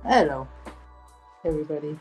Hello, everybody.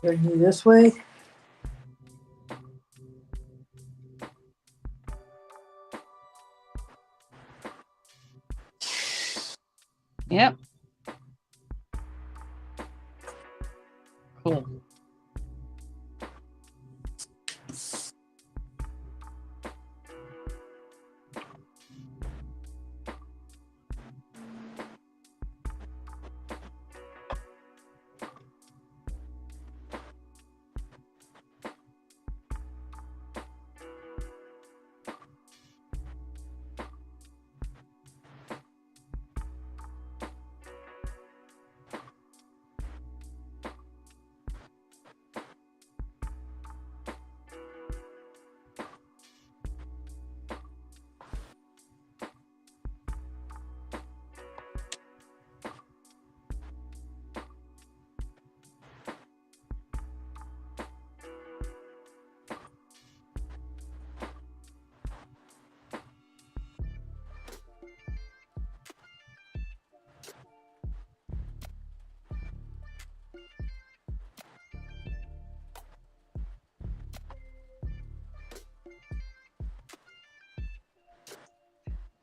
Bring you this way. Yep. Cool.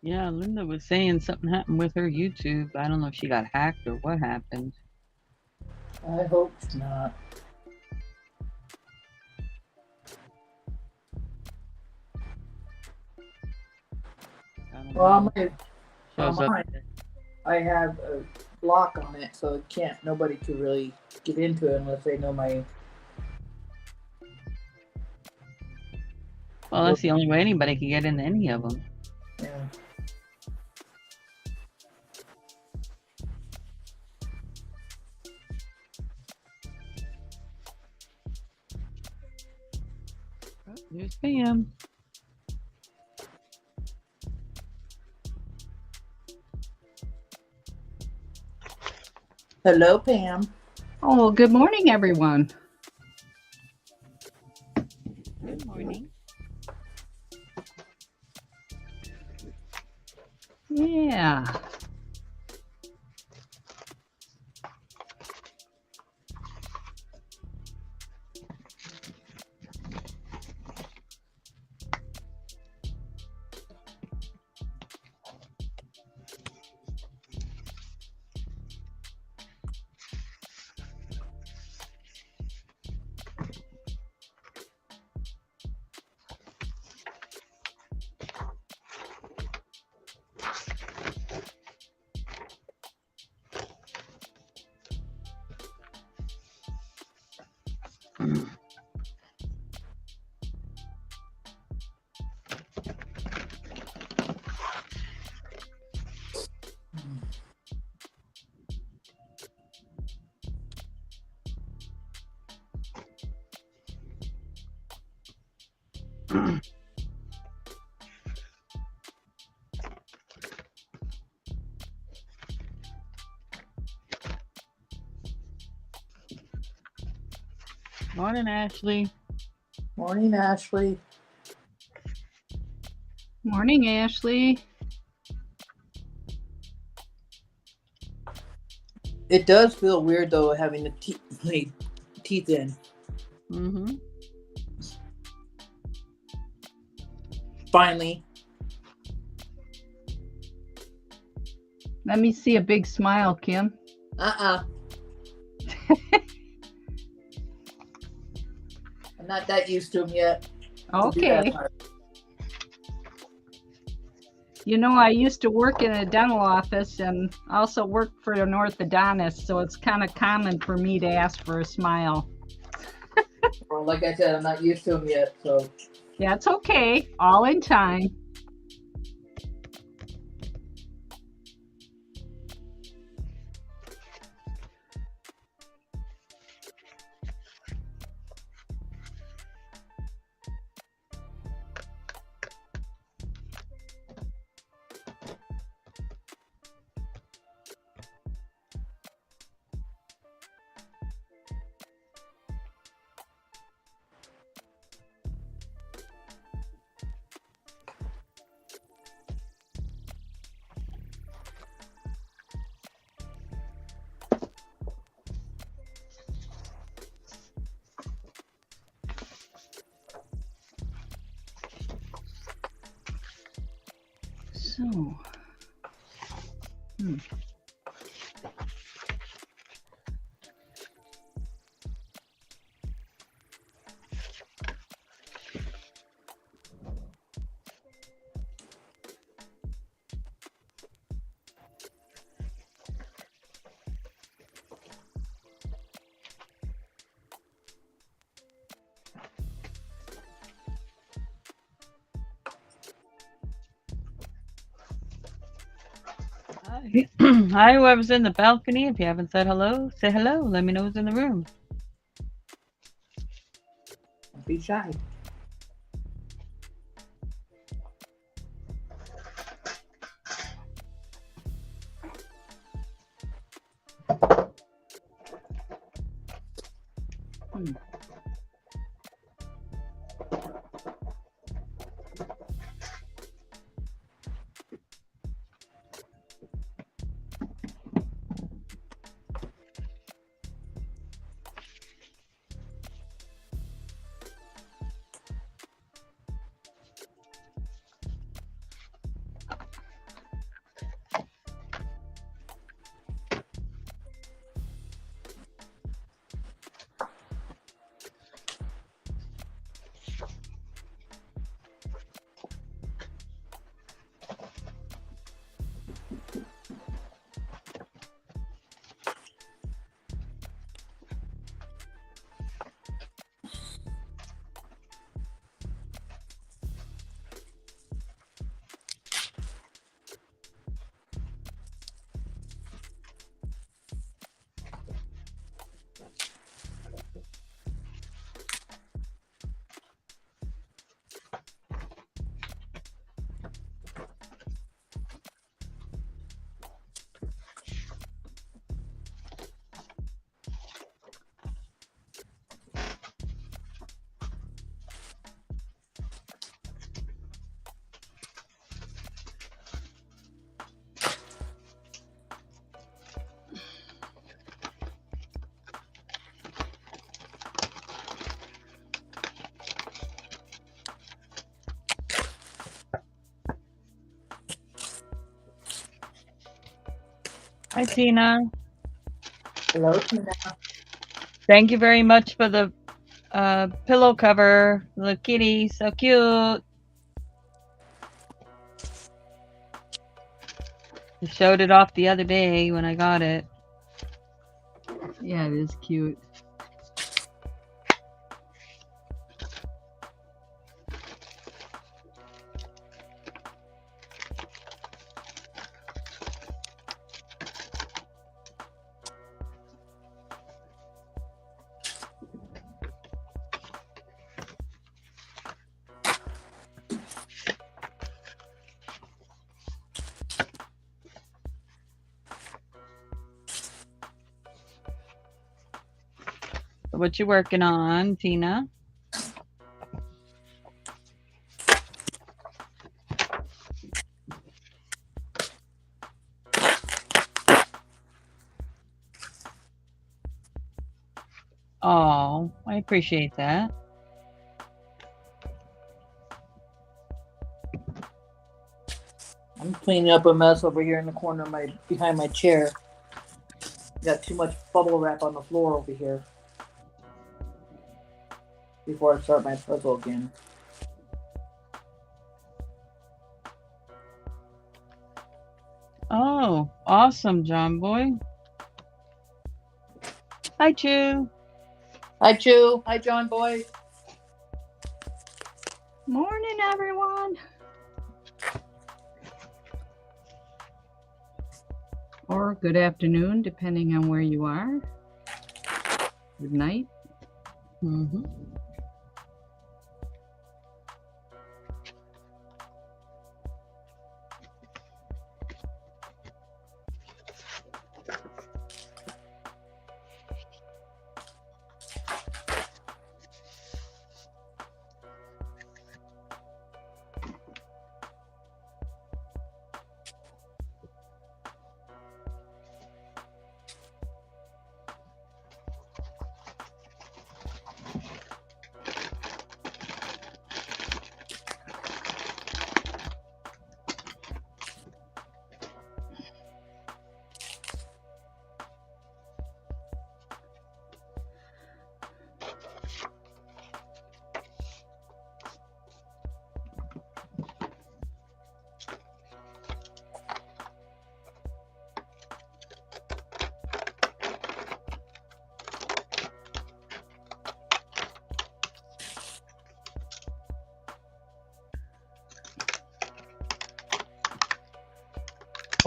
Yeah, Linda was saying something happened with her YouTube. I don't know if she got hacked or what happened. I hope not. Well, I have a block on it, so it can't. Nobody could really get into it unless they know my. Well, that's the only way anybody can get into any of them. Yeah. There's Pam. Hello, Pam. Oh, good morning, everyone. Good morning. Yeah. Morning, Ashley. Morning, Ashley. Morning, Ashley. It does feel weird though having the teeth in. Mm-hmm. Finally. Let me see a big smile, Kim. I'm not that used to them yet. Okay. You know, I used to work in a dental office and also worked for an orthodontist, so it's kind of common for me to ask for a smile. Well, like I said, I'm not used to them yet, so. That's okay. All in time. So, Hi. Hi, whoever's in the balcony. If you haven't said hello, say hello. Let me know who's in the room. Don't be shy. Hi, Tina. Hello, Tina. Thank you very much for the pillow cover. The kitty, so cute. I showed it off the other day when I got it. yeah, it is cute. What you working on, Tina? Oh, I appreciate that. I'm cleaning up a mess over here in the corner of behind my chair. Got too much bubble wrap on the floor over here. Before I start my puzzle again. Oh, awesome, John Boy. Hi, Chew. Hi, Chew. Hi, John Boy. Morning, everyone. Or good afternoon, depending on where you are. Good night. Mm-hmm.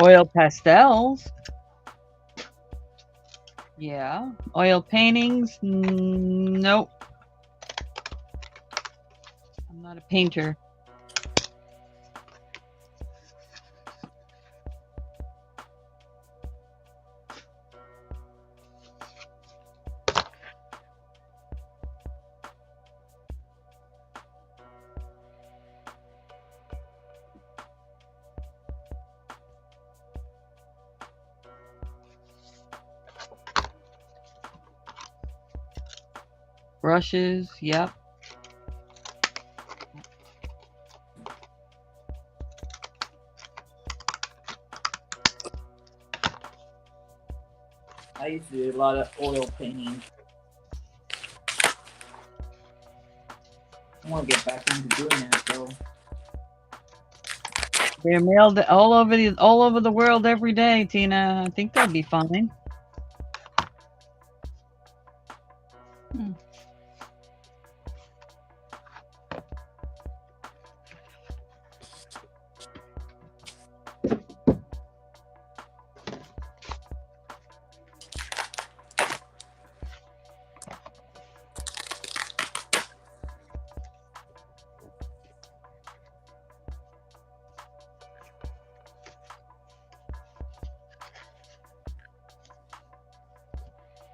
Oil pastels. Yeah. Oil paintings. Nope. I'm not a painter. Brushes. Yep. I used to do a lot of oil painting. I want to get back into doing that though. They're mailed all over the world every day, Tina. I think that'd be fine.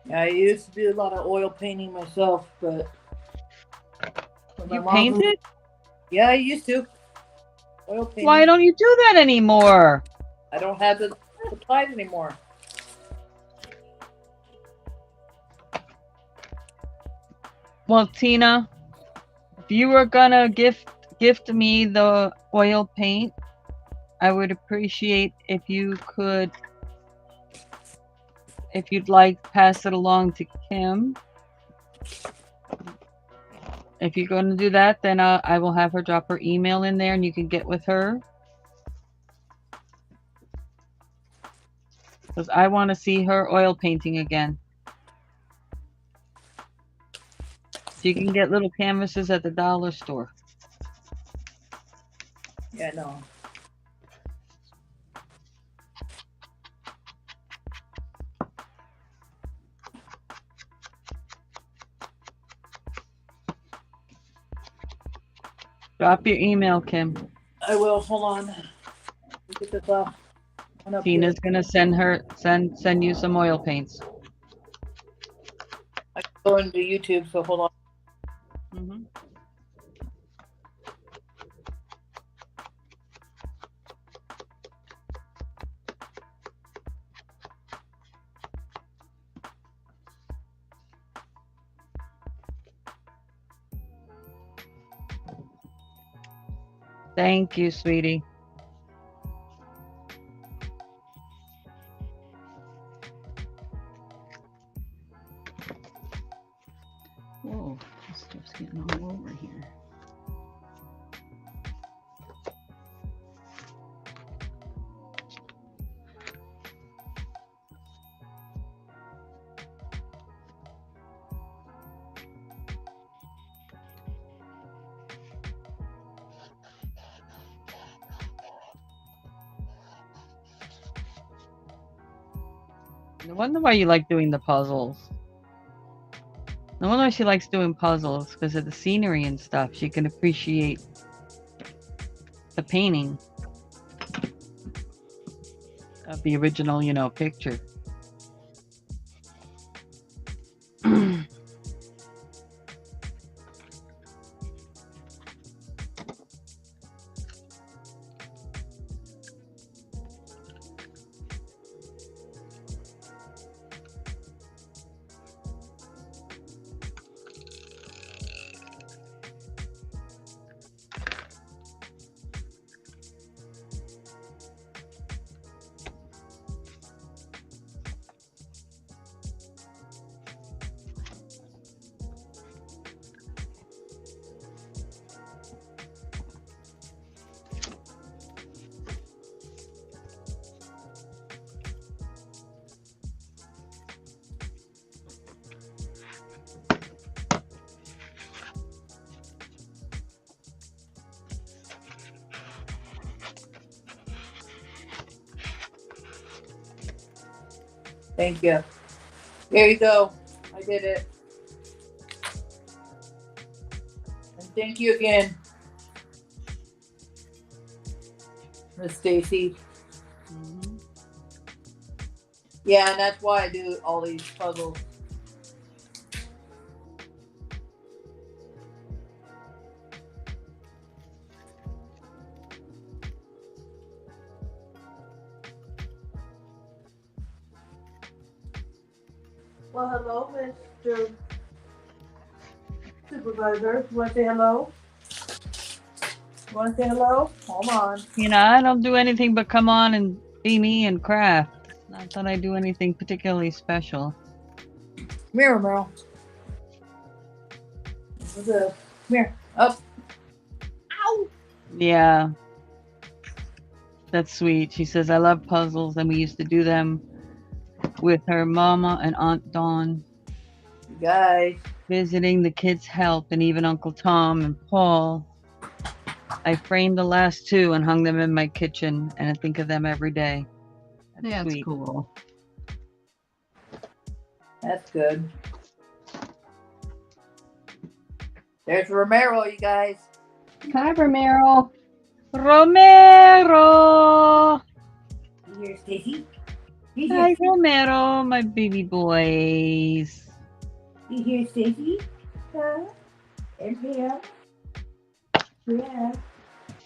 Yeah, I used to do a lot of oil painting myself, but when my You mom moved- painted? Yeah, I used to. Oil painting. Why don't you do that anymore? I don't have the supplies anymore. Well, Tina, if you were gonna gift me the oil paint, I would appreciate if you could, if you'd like, pass it along to Kim. If you're going to do that, then I will have her drop her email in there and you can get with her. Because I want to see her oil painting again. You can get little canvases at the dollar store. Yeah, no. Drop your email, Kim. I will. Hold on. Let me get this off. One up Tina's here. gonna send you some oil paints. I can go into YouTube, so hold on. Mm-hmm. Thank you, sweetie. Whoa, this stuff's getting all over here. No wonder why you like doing the puzzles. No wonder why she likes doing puzzles, because of the scenery and stuff. She can appreciate the painting of the original, you know, picture. Thank you. There you go. I did it. And thank you again, Miss Stacey. Mhm. Yeah, and that's why I do all these puzzles. Well, hello, Mr. Supervisor. You want to say hello? You want to say hello? Hold on. You know, I don't do anything but come on and be me and craft. Not that I do anything particularly special. Come here, Romero. What's this? Come here. Up. Ow! Yeah. That's sweet. She says, I love puzzles, and we used to do them with her mama and Aunt Dawn, You guys. visiting the kids' help, and even Uncle Tom and Paul. I framed the last two and hung them in my kitchen, and I think of them every day. That's sweet. cool. That's good. There's Romero, you guys. Hi, Romero. Romero! You hear Stacy? Hi, Romero, my baby boys. You hear Stacy? Huh? And here. Yeah.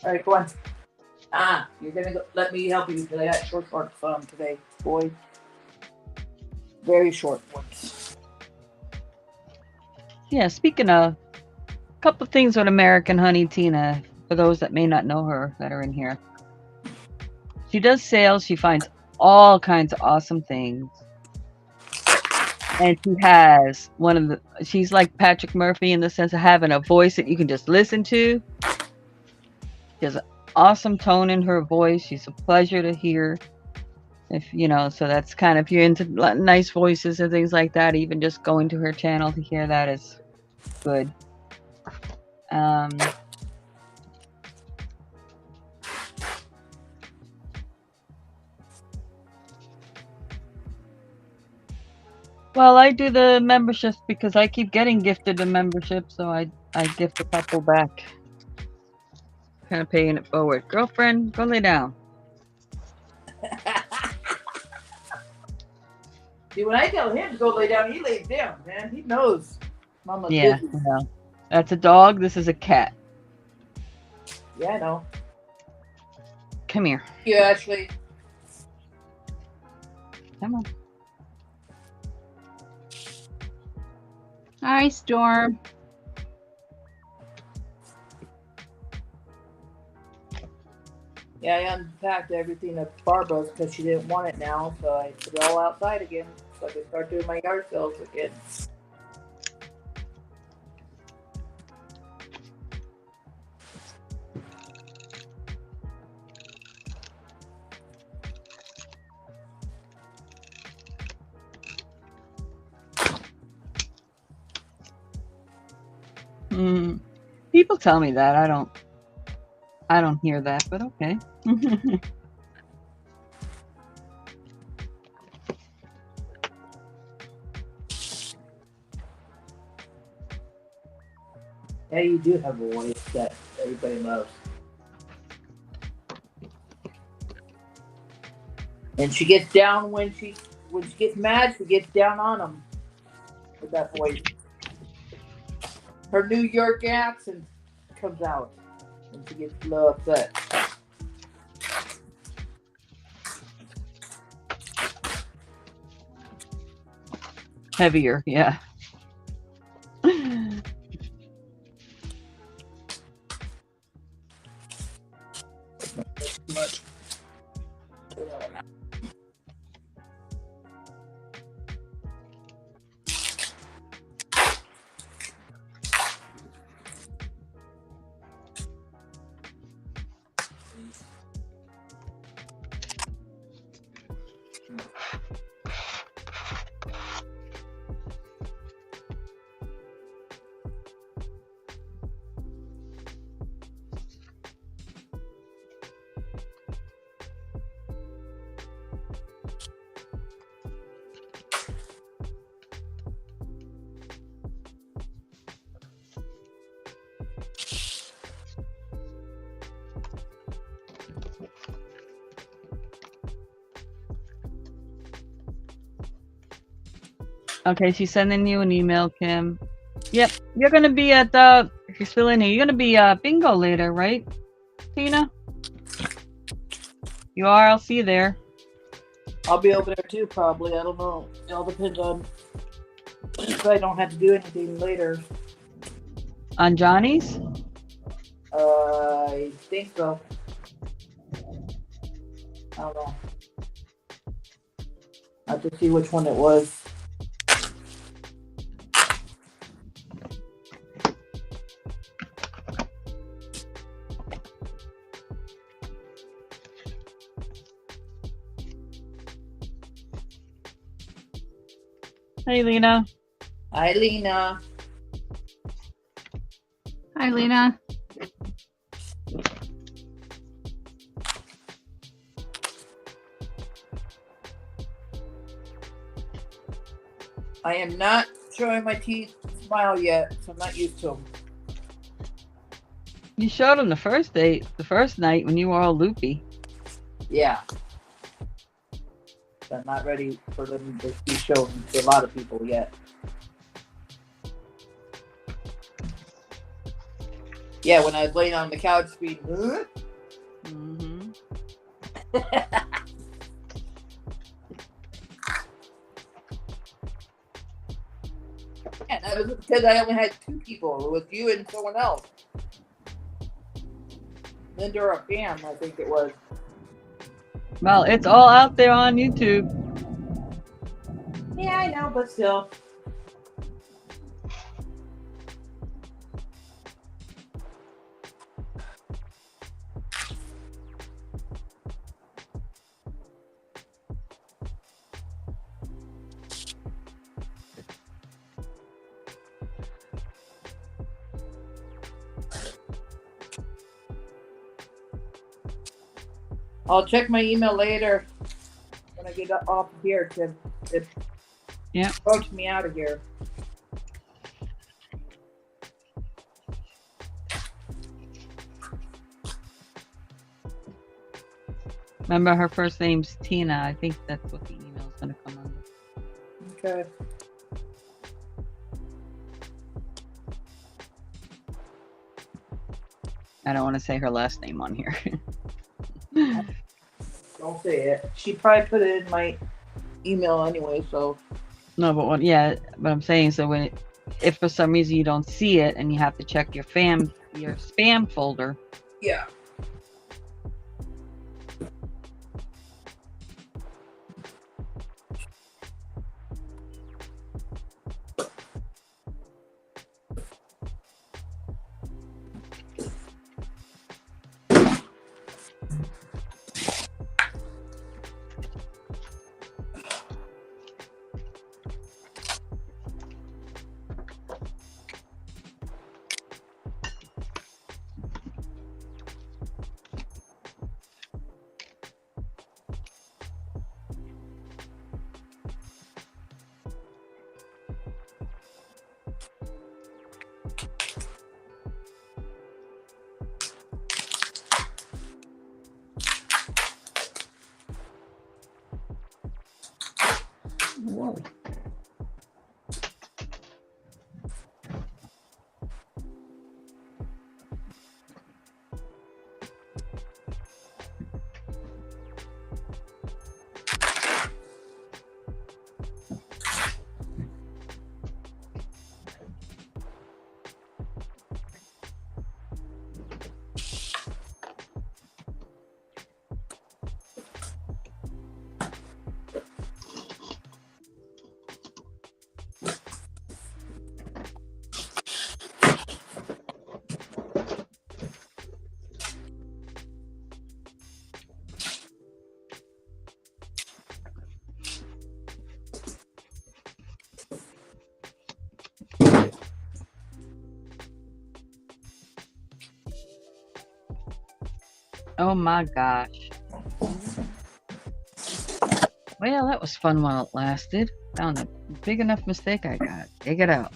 All right, go on. You're gonna go. Let me help you because I got short today, boy. Very short ones. Yeah, speaking of, a couple things with American Honey Tina, for those that may not know her that are in here. She does sales. She finds all kinds of awesome things. And she has she's like Patrick Murphy in the sense of having a voice that you can just listen to. She has an awesome tone in her voice. She's a pleasure to hear. If you know, so that's kind of, if you're into nice voices and things like that, even just going to her channel to hear that is good. Well, I do the memberships because I keep getting gifted the membership, so I gift a couple back. Kind of paying it forward. Girlfriend, go lay down. See, when I tell him to go lay down, he lays down, man. He knows. Mama's Yeah, busy. well, that's a dog. This is a cat. Yeah, I know. Come here. You Ashley. Come on. Hi, Storm. Yeah, I unpacked everything at Barbara's because she didn't want it now, so I put it all outside again so I could start doing my yard sales again. People tell me that. I don't hear that, but okay. Yeah, you do have a voice that everybody loves. And she gets down when she gets mad. She gets down on them with that voice. Her New York accent comes out when she gets a little upset. Heavier, yeah. Much. Okay, she's sending you an email, Kim. Yep, you're gonna be at the. If you're still in here, you're gonna be bingo later, right, Tina? You are. I'll see you there. I'll be over there too, probably. I don't know. It all depends on if I don't have to do anything later. On Johnny's? I think so. I don't know. I have to see which one it was. Hey, Lena. Hi, Lena. Hi, Lena. I am not showing my teeth smile yet, so I'm not used to them. You showed him the first night when you were all loopy. Yeah. I'm not ready for them to be shown to a lot of people yet. Yeah, when I was laying on the couch being, huh? Mm-hmm. And that was because I only had two people. It was you and someone else. Linda or Pam, I think it was. Well, it's all out there on YouTube. Yeah, I know, but still. I'll check my email later when I get off of here to approach me out of here. Remember, her first name's Tina. I think that's what the email's going to come under. Okay. I don't want to say her last name on here. Don't say it. She probably put it in my email anyway, so. No, but but I'm saying, so if for some reason you don't see it and you have to check your spam folder. Yeah. Oh my gosh. Well, that was fun while it lasted. Found a big enough mistake I got. Dig it out.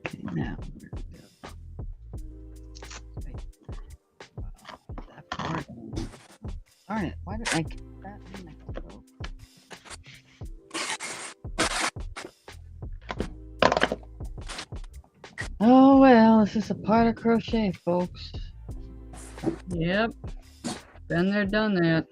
Okay, now where do we go? Wait. That part. Darn it! Why did I get that in my photo? Oh well, this is a part of crochet, folks. Yep. Been there, done that.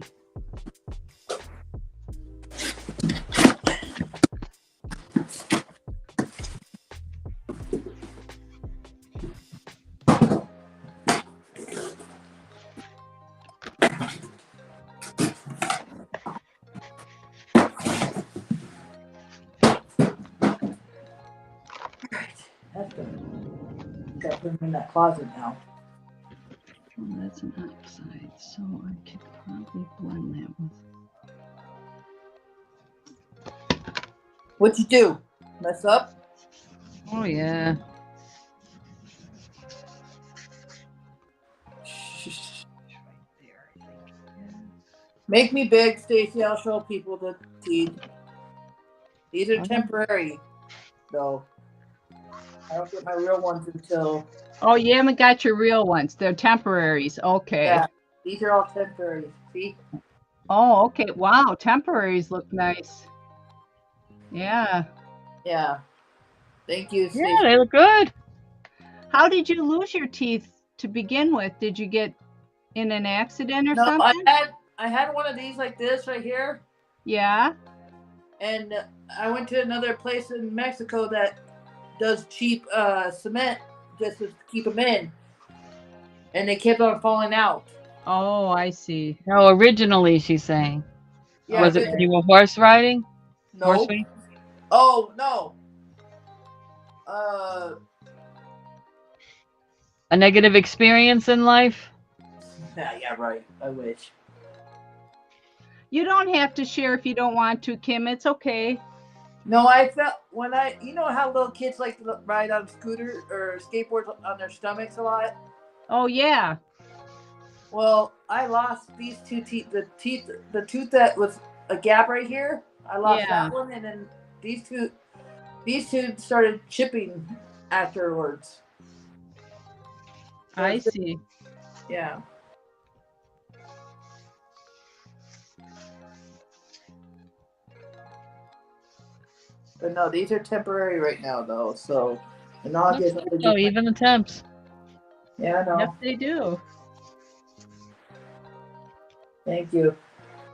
That's good. Got to put them in that closet now. Well, that's an outside, so I could probably blend that with. What'd you do? Mess up? Oh yeah. Make me big, Stacey. I'll show people the teeth. These are Okay. temporary, though. I don't get my real ones until. Oh, you haven't got your real ones. They're temporaries. Okay. Yeah, these are all temporary. See? Oh, okay. Wow, temporaries look nice. Yeah. Yeah. Thank you, Stacey. Yeah, they look good. How did you lose your teeth to begin with? Did you get in an accident or No, something? I had one of these like this right here, Yeah. and I went to another place in Mexico that does cheap cement just to keep them in, and they kept on falling out. Oh, I see. No, originally she's saying. Yeah, Was it but when you were horse riding? Horse no. riding? Oh no. Uh, A negative experience in life? yeah, right. I wish. You don't have to share if you don't want to, Kim. It's okay. No, I felt when you know how little kids like to ride on scooters or skateboards on their stomachs a lot. Oh, yeah. Well, I lost these two teeth. The tooth that was a gap right here. I lost Yeah. that one, and then these two started chipping afterwards. So I see. Yeah. But no, these are temporary right now, though. So in August, Oh, even the temps. yeah, I know. Yep, they do. Thank you.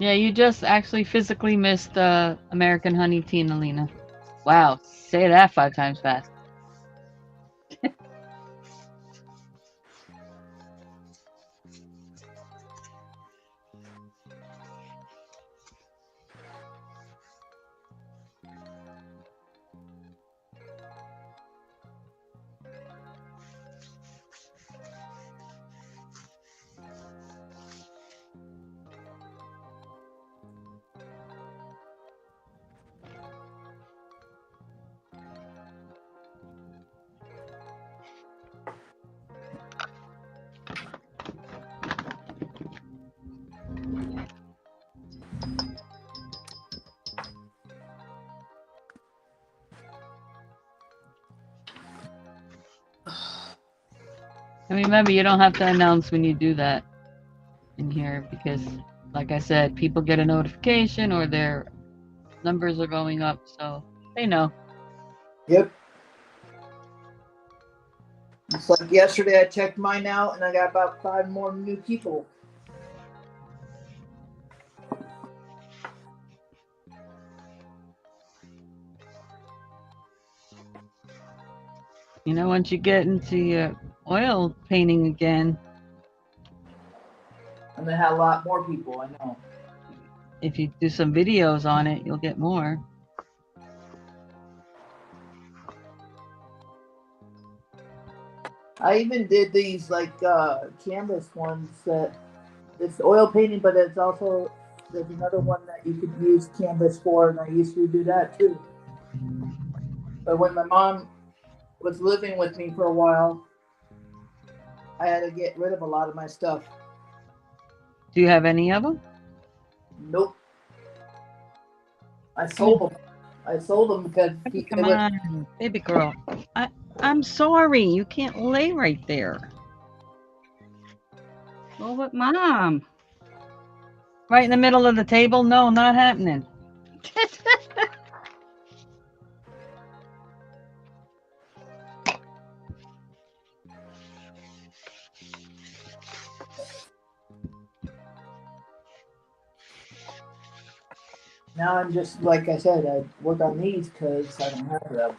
Yeah, you just actually physically missed American Honey Tina Lena. Wow, say that 5 times fast. And remember, you don't have to announce when you do that in here because, like I said, people get a notification or their numbers are going up, so they know. Yep. It's like yesterday I checked mine out and I got about 5 more new people. You know, once you get into your oil painting again, I'm gonna have a lot more people, I know. if you do some videos on it, you'll get more. I even did these like canvas ones that it's oil painting, but it's also there's another one that you could use canvas for, and I used to do that too. But when my mom was living with me for a while, I had to get rid of a lot of my stuff. Do you have any of them? Nope. I sold them. I sold them because Come on, baby girl. I'm sorry, you can't lay right there. Go with Mom. Right in the middle of the table? No, not happening. Now I'm just, like I said, I work on these because I don't have them.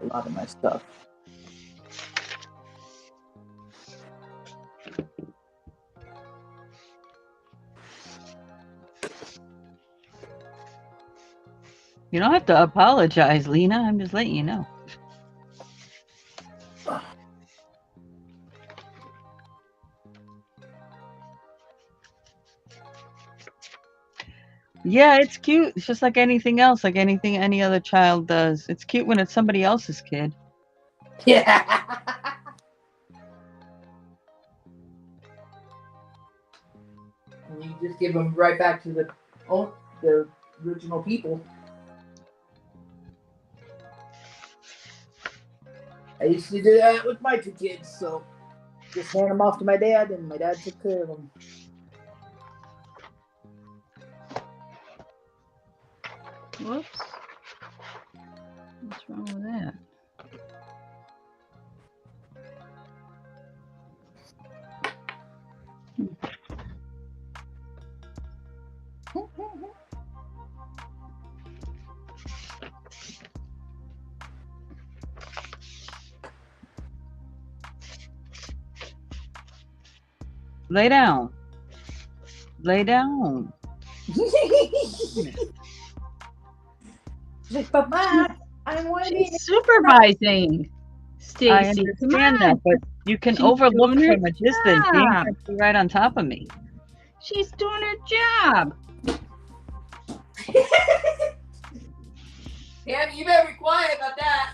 A lot of my stuff. You don't have to apologize, Lena. I'm just letting you know. Yeah, it's cute. It's just like anything else, like anything any other child does. It's cute when it's somebody else's kid. Yeah. And you just give them right back to the original people. I used to do that with my 2 kids, so just hand them off to my dad, and my dad took care of them. Whoops. What's wrong with that? Lay down. Lay down. Like, Papa, I'm waiting. She's supervising. Stacey, I understand that, but you can She's overlook doing her from a distance. You job. can't be right on top of me. She's doing her job. Pam, you better be quiet about that.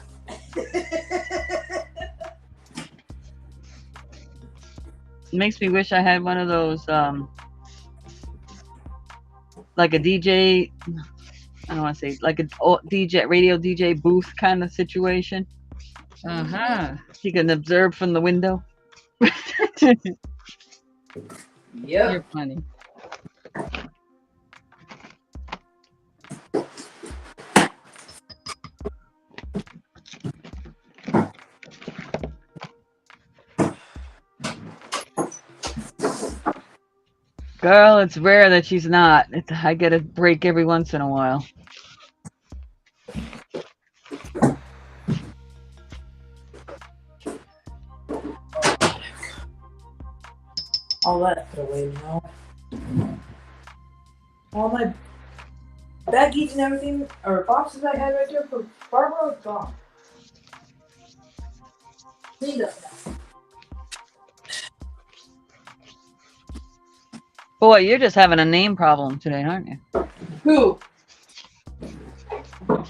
It makes me wish I had one of those, like a DJ. I don't want to say like a DJ, radio DJ booth kind of situation. Uh-huh. You can observe from the window. Yep. You're funny. Girl, it's rare that she's not. I get a break every once in a while. All that put away now. All my baggies and everything, or boxes I had right there for Barbara, is gone. Cleaned up now. Boy, you're just having a name problem today, aren't you? Who?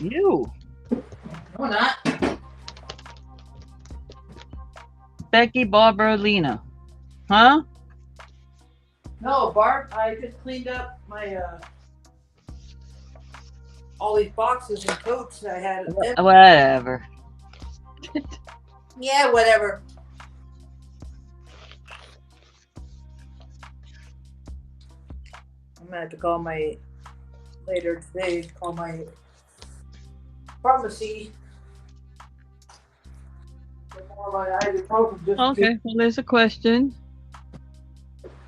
You. No, not. Becky, Barbara, Lena. Huh? No, Barb, I just cleaned up my all these boxes and coats that I had. Whatever. Yeah, whatever. I'm gonna have to call my later today. Call my pharmacy. For more of my ibuprofen just in Okay, case. well, there's a question.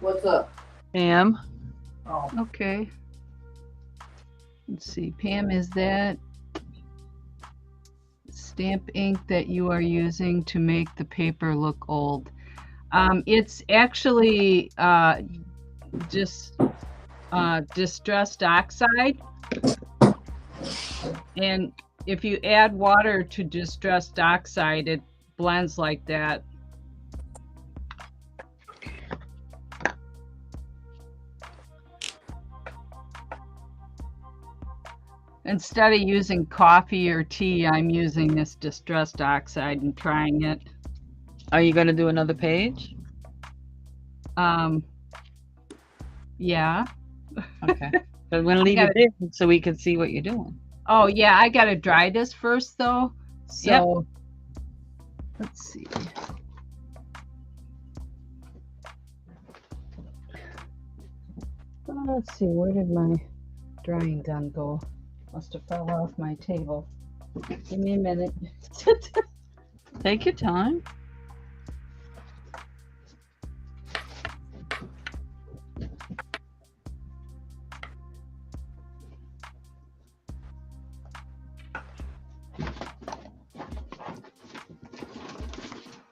What's up? Pam. Oh, Okay. Let's see, Pam, is that stamp ink that you are using to make the paper look old? It's actually just distressed oxide. And if you add water to distressed oxide, it blends like that. Instead of using coffee or tea, I'm using this distressed oxide and trying it. Are you going to do another page? Yeah. Okay. So I'm going to leave it there so we can see what you're doing. Oh, yeah, I got to dry this first, though. So, let's see. Let's see, where did my drying gun go? Must have fell off my table. Give me a minute. Take your time.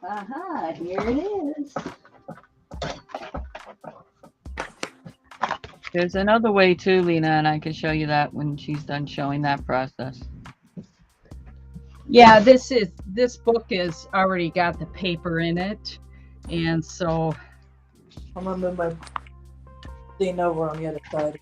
Aha, here it is. There's another way too, Lena, and I can show you that when she's done showing that process. Yeah, this book is already got the paper in it, and so I'm gonna move my thing over on the other side.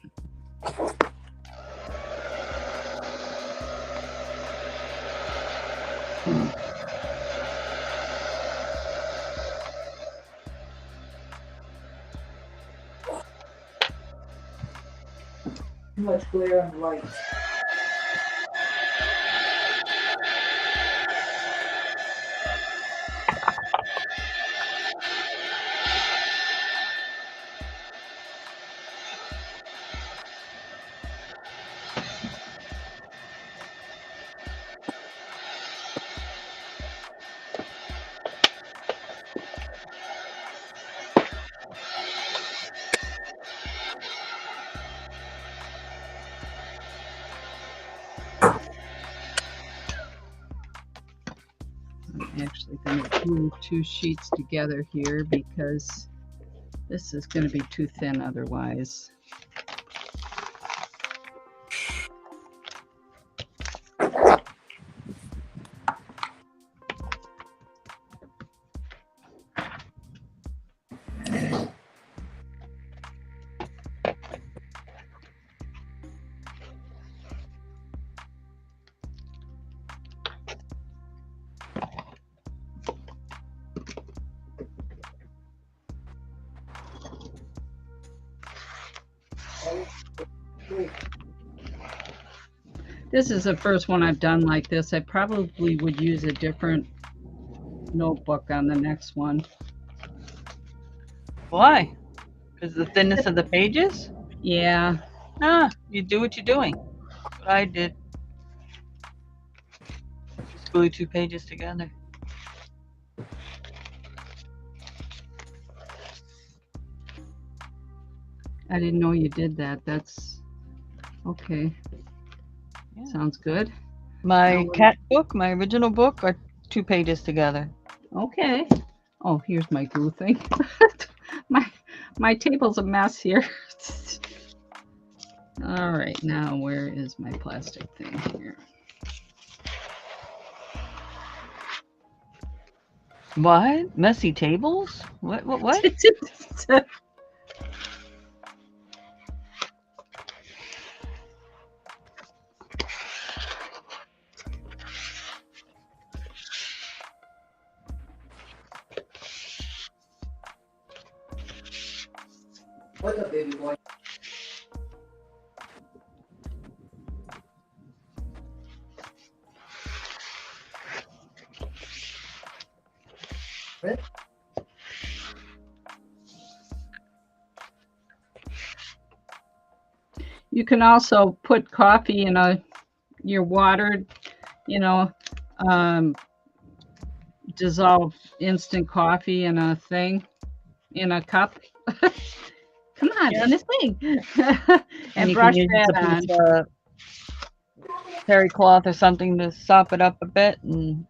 Too much glare on the light. I'm actually going to glue two sheets together here because this is going to be too thin otherwise. This is the first one I've done like this. I probably would use a different notebook on the next one. Why? Because the thinness of the pages? Yeah. You do what you're doing. That's what I did. Just glue two pages together. I didn't know you did that. That's okay. Yeah. Sounds good. My cat book, my original book, are two pages together. Okay. Oh, here's my glue thing. my table's a mess here. All right, now where is my plastic thing here? What? Messy tables? What? What's up, baby boy? Really? You can also put coffee in your water, you know, dissolve instant coffee in a thing, in a cup. Come on, Yeah. in a thing. And And you brush can use that a on. piece of terry cloth or something to sop it up a bit and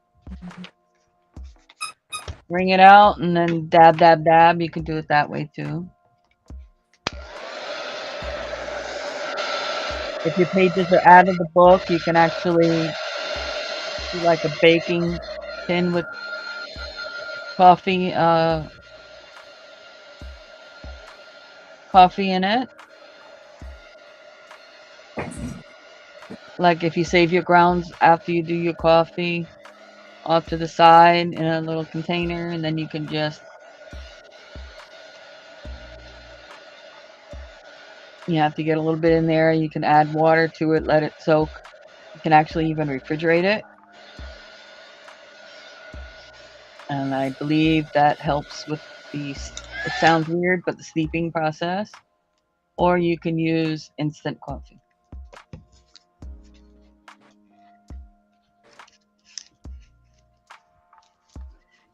wring it out and then dab, dab, dab. You can do it that way too. If your pages are out of the book, you can actually do like a baking tin with coffee, coffee in it. Like if you save your grounds after you do your coffee off to the side in a little container, and then you can just, you have to get a little bit in there. You can add water to it, let it soak. You can actually even refrigerate it. And I believe that helps with it sounds weird, but the steeping process. Or you can use instant coffee.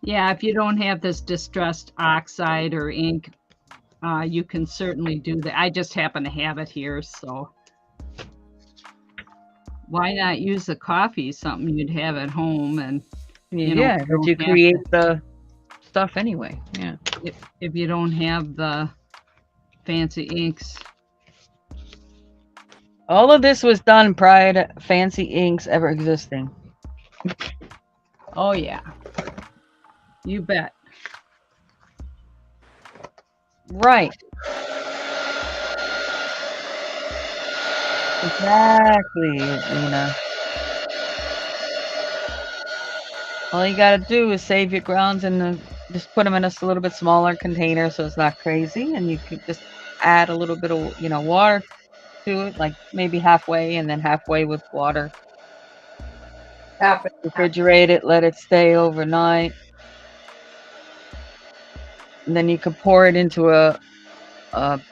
Yeah, if you don't have this distressed oxide or ink, you can certainly do that. I just happen to have it here, so why not use the coffee, something you'd have at home, and Yeah, you but don't you have create to, the stuff anyway. Yeah. if you don't have the fancy inks. All of this was done prior to fancy inks ever existing. Oh yeah, you bet. Right. Exactly, Lena. All you gotta do is save your grounds and just put them in a little bit smaller container so it's not crazy, and you could just add a little bit of water to it, like maybe halfway, and then halfway with water. Happen. Refrigerate it, let it stay overnight, and then you can pour it into a 1.5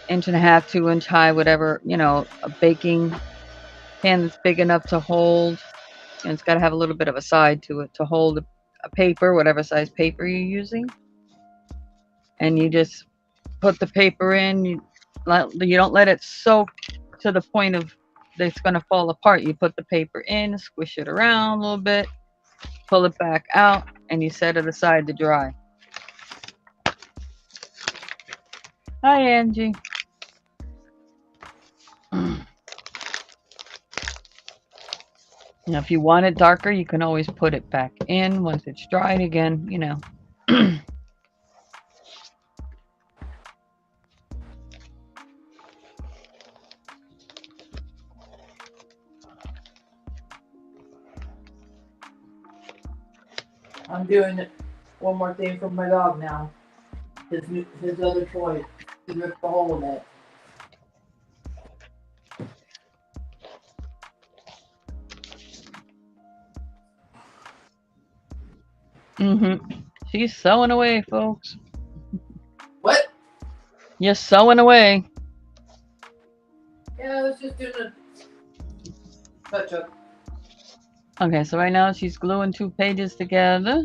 inch, 2 inch high, whatever, a baking pan that's big enough to hold, and it's got to have a little bit of a side to it to hold a paper, whatever size paper you're using. And you just put the paper in. You don't let it soak to the point of that it's going to fall apart. You put the paper in, squish it around a little bit, pull it back out, and you set it aside to dry. Hi, Angie. Now, if you want it darker, you can always put it back in once it's dried again, I'm doing one more thing for my dog now. His other toy. He ripped the hole in it. She's sewing away, folks. What? You're sewing away. Yeah, I was just doing a touch up. Okay, so right now she's gluing 2 pages together.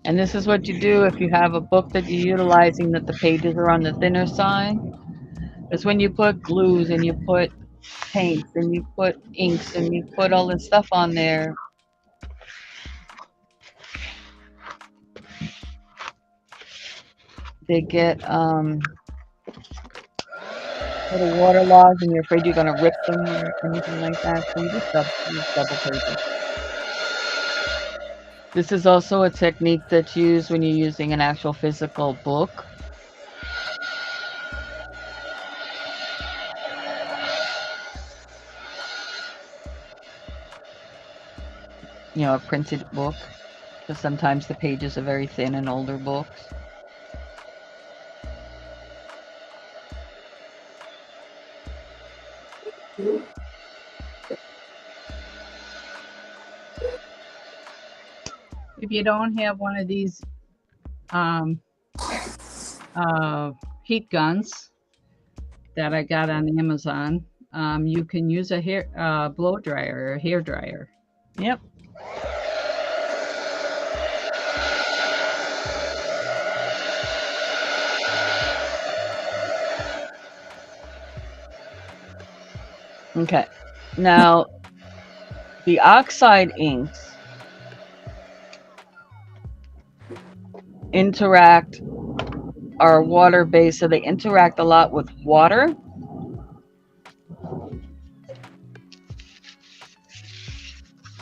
And this is what you do if you have a book that you're utilizing that the pages are on the thinner side. Because when you put glues and you put paints and you put inks and you put all this stuff on there, they get little waterlogged and you're afraid you're going to rip them or anything like that. So you just use double pages. This is also a technique that's used when you're using an actual physical book. a printed book, because sometimes the pages are very thin in older books. If you don't have one of these heat guns that I got on Amazon, you can use a hair blow dryer or a hair dryer. Yep. Okay. Now, the oxide inks are water-based, so they interact a lot with water.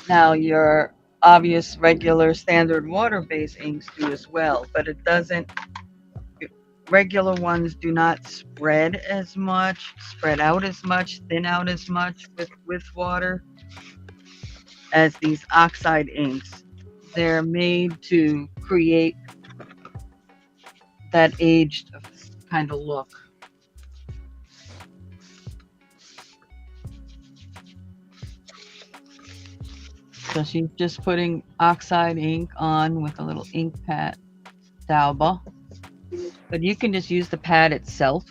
Now, your obvious, regular, standard water-based inks do as well, but it doesn't. Regular ones do not spread out as much, thin out as much with water as these oxide inks. They're made to create that aged kind of look. So she's just putting oxide ink on with a little ink pad dauber. But you can just use the pad itself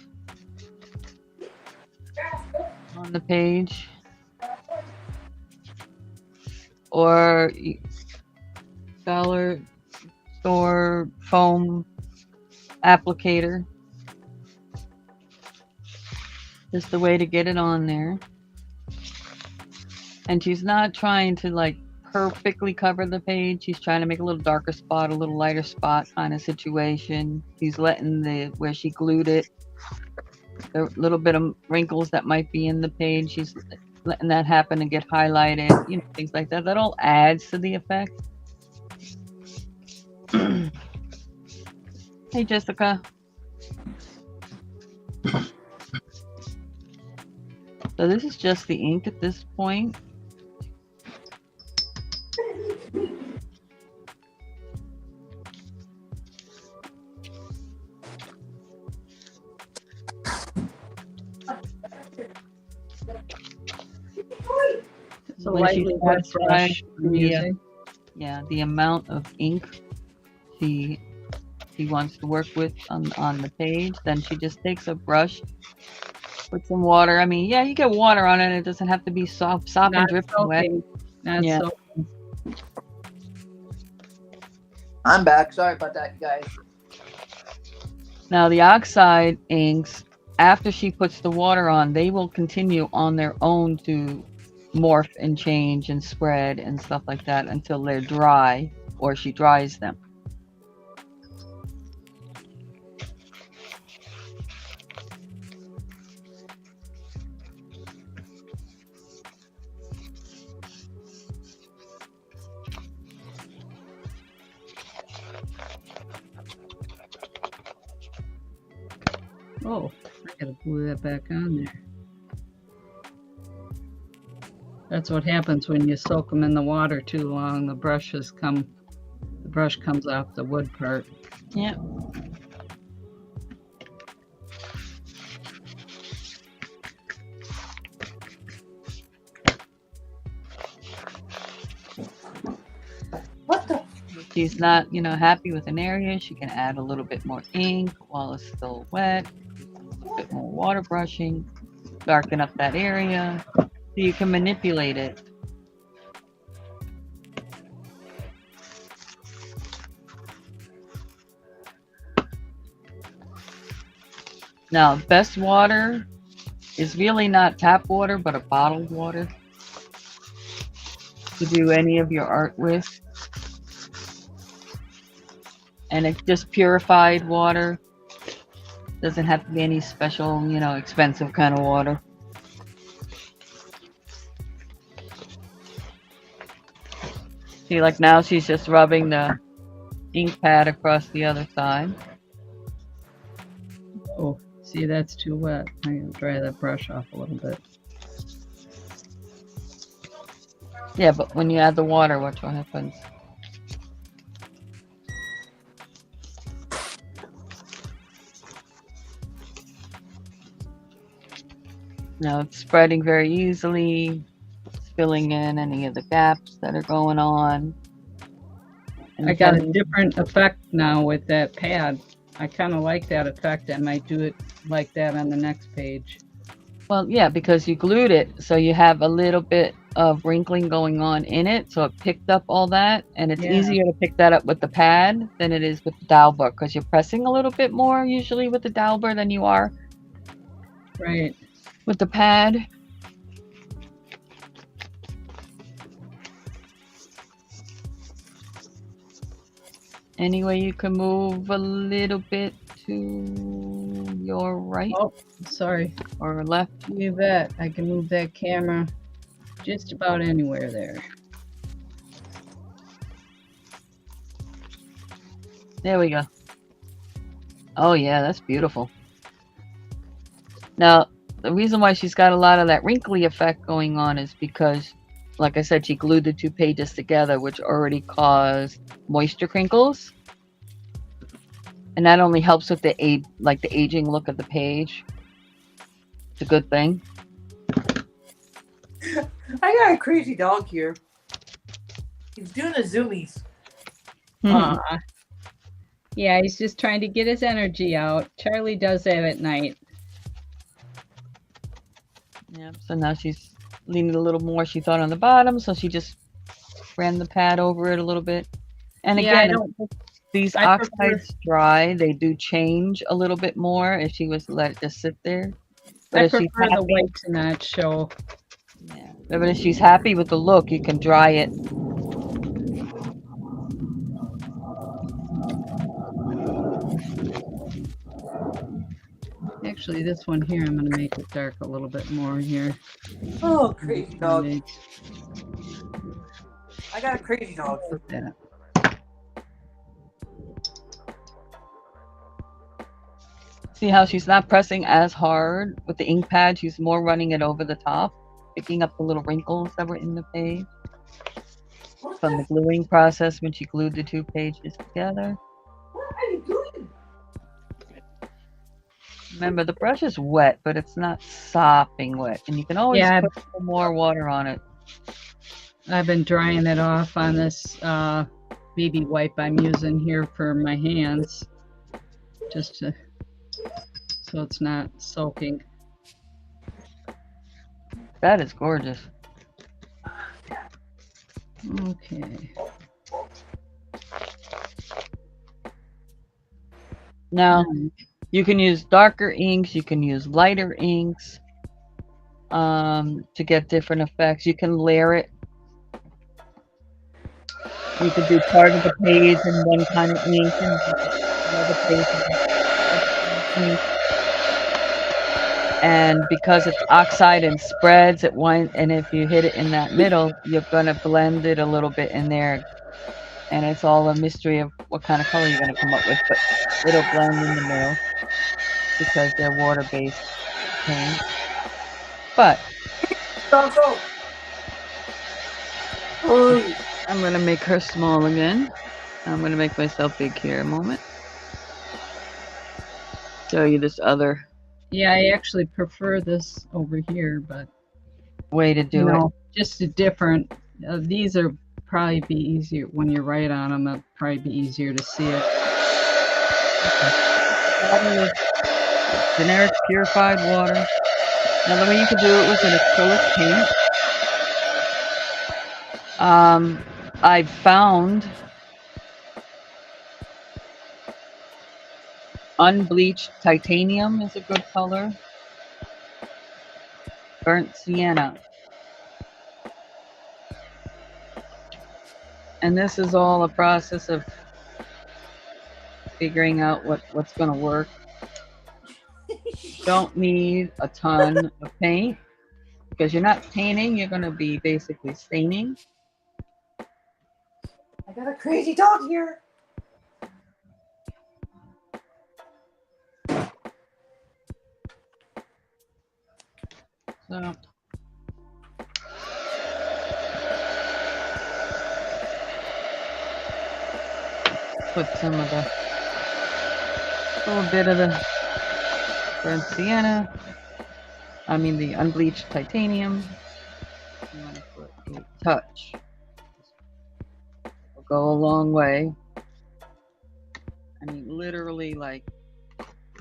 on the page. Or dollar store foam applicator. Just the way to get it on there. And she's not trying to like perfectly cover the page. She's trying to make a little darker spot, a little lighter spot kind of situation. She's letting where she glued it, the little bit of wrinkles that might be in the page, she's letting that happen and get highlighted, things like that. That all adds to the effect. Hey, Jessica. So this is just the ink at this point. It's a lightly wet brush I'm using. Yeah, the amount of ink she wants to work with on the page, then she just takes a brush, put some water. I mean, yeah, you get water on it. It doesn't have to be soft and dripping wet. Not Yeah. soaking. I'm back. Sorry about that, guys. Now the oxide inks, after she puts the water on, they will continue on their own to morph and change and spread and stuff like that until they're dry, or she dries them. Oh, I gotta glue that back on there. That's what happens when you soak them in the water too long. The brush comes off the wood part. Yeah. What the? If she's not, happy with an area, she can add a little bit more ink while it's still wet, a little bit more water brushing, darken up that area, so you can manipulate it. Now, best water is really not tap water, but a bottled water to do any of your art with. And it's just purified water. Doesn't have to be any special, expensive kind of water. See, like now she's just rubbing the ink pad across the other side. Oh, see, that's too wet. I'm gonna dry that brush off a little bit. Yeah, but when you add the water, watch what happens. Now it's spreading very easily. It's filling in any of the gaps that are going on. And I got a depending- different effect now with that pad. I kind of like that effect. I might do it like that on the next page. Well, yeah, because you glued it, so you have a little bit of wrinkling going on in it, so it picked up all that, and it's Yeah. easier to pick that up with the pad than it is with the Dauber, because you're pressing a little bit more usually with the Dauber than you are Right. with the pad. Anyway, you can move a little bit to your right Oh, sorry. or left. You bet. I can move that camera just about anywhere there. There we go. Oh yeah, that's beautiful. Now, the reason why she's got a lot of that wrinkly effect going on is because, like I said, she glued the two pages together, which already caused moisture crinkles. And that only helps with the aging look of the page. It's a good thing. I got a crazy dog here. He's doing the zoomies. Aw. Yeah, he's just trying to get his energy out. Charlie does that at night. Yeah, so now she's leaning a little more, she thought, on the bottom, so she just ran the pad over it a little bit. And Yeah, I again, don't. these I prefer- oxides dry, they do change a little bit more if she was to let it just sit there. But I if she's prefer the happy, white to not show. yeah. But if she's happy with the look, you can dry it. Actually, this one here, I'm going to make it dark a little bit more here. Oh, crazy dog. Like I got a crazy dog. that. See how she's not pressing as hard with the ink pad? She's more running it over the top, picking up the little wrinkles that were in the page What from the gluing process when she glued the two pages together. What are you doing? Remember, the brush is wet, but it's not sopping wet, and you can always Yeah. put some more water on it. I've been drying it off on this baby wipe I'm using here for my hands, just to, so it's not soaking. That is gorgeous. Okay. Now, you can use darker inks, you can use lighter inks to get different effects. You can layer it. You could do part of the page in one kind of ink and another page in ink. And because it's oxide and spreads, and if you hit it in that middle, you're gonna blend it a little bit in there. And it's all a mystery of what kind of color you're gonna come up with, but it'll blend in the middle because they're water-based paint. But Dog, go. Oh, I'm gonna make her small again. I'm gonna make myself big here a moment. Show you this other Yeah, I actually prefer this over here, but way to do it. just a different. These are probably be easier when you write on them. It'll probably be easier to see it. Water is generic purified water. Now the way you can do it with an acrylic paint. I found unbleached titanium is a good color. Burnt sienna. And this is all a process of figuring out what's going to work. Don't need a ton of paint because you're not painting, you're going to be basically staining. I got a crazy dog here. So put some of the little bit of the burnt sienna. I mean the unbleached titanium. You want to put a touch. It'll go a long way. I mean literally like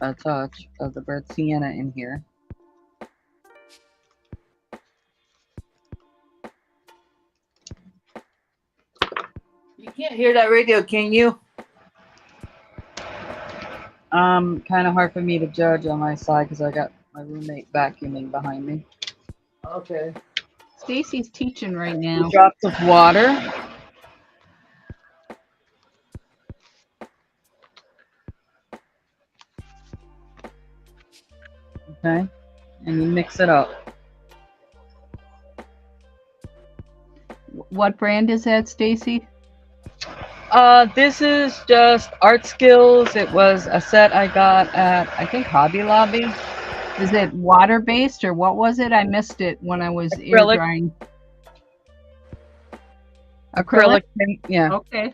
a touch of the burnt sienna in here. You can't hear that radio, can you? Kind of hard for me to judge on my side because I got my roommate vacuuming behind me. Okay. Stacy's teaching right now. Drops of water. Okay, and you mix it up. What brand is that, Stacy? This is just Art Skills. It was a set I got at, I think, Hobby Lobby. Is it water-based or what was it? I missed it when I was air Acrylic. drying. Acrylic paint, yeah. Okay.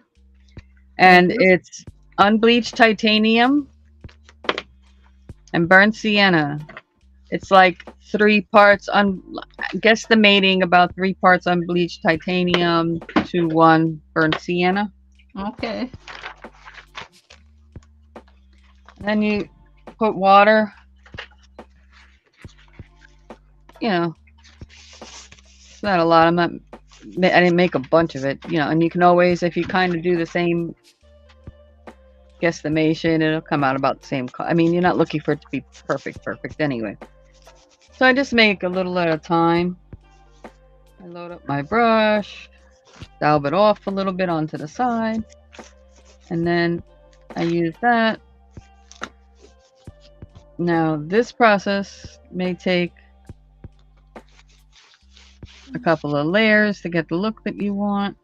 And it's unbleached titanium and burnt sienna. It's like 3 parts, guesstimating about 3 parts unbleached titanium to 1 burnt sienna. Okay. Then you put water. You know, it's not a lot. I didn't make a bunch of it, you know, and you can always, if you kind of do the same guesstimation, it'll come out about the same. I mean, you're not looking for it to be perfect anyway. So I just make a little at a time. I load up my brush, dalb it off a little bit onto the side, and then I use that. Now, this process may take a couple of layers to get the look that you want.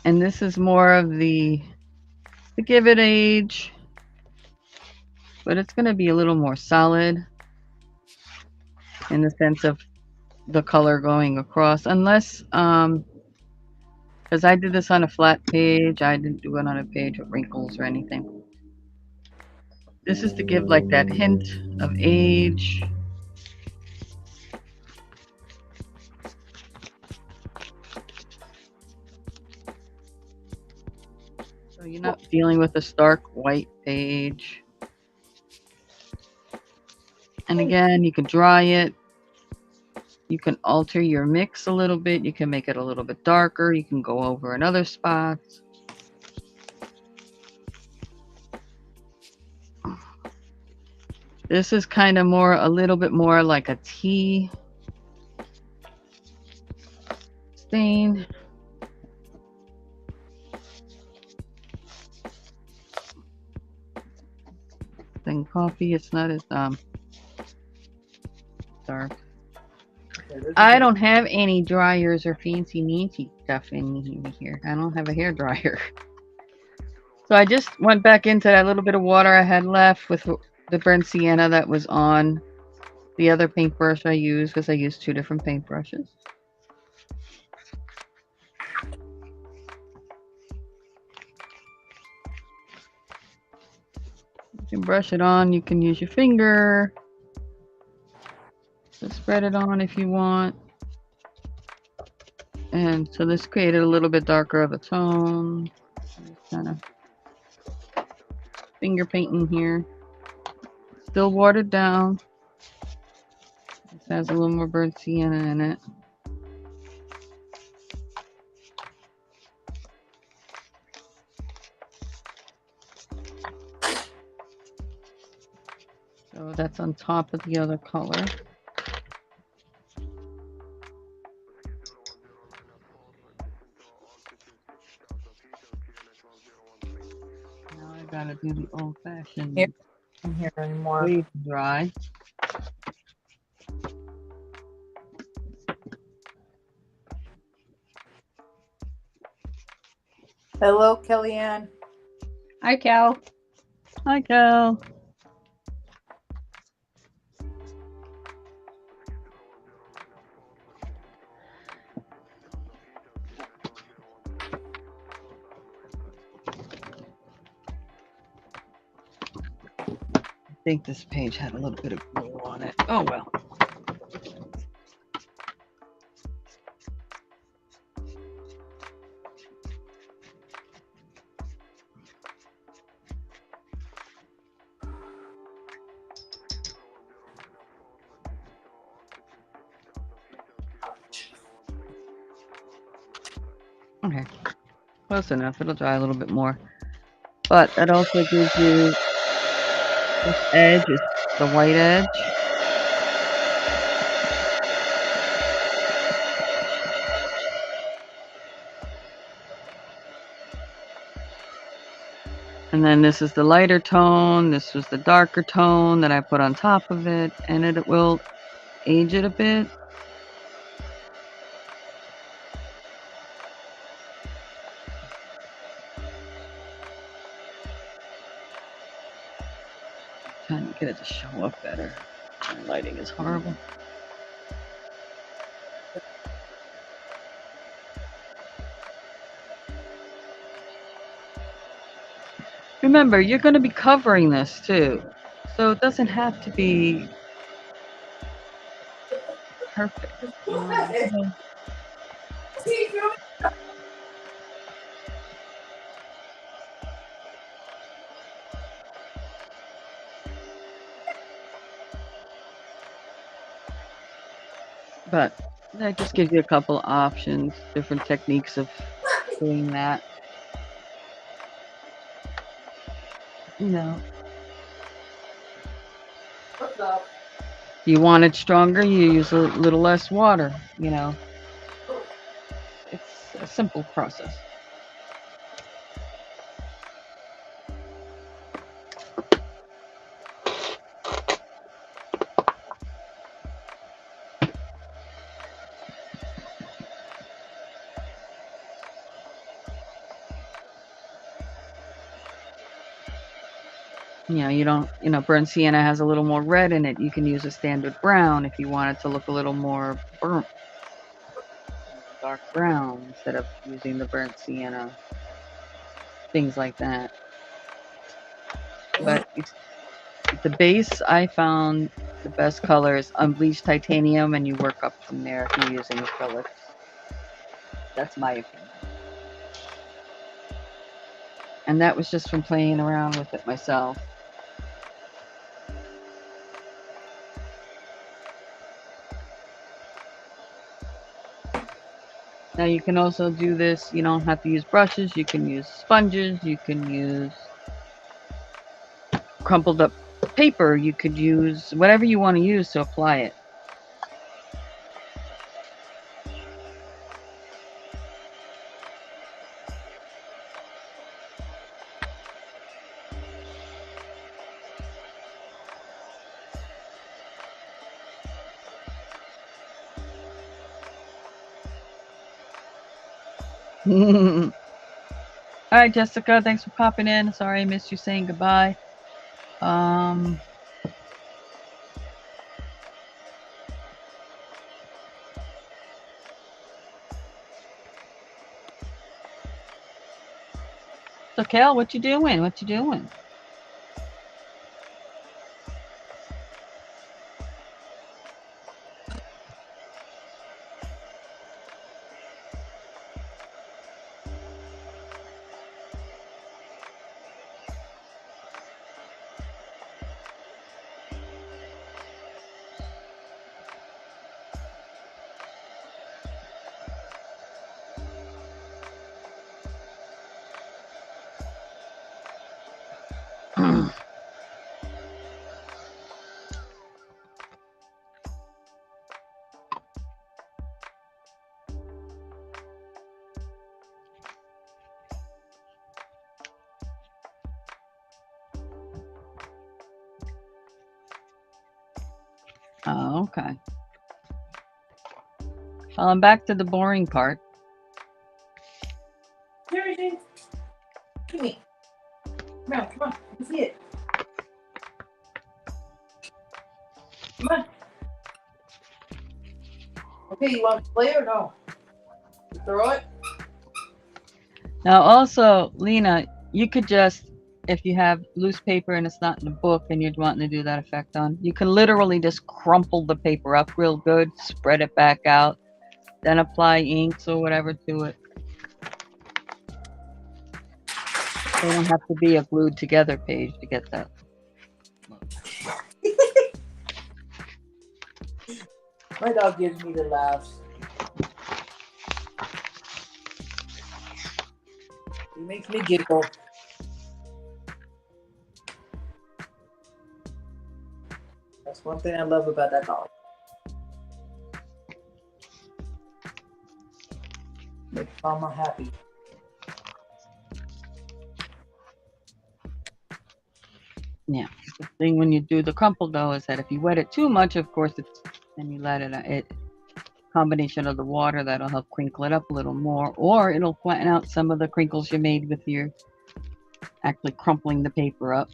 And this is more of the give it age, but it's going to be a little more solid in the sense of the color going across, unless because I did this on a flat page. I didn't do it on a page with wrinkles or anything. This is to give like that hint of age. So you're not dealing with a stark white page. And again, you can dry it. You can alter your mix a little bit. You can make it a little bit darker. You can go over in other spots. This is kind of a little bit more like a tea stain. Than coffee, it's not as dark. I don't have any dryers or fancy stuff in here. I don't have a hair dryer. So I just went back into that little bit of water I had left with the burnt sienna that was on the other paintbrush I used, because I used 2 different paintbrushes. You can brush it on. You can use your finger to spread it on if you want. And so this created a little bit darker of a tone. Just kind of finger painting here. Still watered down. This has a little more burnt sienna in it. So that's on top of the other color. Now I gotta do the old-fashioned Here. I'm here anymore. wave dry. Hello, Kellyanne. Hi, Cal. Hi, Cal. think this page had a little bit of glue on it. Oh well. Okay, close enough. It'll dry a little bit more. But that also gives you this edge, is the white edge. And then this is the lighter tone. This was the darker tone that I put on top of it. And it will age it a bit. Trying to get it to show up better. My lighting is horrible. Remember, you're going to be covering this too. So it doesn't have to be perfect. But that just gives you a couple options, different techniques of doing that. You know, What's up? you want it stronger, you use a little less water, you know. It's a simple process. You know, you don't, you know, burnt sienna has a little more red in it. You can use a standard brown if you want it to look a little more burnt. Dark brown instead of using the burnt sienna. Things like that. But the base, I found the best color is unbleached titanium, and you work up from there if you're using acrylics. That's my opinion. And that was just from playing around with it myself. Now you can also do this, you don't have to use brushes, you can use sponges, you can use crumpled up paper, you could use whatever you want to use to apply it. All right, Jessica, thanks for popping in. Sorry I missed you saying goodbye. So, Kel, what you doing? What you doing? Oh, okay. Well, I'm back to the boring part. There it is. Give me. No, come on. Let me see it. Come on. Okay, you want to play or no? You throw it? Now, also, Lena, you could just if you have loose paper and it's not in the book and you're wanting to do that effect on, you can literally just crumple the paper up real good, spread it back out, then apply inks or whatever to it. They don't have to be a glued together page to get that. My dog gives me the laughs. He makes me giggle. That's one thing I love about that dog. Makes Mama happy. Yeah. The thing when you do the crumple though is that if you wet it too much, of course, and you let it combination of the water that'll help crinkle it up a little more, or it'll flatten out some of the crinkles you made with your actually crumpling the paper up.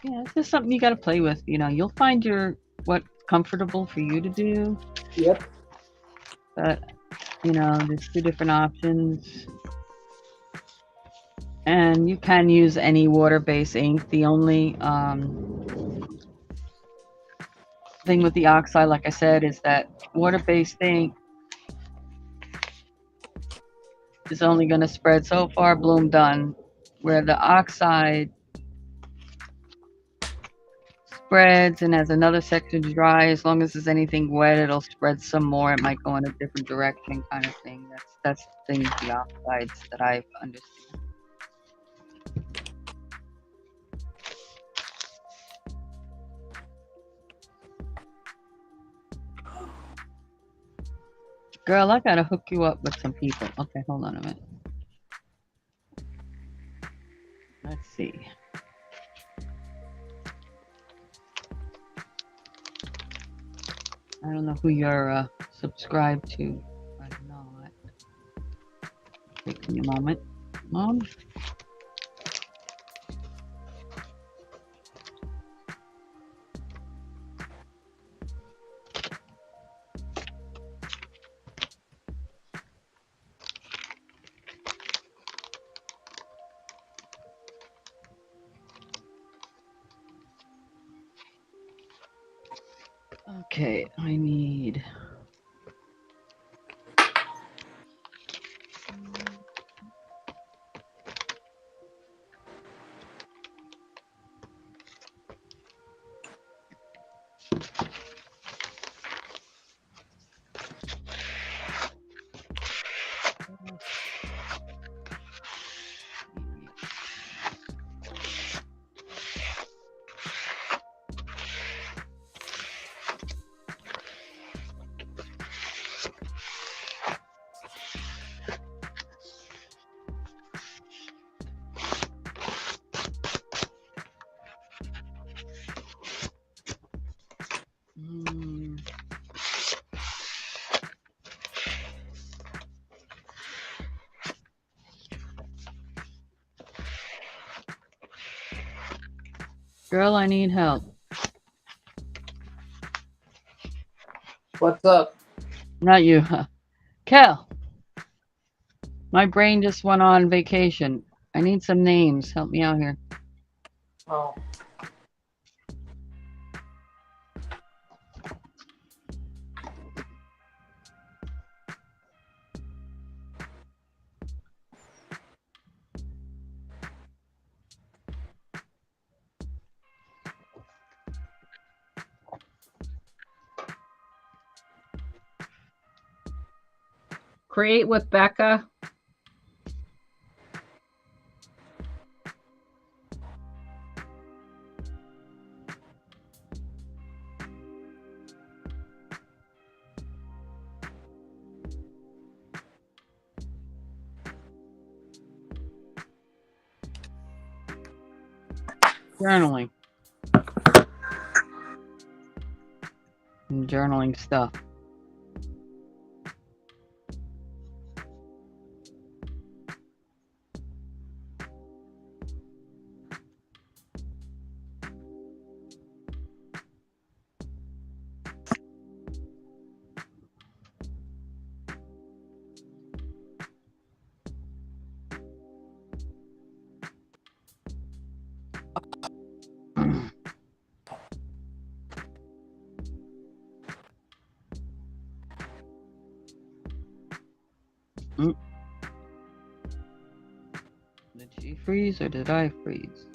Yeah, it's just something you got to play with. You know, you'll find what's comfortable for you to do. Yep. But you know, there's two different options. And you can use any water-based ink. The only thing with the oxide, like I said, is that water-based ink is only going to spread so far, bloom done, where the oxide spreads and has another section to dry. As long as there's anything wet, it'll spread some more. It might go in a different direction, kind of thing. That's the thing with the oxides that I've understood. Girl, I gotta hook you up with some people. Okay, hold on a minute. Let's see. I don't know who you're subscribed to or not. Take me a moment. Okay, I need. Girl, I need help. What's up? Not you. Kel, my brain just went on vacation. I need some names. Help me out here. Oh. Create with Becca. Journaling. And journaling stuff. Mm. Did she freeze or did I freeze?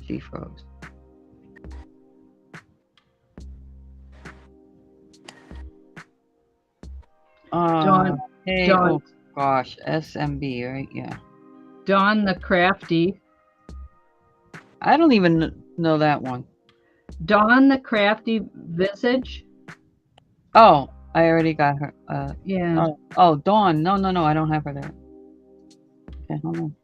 She froze. Dawn, Hey, Dawn. oh gosh, SMB, right? Yeah. Dawn the Crafty. I don't even know that one. Dawn the Crafty Visage. Oh, I already got her. Yeah. Oh, Dawn. No, I don't have her there. Okay, hold on.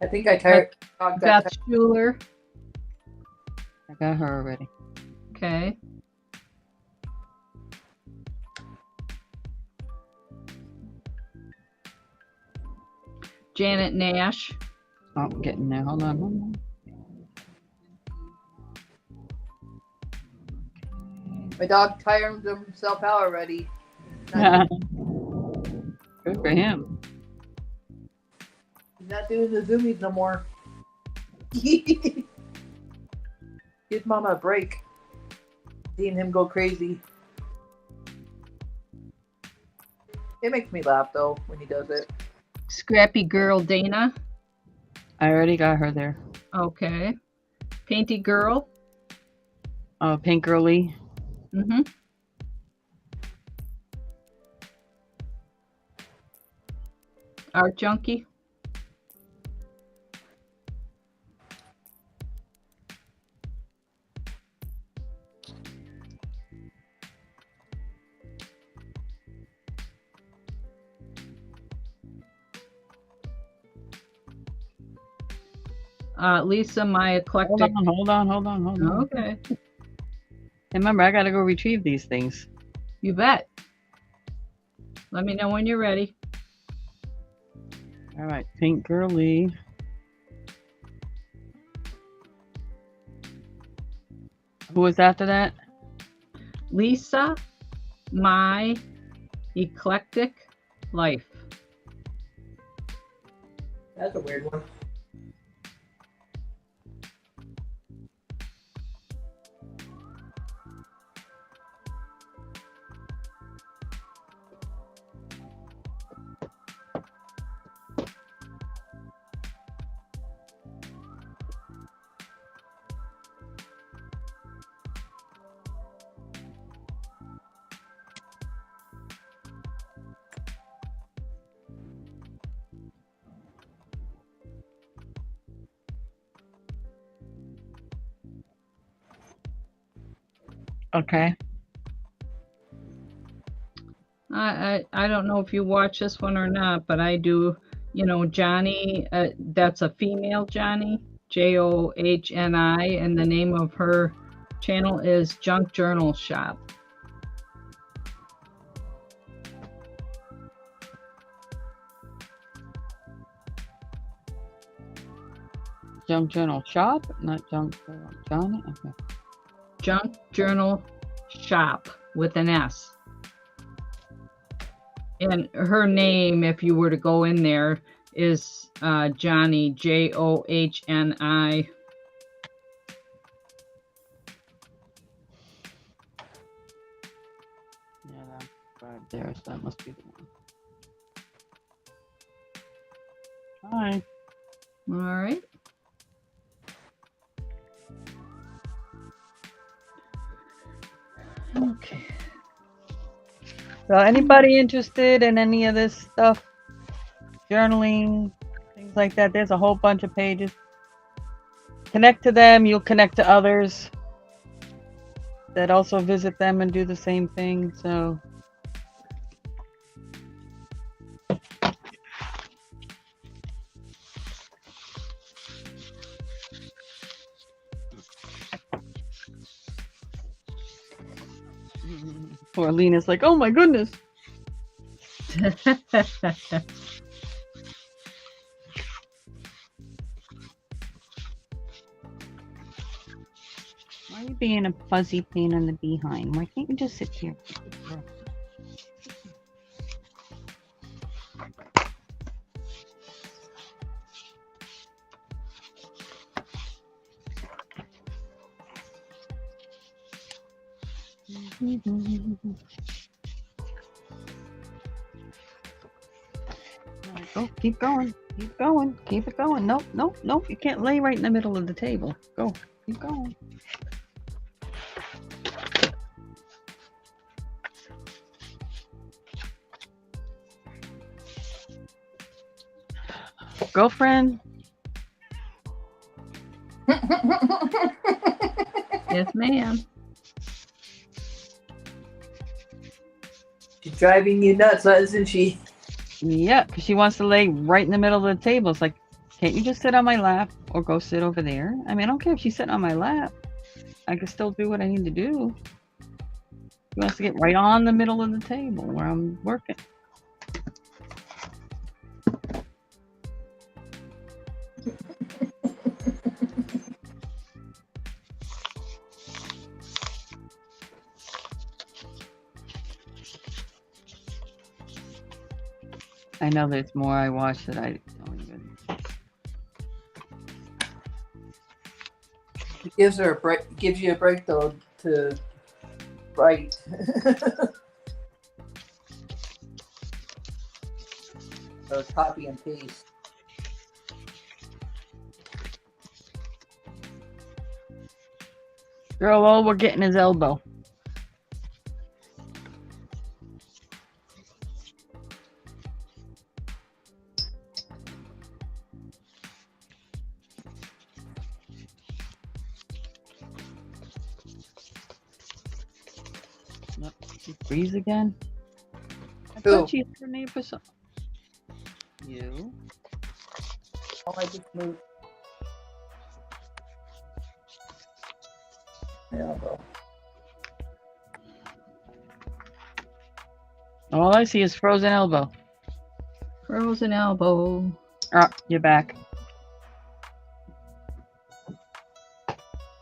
I think I tired. Beth Schuler. I got her already. Okay. Janet Nash. Oh, I'm getting there. Hold on. My dog tired himself out already. Good for him. He's not doing the zoomies no more. Give Mama a break. Seeing him go crazy. It makes me laugh though when he does it. Scrappy Girl Dana. I already got her there. Okay. Painty Girl. Pink Girly. Mm-hmm. Art Junkie. Lisa, my eclectic. Hold on. Okay. Hey, remember, I gotta go retrieve these things. You bet. Let me know when you're ready. All right, Pink Girly. Who was after that? Lisa, my eclectic life. That's a weird one. Okay. I don't know if you watch this one or not, but I do. You know, Johnny, that's a female Johnny, Johni, and the name of her channel is Junk Journal Shop. Junk Journal Shop, not Junk Journal Johnny. Okay. Junk Journal Shop with an S. And her name, if you were to go in there, is Johnny, Johni. Yeah, that's right there. So that must be the one. Hi. All right. Okay. So anybody interested in any of this stuff, journaling, things like that, there's a whole bunch of pages. Connect to them, you'll connect to others that also visit them and do the same thing. So poor Lena's like, oh my goodness. Why are you being a fuzzy pain in the behind? Why can't you just sit here? Go, keep going, keep going, keep it going. Nope, nope, nope. You can't lay right in the middle of the table. Go, keep going. Girlfriend. Yes, ma'am. She's driving you nuts, isn't she? Yeah, because she wants to lay right in the middle of the table. It's like, can't you just sit on my lap or go sit over there? I mean, I don't care if she's sitting on my lap. I can still do what I need to do. She wants to get right on the middle of the table where I'm working. I know there's more I watch that I don't even. It gives her a break. Gives you a break though to write. So copy and paste. Girl, all we're getting is elbow. Nope, she freeze again. I Who? thought she had her name for some. You. Oh, I just moved. There I'll go. All I see is frozen elbow. Frozen elbow. Ah, you're back.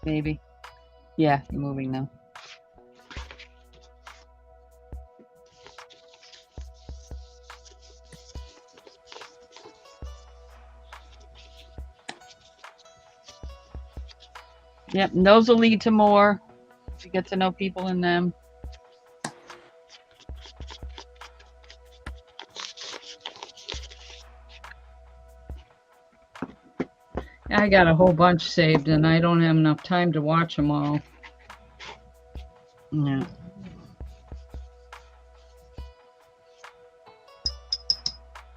Maybe. Yeah, you're moving now. Yep, and those will lead to more. If you get to know people in them. I got a whole bunch saved, and I don't have enough time to watch them all. Yeah.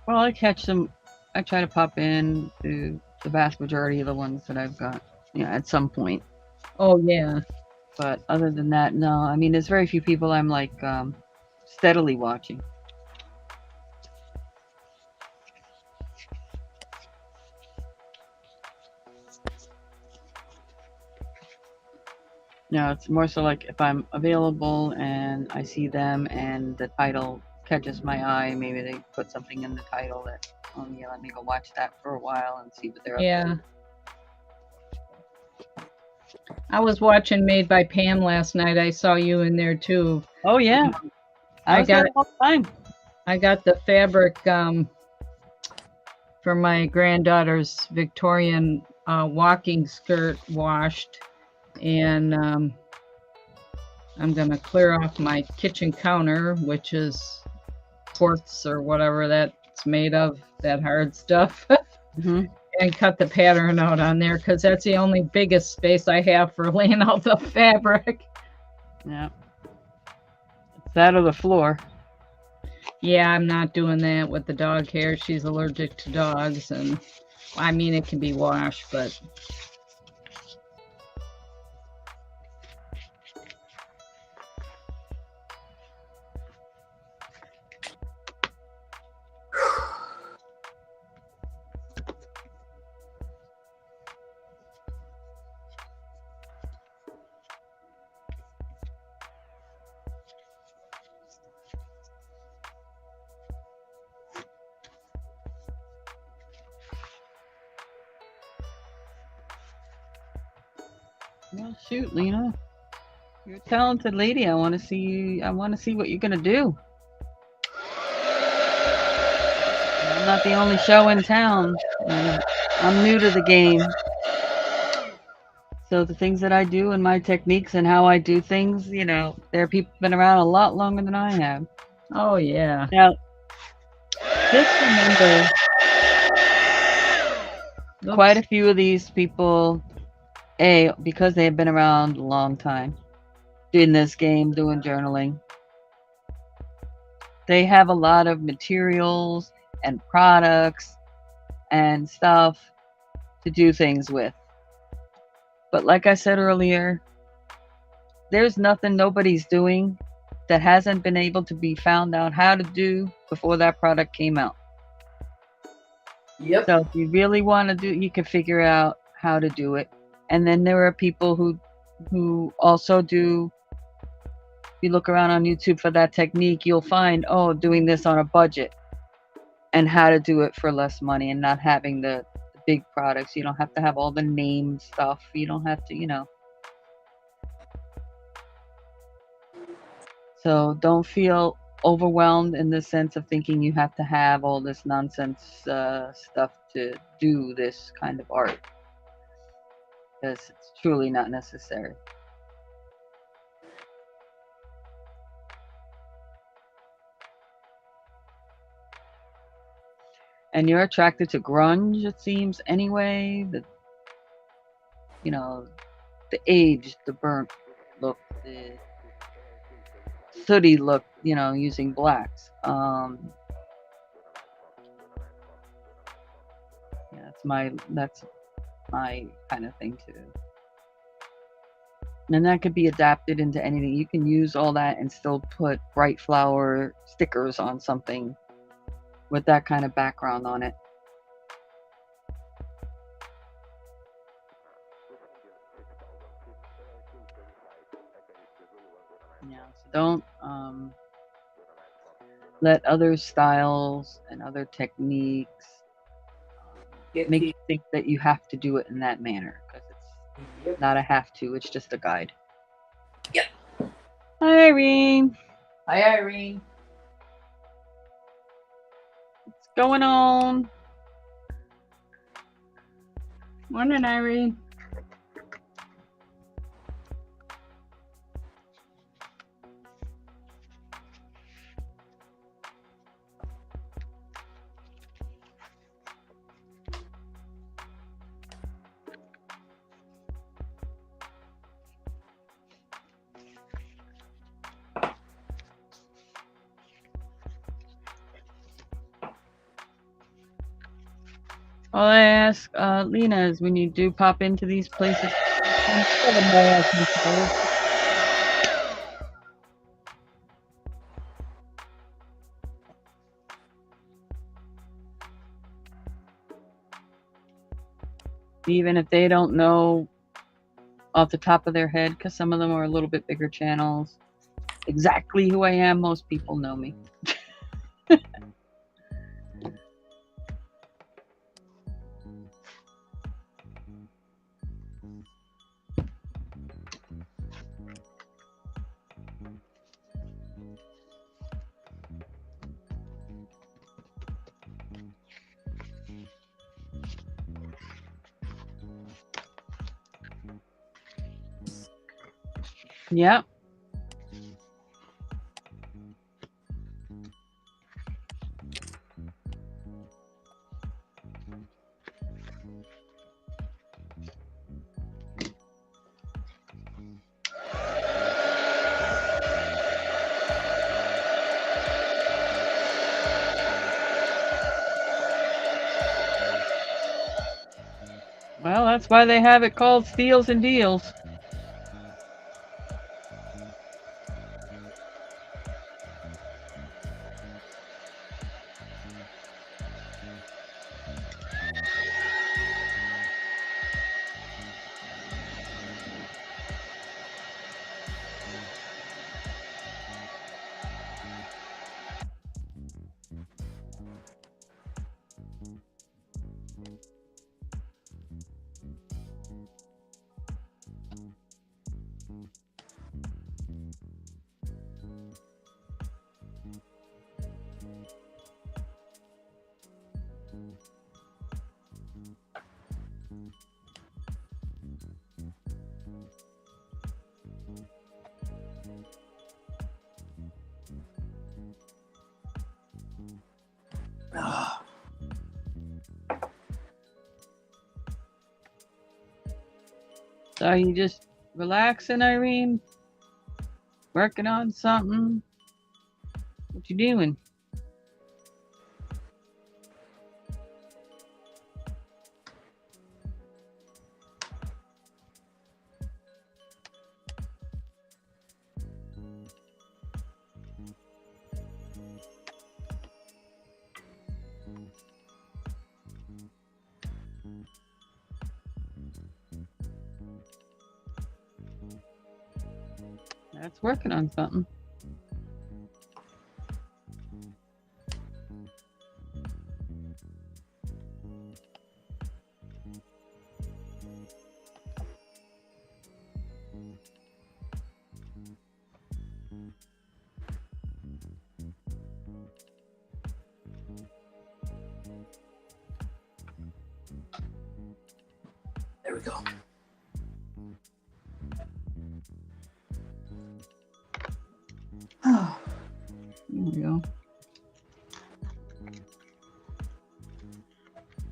Well, I catch them. I try to pop in to the vast majority of the ones that I've got, at some point. Oh, yeah. But other than that, no. I mean, there's very few people I'm like steadily watching. No, it's more so like if I'm available and I see them and the title catches my eye, maybe they put something in the title that, oh yeah, let me go watch that for a while and see what they're up Yeah. I was watching Made by Pam last night. I saw you in there too. to. Oh yeah, I was there all the time. I got the fabric for my granddaughter's Victorian walking skirt washed, and I'm gonna clear off my kitchen counter, which is quartz or whatever that's made of, that hard stuff. Mm-hmm. And cut the pattern out on there because that's the only biggest space I have for laying out the fabric. Yeah. It's that or the floor. Yeah, I'm not doing that with the dog hair. She's allergic to dogs, and I mean, it can be washed, but Well, shoot, Lena, you're a talented lady. I want to see you. I want to see what you're gonna do. I'm not the only show in town. I'm new to the game, so the things that I do and my techniques and how I do things, there are people been around a lot longer than I have. Oh yeah. Now, just remember, Oops. quite a few of these people, because they have been around a long time, doing this game, doing journaling, they have a lot of materials and products and stuff to do things with. But like I said earlier, there's nothing nobody's doing that hasn't been able to be found out how to do before that product came out. Yep. So if you really want to do, you can figure out how to do it. And then there are people who also do. You look around on YouTube for that technique, you'll find, doing this on a budget and how to do it for less money and not having the big products. You don't have to have all the name stuff. You don't have to. So don't feel overwhelmed in the sense of thinking you have to have all this nonsense stuff to do this kind of art, because it's truly not necessary. And you're attracted to grunge, it seems, anyway. The age, the burnt look, the sooty look, using blacks. Yeah, that's my kind of thing too. And that could be adapted into anything. You can use all that and still put bright flower stickers on something with that kind of background on it. Yeah, so don't let other styles and other techniques make you think that you have to do it in that manner, because it's not a have to, it's just a guide. Yep. Hi, Irene. Hi, Irene. What's going on? Morning, Irene. All I ask Lena is, when you do pop into these places, even if they don't know off the top of their head, because some of them are a little bit bigger channels, exactly who I am. Most people know me. Yep. Well, that's why they have it called Steals and Deals. So are you just relaxing, Irene? Working on something? What you doing? That's working on something. There we go. Oh, There we go.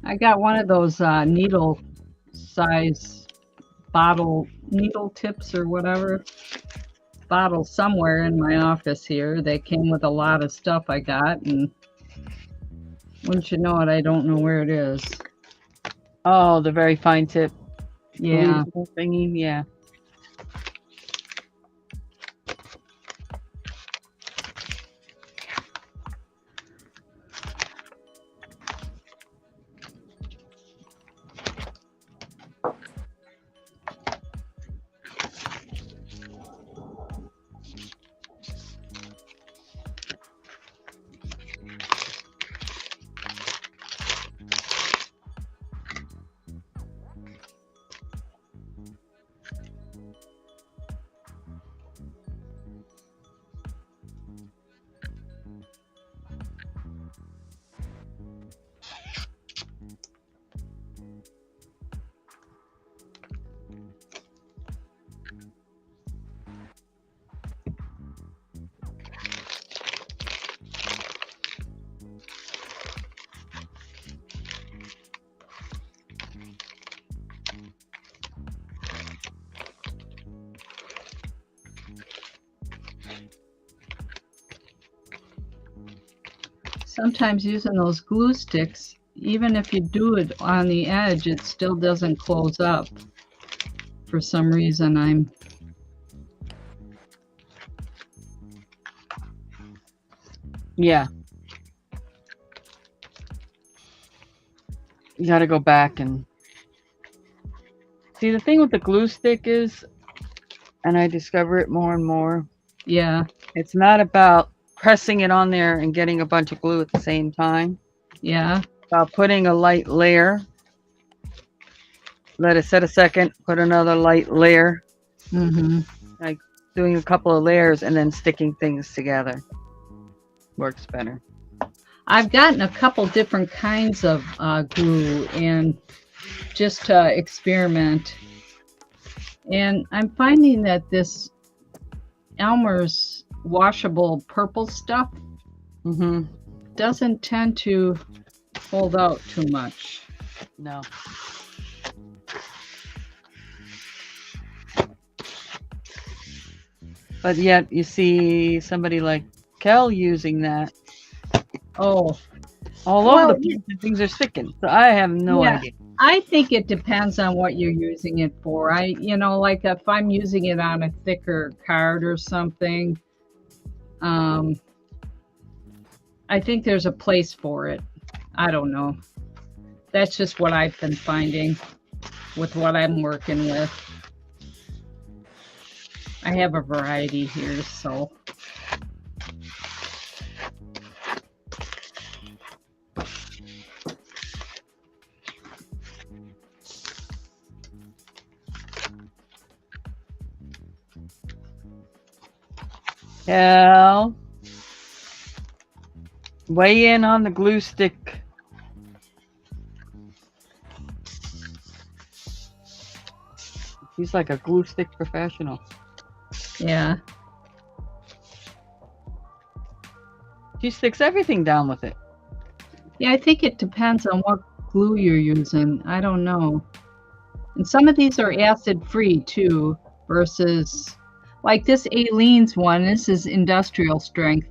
I got one of those needle size bottle needle tips or whatever bottle somewhere in my office here. They came with a lot of stuff I got, and wouldn't you know it, I don't know where it is. Oh, the very fine tip. Yeah. Thingy, yeah. Sometimes using those glue sticks, even if you do it on the edge, it still doesn't close up. For some reason, Yeah. You got to go back and see. The thing with the glue stick is, and I discover it more and more, yeah, it's not about pressing it on there and getting a bunch of glue at the same time. yeah, It's about putting a light layer, let it set a second, put another light layer, like doing a couple of layers and then sticking things together. Works better. I've gotten a couple different kinds of glue and just to experiment. And I'm finding that this Elmer's washable purple stuff doesn't tend to hold out too much. No. But yet you see somebody like Kel using that. Oh, all over the place. Things are sticking. So I have no idea. I think it depends on what you're using it for. Like if I'm using it on a thicker card or something, I think there's a place for it. I don't know. That's just what I've been finding with what I'm working with. I have a variety here, so. Cal, weigh in on the glue stick. He's like a glue stick professional. Yeah. She sticks everything down with it. Yeah, I think it depends on what glue you're using. I don't know. And some of these are acid free too, versus like this Aleene's one. This is industrial strength.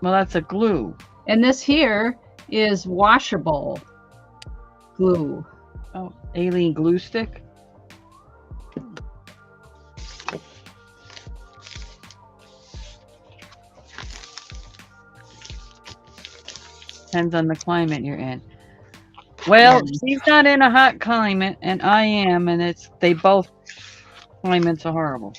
Well, that's a glue. And this here is washable glue. Oh, Alene glue stick. Depends on the climate you're in. Well, she's not in a hot climate, and I am, and they both climates are horrible.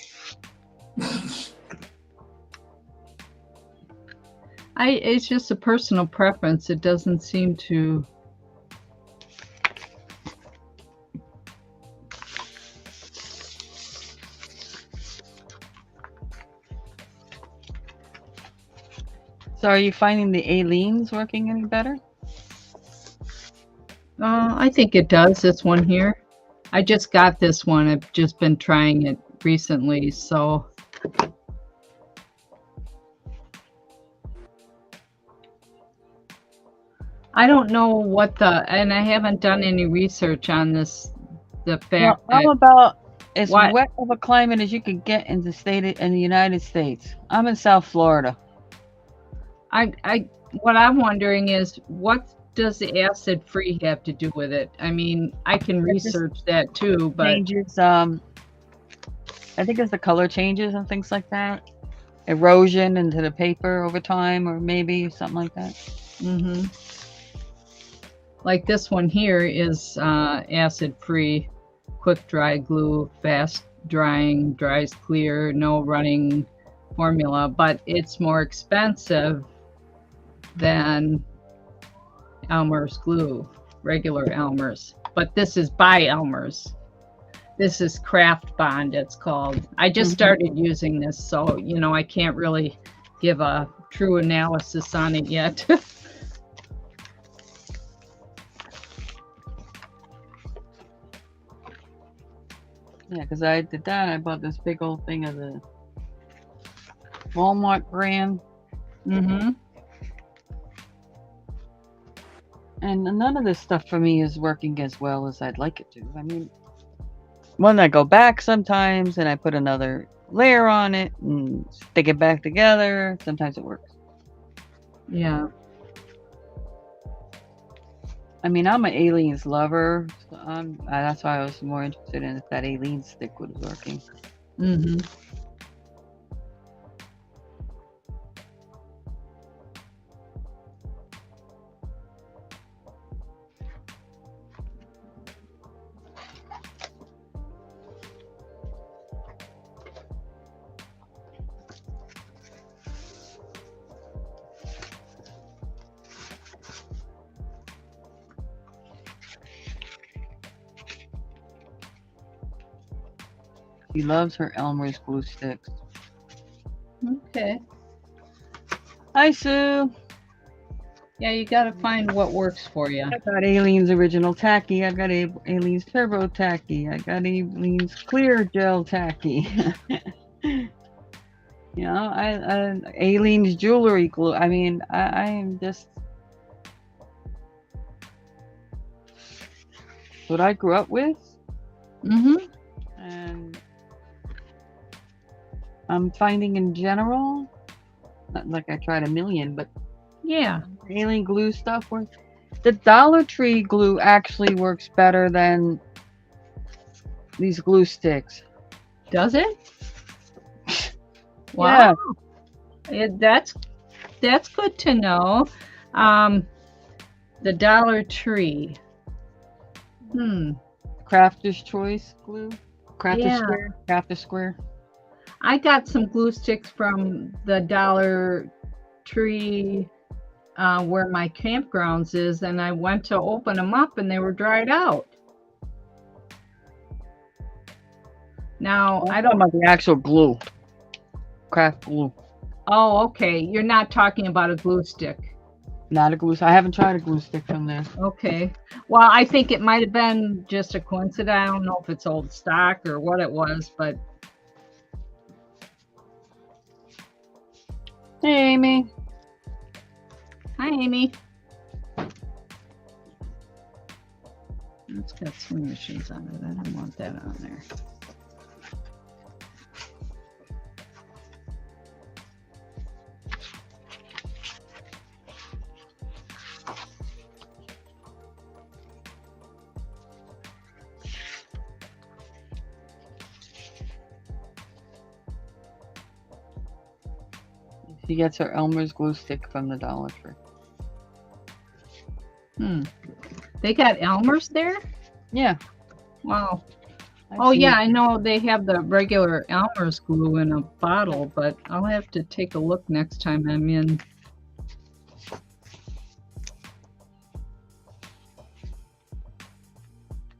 It's just a personal preference. It doesn't seem to. So are you finding the Aleene's working any better? I think it does, this one here. I just got this one. I've just been trying it recently, so. I don't know what and I haven't done any research on this, the fact Well, that. about as wet of a climate as you could get in the United States. I'm in South Florida. What I'm wondering is, what does the acid free have to do with it? I mean, I can research that too, but changes. I think it's the color changes and things like that. Erosion into the paper over time, or maybe something like that. Mm-hmm. Like this one here is acid free, quick dry glue, fast drying, dries clear, no running formula, but it's more expensive than Elmer's glue, regular Elmer's. But this is by Elmer's. This is Craft Bond, it's called. I just started using this, so I can't really give a true analysis on it yet. Yeah, because I did that. I bought this big old thing of the Walmart brand. Mm-hmm. And none of this stuff for me is working as well as I'd like it to. I mean, when I go back sometimes and I put another layer on it and stick it back together, sometimes it works. Yeah. I mean, I'm an Aleene's lover. So that's why I was more interested in if that Alene stick was working. Mm-hmm. She loves her Elmer's glue sticks. Okay. Hi, Sue. Yeah, you got to find what works for you. I got Aleene's Original Tacky. I got Aleene's Turbo Tacky. I got Aleene's Clear Gel Tacky. Aleene's Jewelry Glue. I mean, I am just what I grew up with. Mm-hmm. And I'm finding in general, not like I tried a million, but yeah, Alene glue stuff works. The Dollar Tree glue actually works better than these glue sticks. Does it? Wow. Yeah, that's good to know. The Dollar Tree. Crafter's Choice glue. Crafter Square. I got some glue sticks from the Dollar Tree where my campgrounds is, and I went to open them up and they were dried out. Now, I don't know the actual glue. Craft glue. Oh, okay. You're not talking about a glue stick. Not a glue stick. I haven't tried a glue stick from there. Okay. Well, I think it might have been just a coincidence. I don't know if it's old stock or what it was, but. Hey, Amy. Hi, Amy. It's got swing machines on it. I don't want that on there. She gets her Elmer's glue stick from the Dollar Tree. They got Elmer's there? Yeah. Wow. I've Oh seen yeah, it. I know they have the regular Elmer's glue in a bottle, but I'll have to take a look next time I'm in.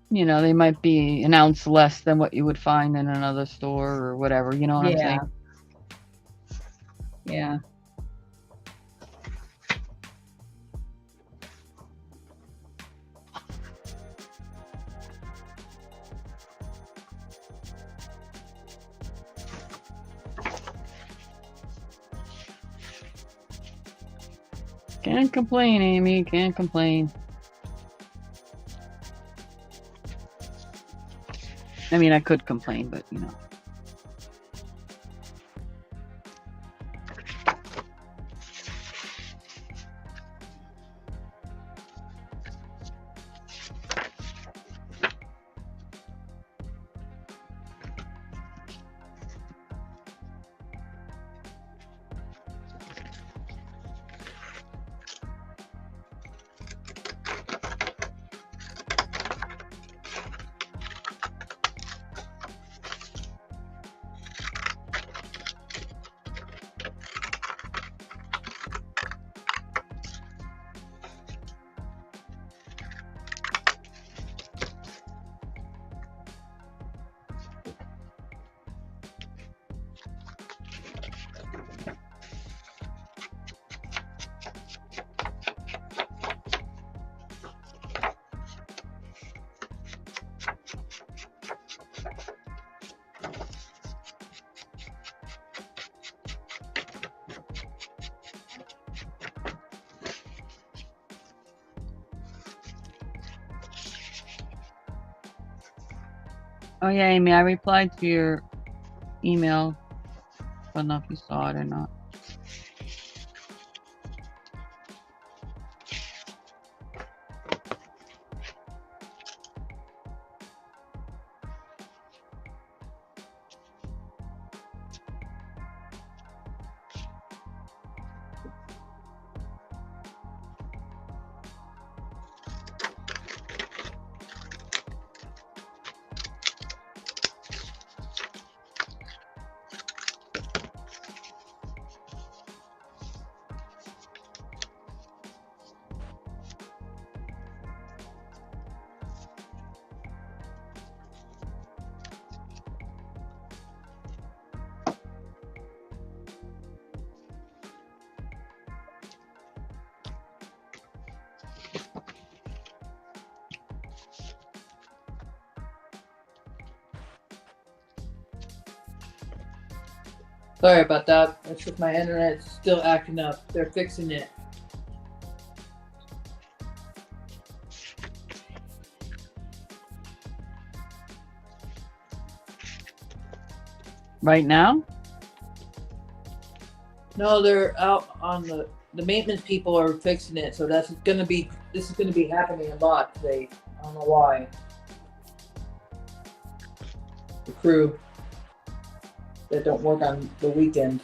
You know, they might be an ounce less than what you would find in another store or whatever. You know what I'm saying? Yeah. Can't complain, Amy. Can't complain. I mean, I could complain, but you know. Oh yeah, Amy, I replied to your email. I don't know if you saw it or not. Sorry about that. That's just my internet's still acting up. They're fixing it. Right now? No, they're out on the maintenance people are fixing it, so this is gonna be happening a lot today. I don't know why. The crew that don't work on the weekends.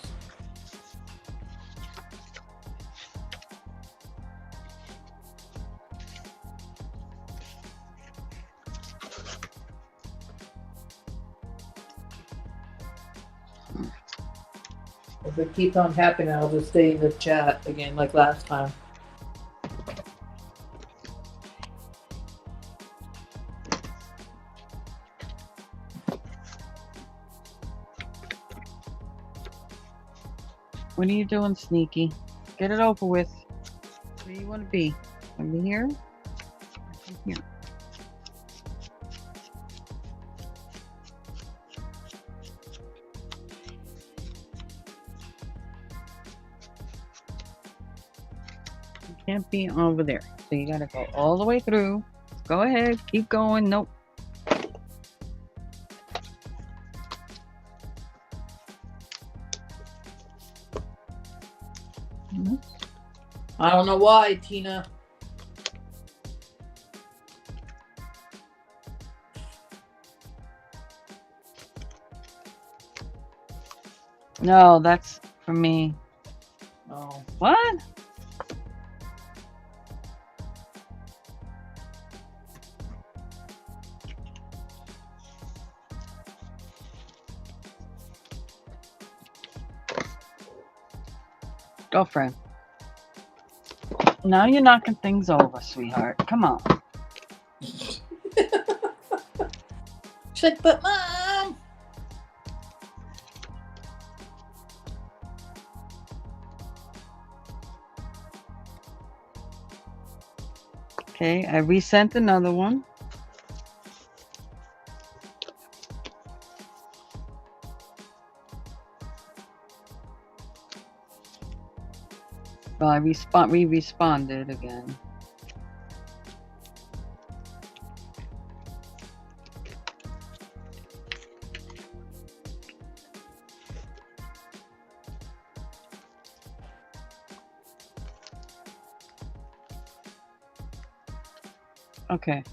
If it keeps on happening, I'll just stay in the chat again like last time. What are you doing, Sneaky? Get it over with. Where do you want to be? Over here? Here. You can't be over there. So you gotta go all the way through Go ahead. Keep going. Nope. I don't know why, Tina. No, that's for me. Oh. What? Girlfriend. Now you're knocking things over, sweetheart. Come on. She's like, but Mom. Okay, I resent another one. Well, I responded again. Okay.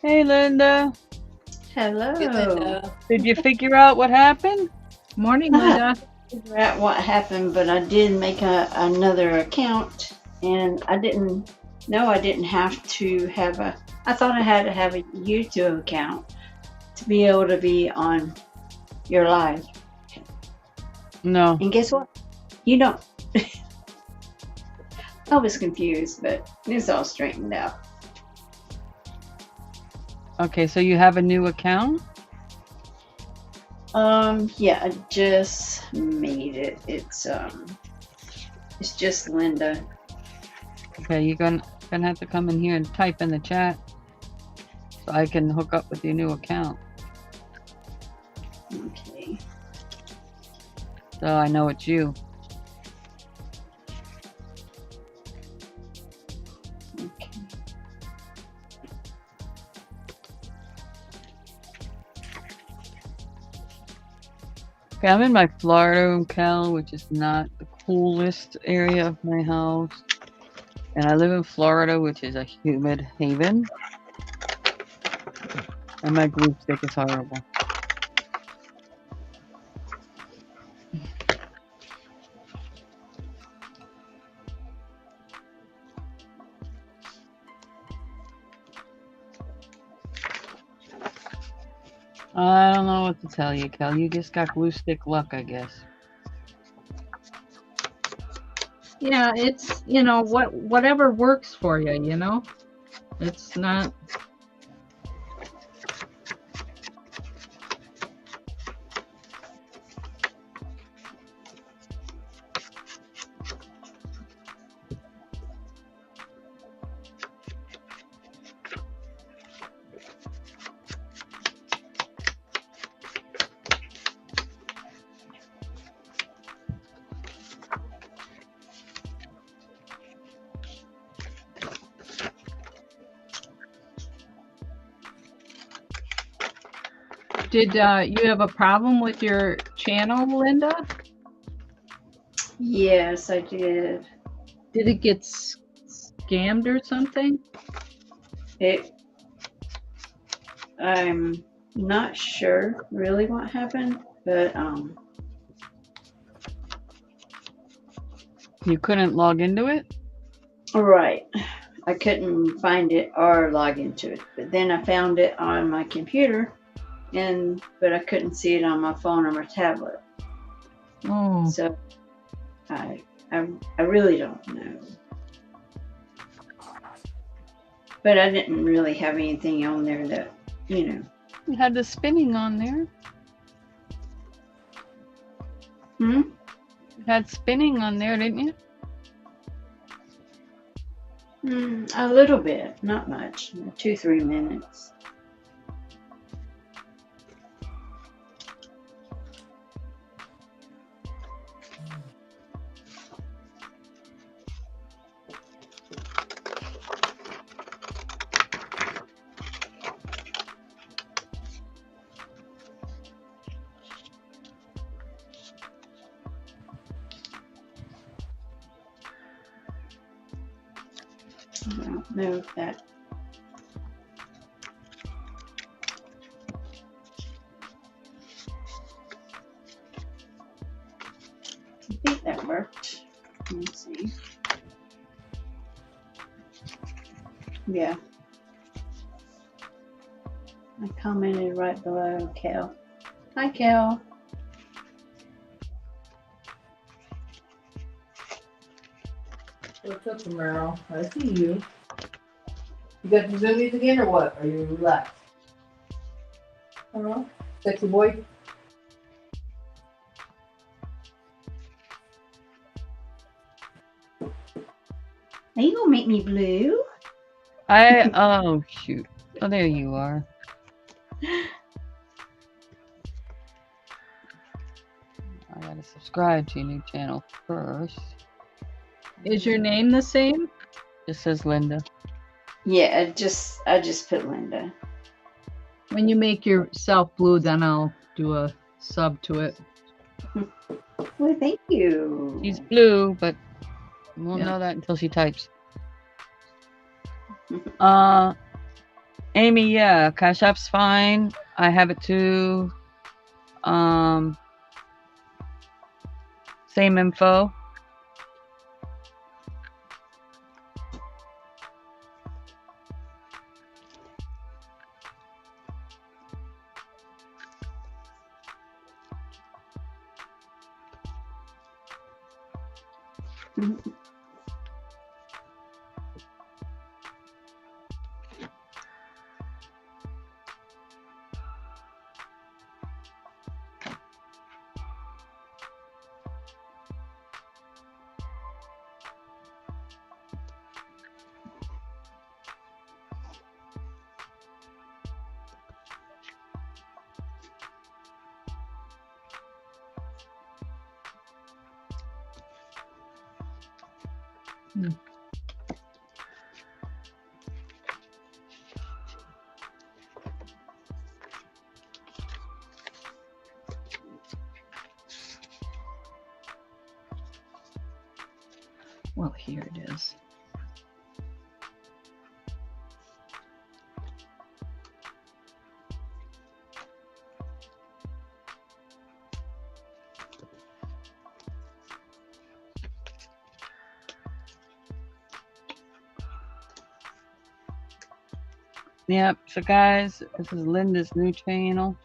Hey, Linda. Hello. Get Linda. Did you figure out what happened? Morning, Linda. Figure out what happened, but I did make another account, and I didn't know I didn't have to have a. I thought I had to have a YouTube account to be able to be on your live. No. And guess what? You don't. I was confused, but it's all straightened out. Okay, so you have a new account? Yeah, I just made it. It's just Linda. Okay, you're gonna have to come in here and type in the chat so I can hook up with your new account. Okay. So I know it's you. Okay. Okay, I'm in my Florida locale, which is not the coolest area of my house. And I live in Florida, which is a humid haven. And my glue stick is horrible. I don't know what to tell you, Kel. You just got glue stick luck, I guess. Yeah, it's, you know, whatever works for you, you know? It's not. Did you have a problem with your channel, Linda? Yes, I did. Did it get scammed or something? I'm not sure really what happened, but You couldn't log into it? right. I couldn't find it or log into it. But then I found it on my computer, but I couldn't see it on my phone or my tablet. Oh, So I really don't know. But I didn't really have anything on there that, you know. You had the spinning on there. Hmm? You had spinning on there, didn't you? A little bit, not much. 2-3 minutes. I don't know if that. I think that worked. Let's see. Yeah. I commented right below Kel. Hi, Kel. What's up, Camaro? I see you. You got the zoomies again, or what? Are you relaxed? Hello? Sexy boy? Are you gonna make me blue? Oh shoot. Oh, there you are. I gotta subscribe to your new channel first. Is your name the same? Just says Linda. Yeah, I just put Linda. When you make yourself blue, then I'll do a sub to it. Well, thank you. She's blue, but we won't Yeah. know that until she types. Amy, yeah, Cash App's fine. I have it too. Same info. Well, here it is. Yep. So guys, this is Linda's new channel.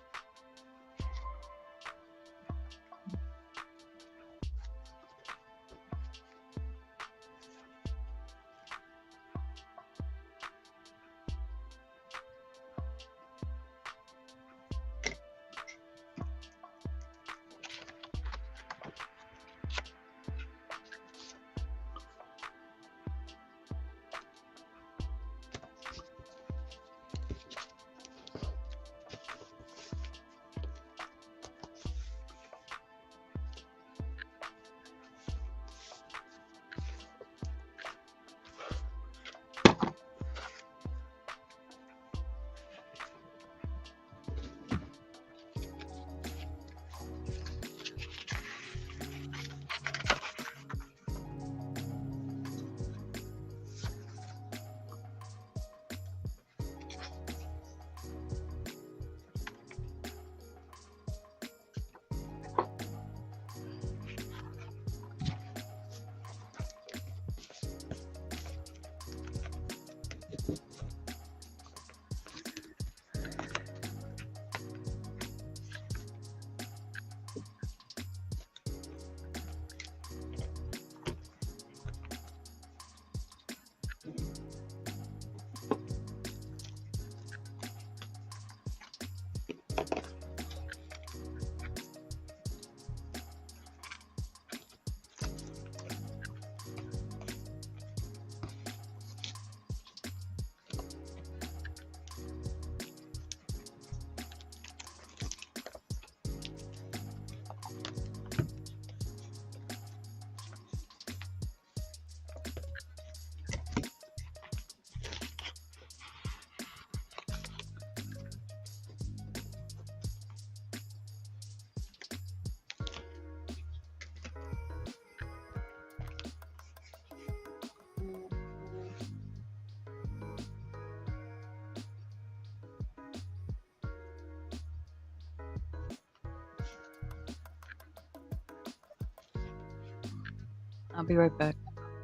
I'll be right back.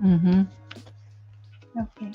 Mm-hmm. Okay.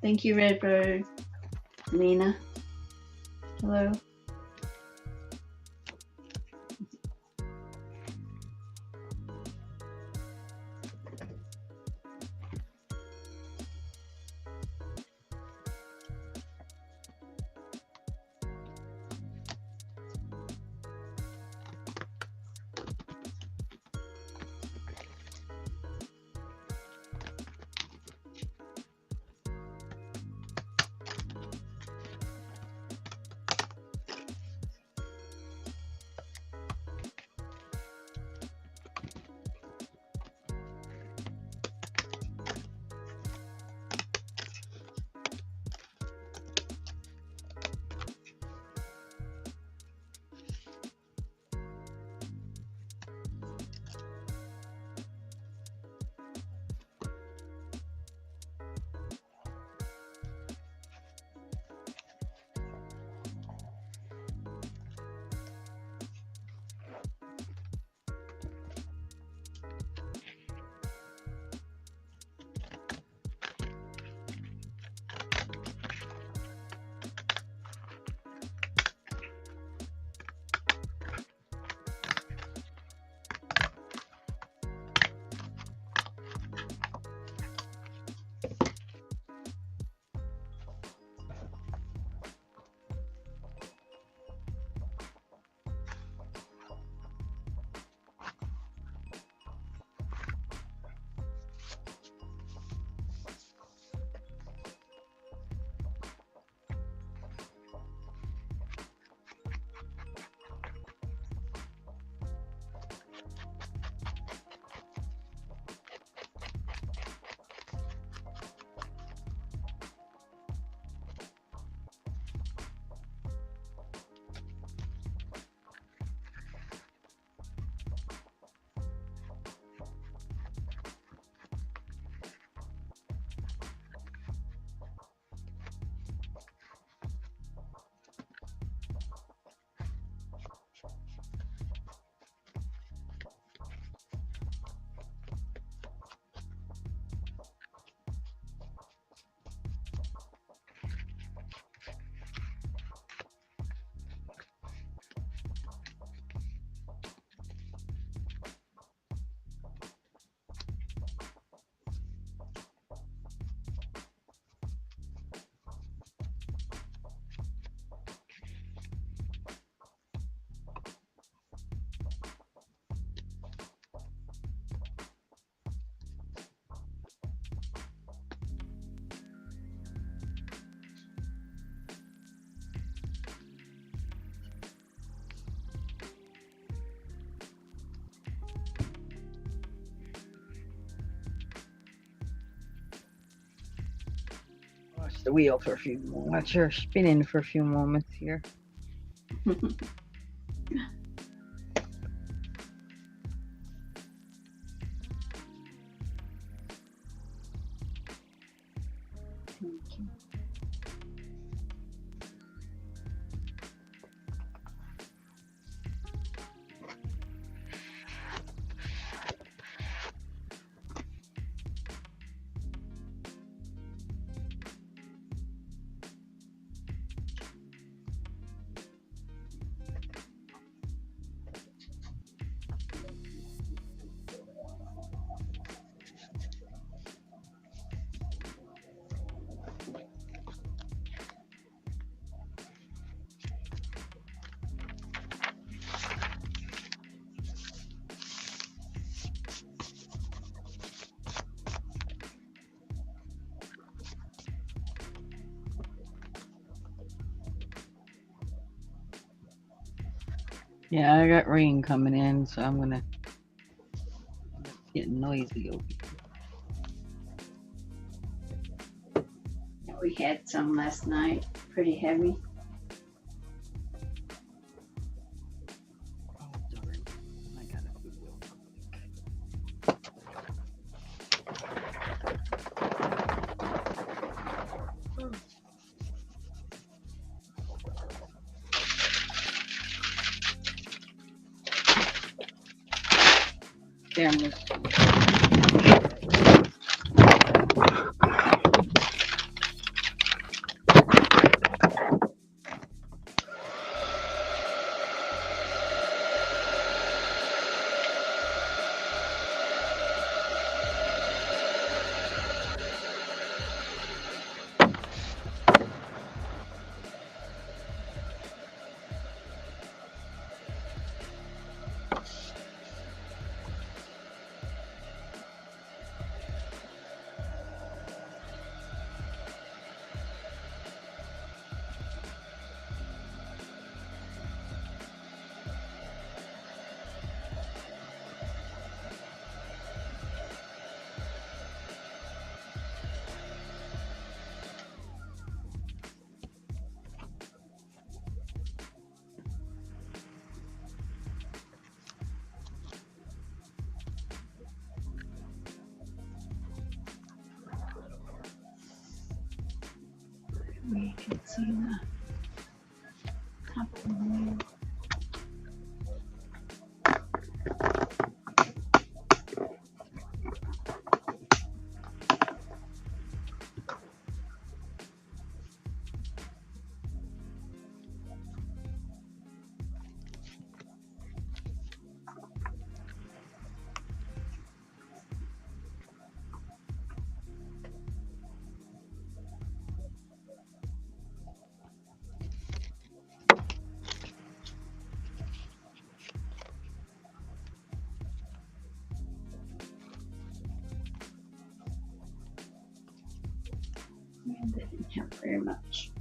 Thank you, Redbird. Lena. Hello. the wheel for a few moments. Watch her spinning for a few moments here. Yeah, I got rain coming in, so I'm gonna get noisy over here. We had some last night, pretty heavy. Oh, darn. I gotta do real quick. Cameras. We can see the top of the wheel. That didn't help very much.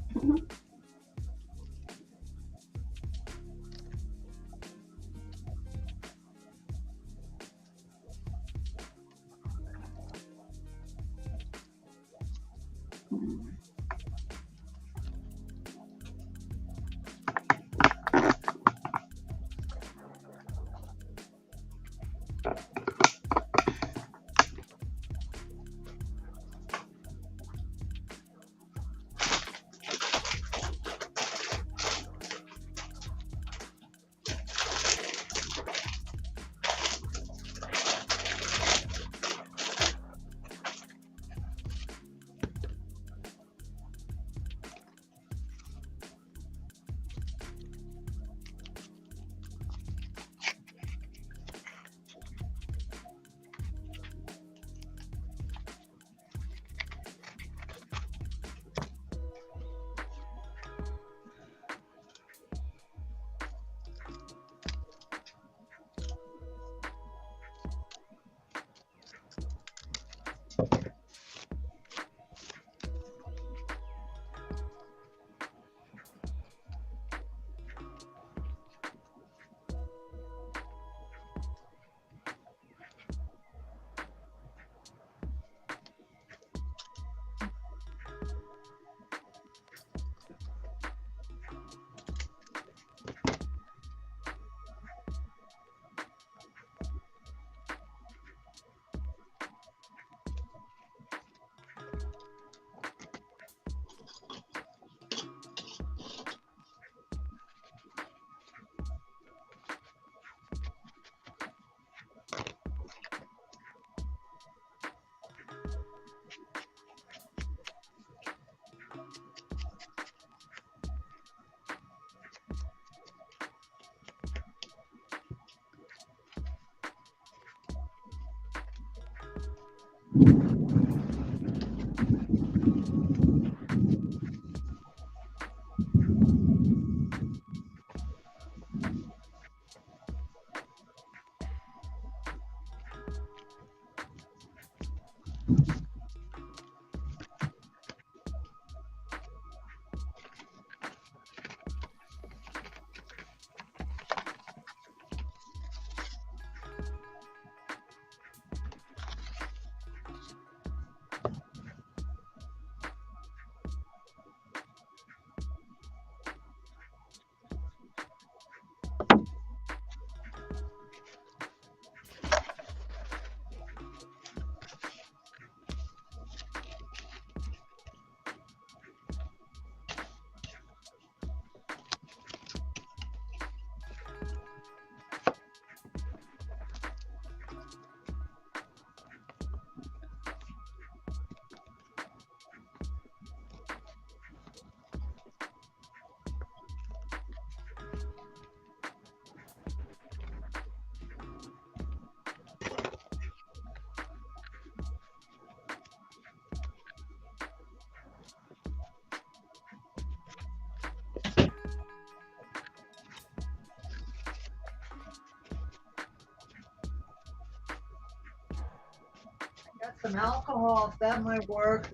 Got some alcohol, if that might work.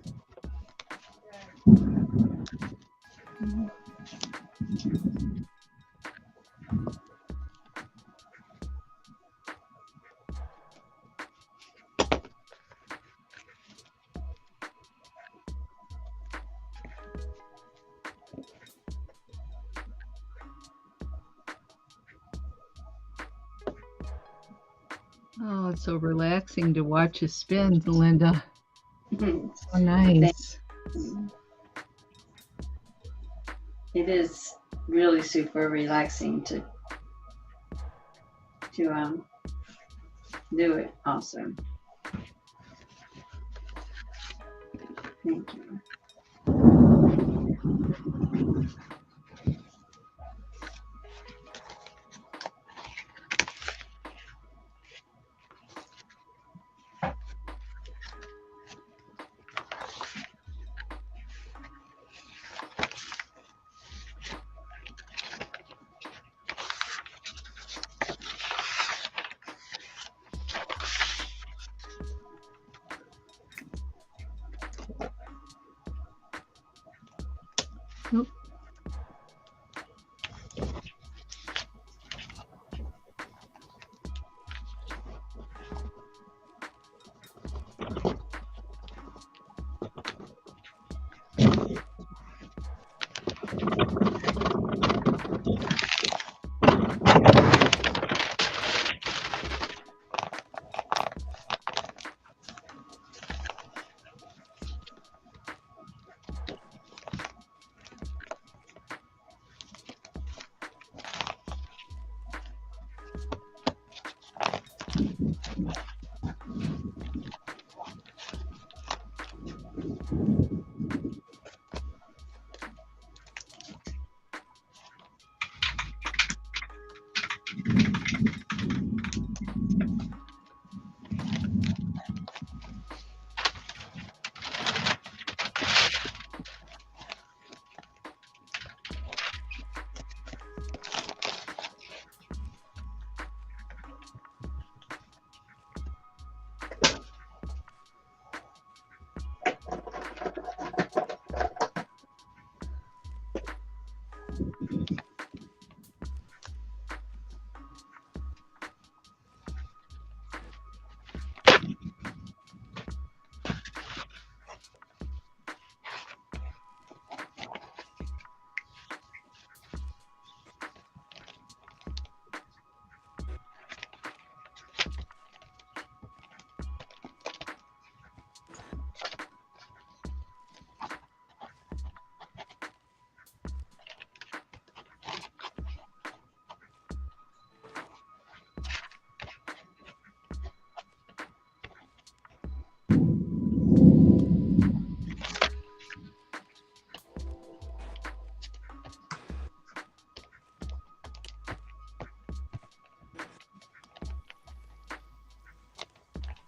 Oh, it's so relaxing to watch you spin, Linda. So nice. It is really super relaxing to do it also. Thank you. Oop.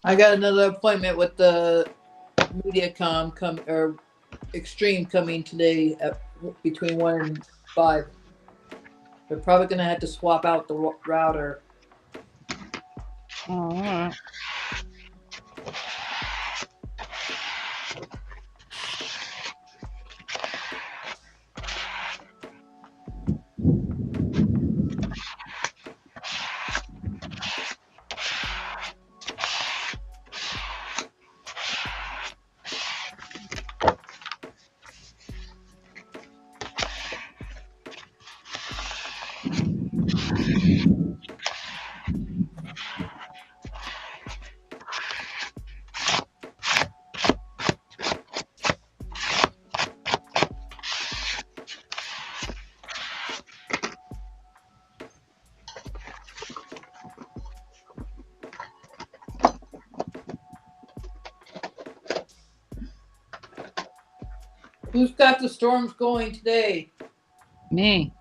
I got another appointment with the MediaCom or Extreme coming today at between 1 and 5. We're probably gonna have to swap out the router. All right. Who's got the storms going today? Me.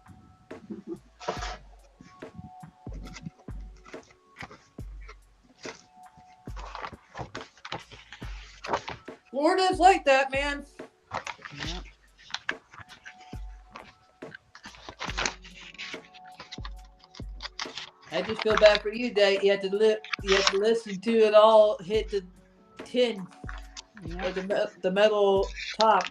Florida's like that, man. Yep. I just feel bad for you, Dad. You have to listen to it all hit the tin or the metal top.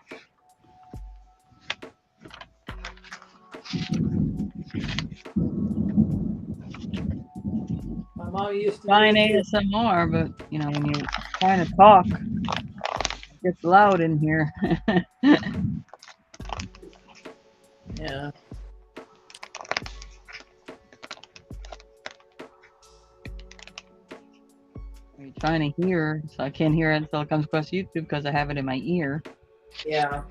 My mom used to Fine listen. ASMR, but you know, when you're trying to talk, it gets loud in here. Yeah. You're trying to hear, so I can't hear it until it comes across YouTube because I have it in my ear. Yeah.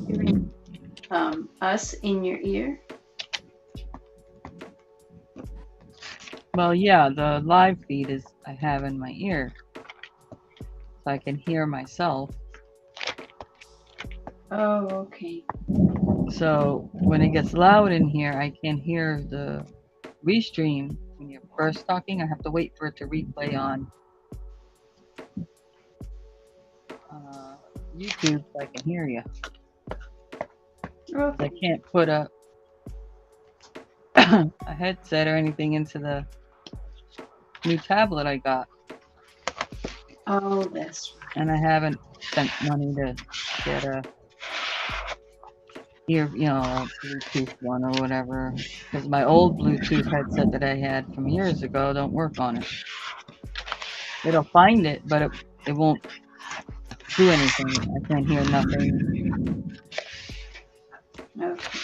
Hearing us in your ear. Well, yeah, the live feed is I have in my ear, so I can hear myself. Oh, okay. So when it gets loud in here, I can't hear the restream. When you're first talking, I have to wait for it to replay on YouTube so I can hear you. Okay. I can't put a a headset or anything into the new tablet I got, Oh, that's right. and I haven't spent money to get a ear, you know, Bluetooth one or whatever, because my old Bluetooth headset that I had from years ago don't work on it. It'll find it, but it won't do anything. I can't hear nothing. Okay.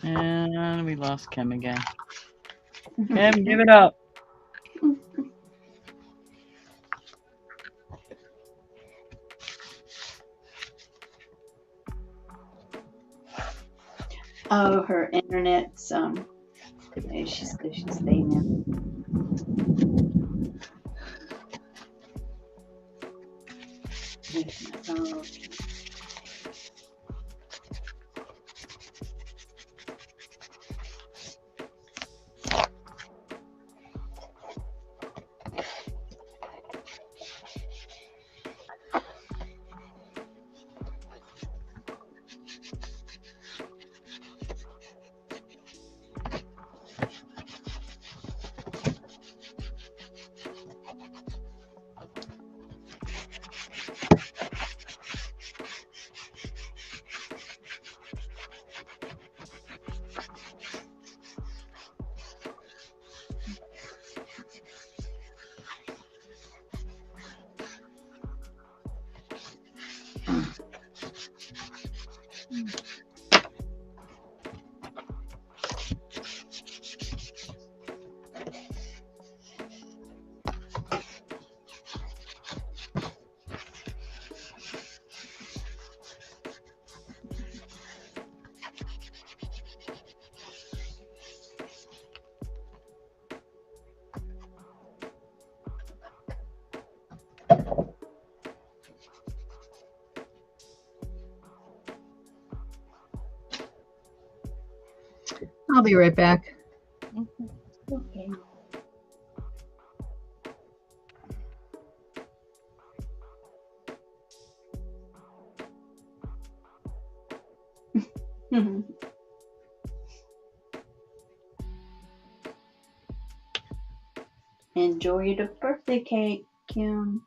And we lost Kim again. Kim, give it up. Oh, her internet's she's staying in. Oh, I'll be right back. Okay. Enjoy the birthday cake, Kim.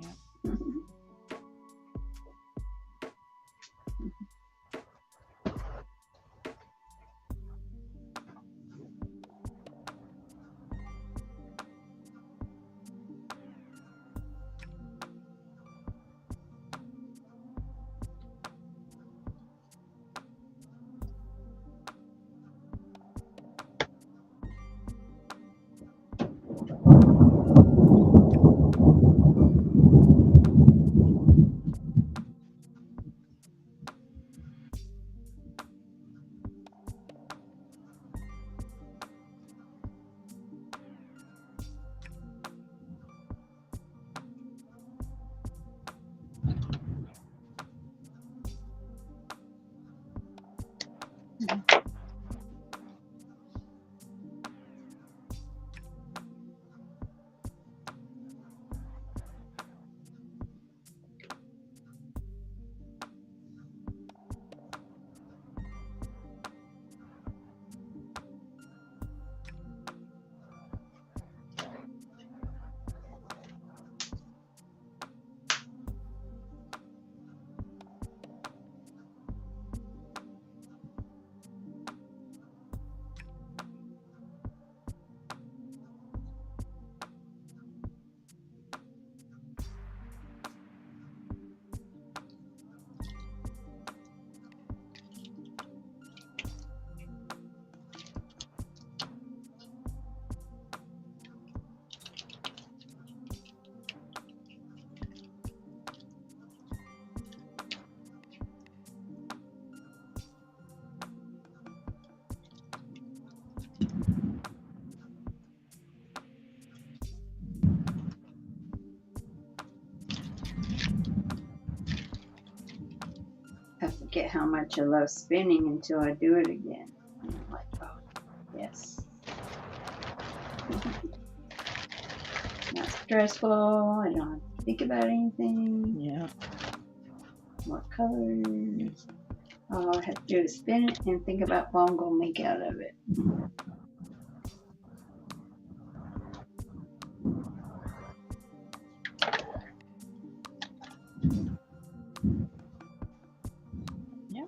Yeah. I forget how much I love spinning until I do it again. And I'm like, oh, yes. Not stressful. I don't have to think about anything. Yeah. More colors. All I have to do is spin it and think about what I'm going to make out of it. Yeah.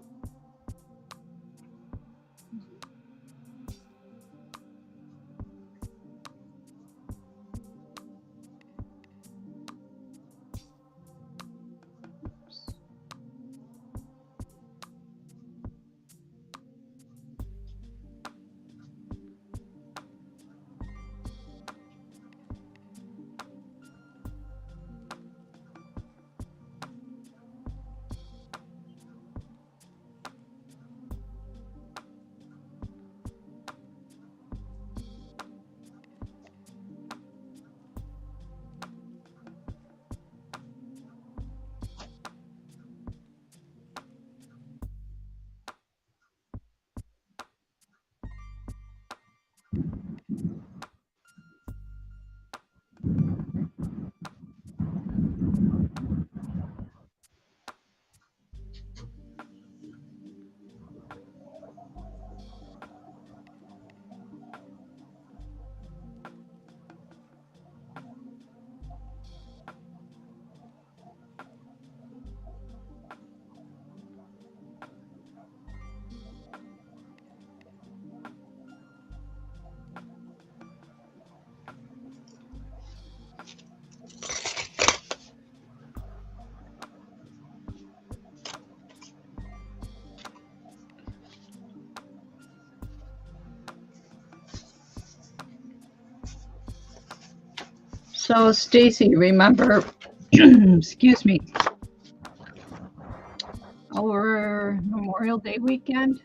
So Stacey, remember, excuse me, over Memorial Day weekend?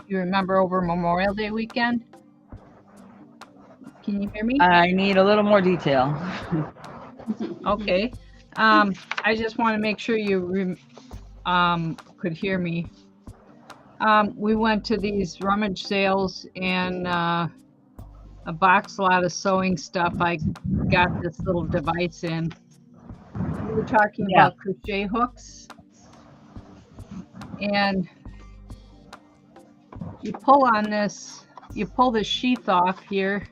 You remember over Memorial Day weekend? Can you hear me? I need a little more detail. Okay. I just want to make sure you could hear me. We went to these rummage sales and a box lot of sewing stuff. I got this little device in. We were talking Yeah. about crochet hooks. And you pull on this, you pull the sheath off here.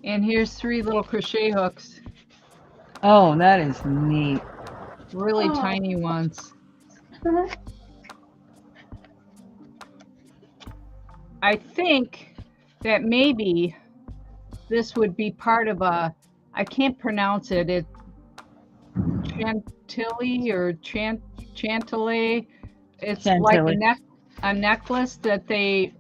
And here's 3 little crochet hooks, Oh, that is neat. really Oh. tiny ones. I think that maybe this would be part of a, I can't pronounce it, it's chantilly or chantilly. It's like Chantilly. a necklace that they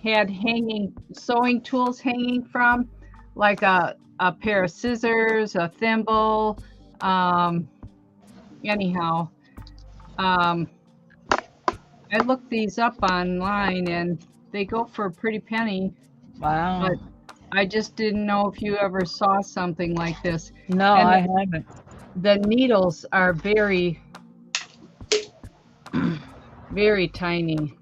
had hanging, sewing tools hanging from, like a pair of scissors, a thimble. Anyhow, I looked these up online and they go for a pretty penny, Wow. but I just didn't know if you ever saw something like this. No, And I haven't. The needles are very, very tiny.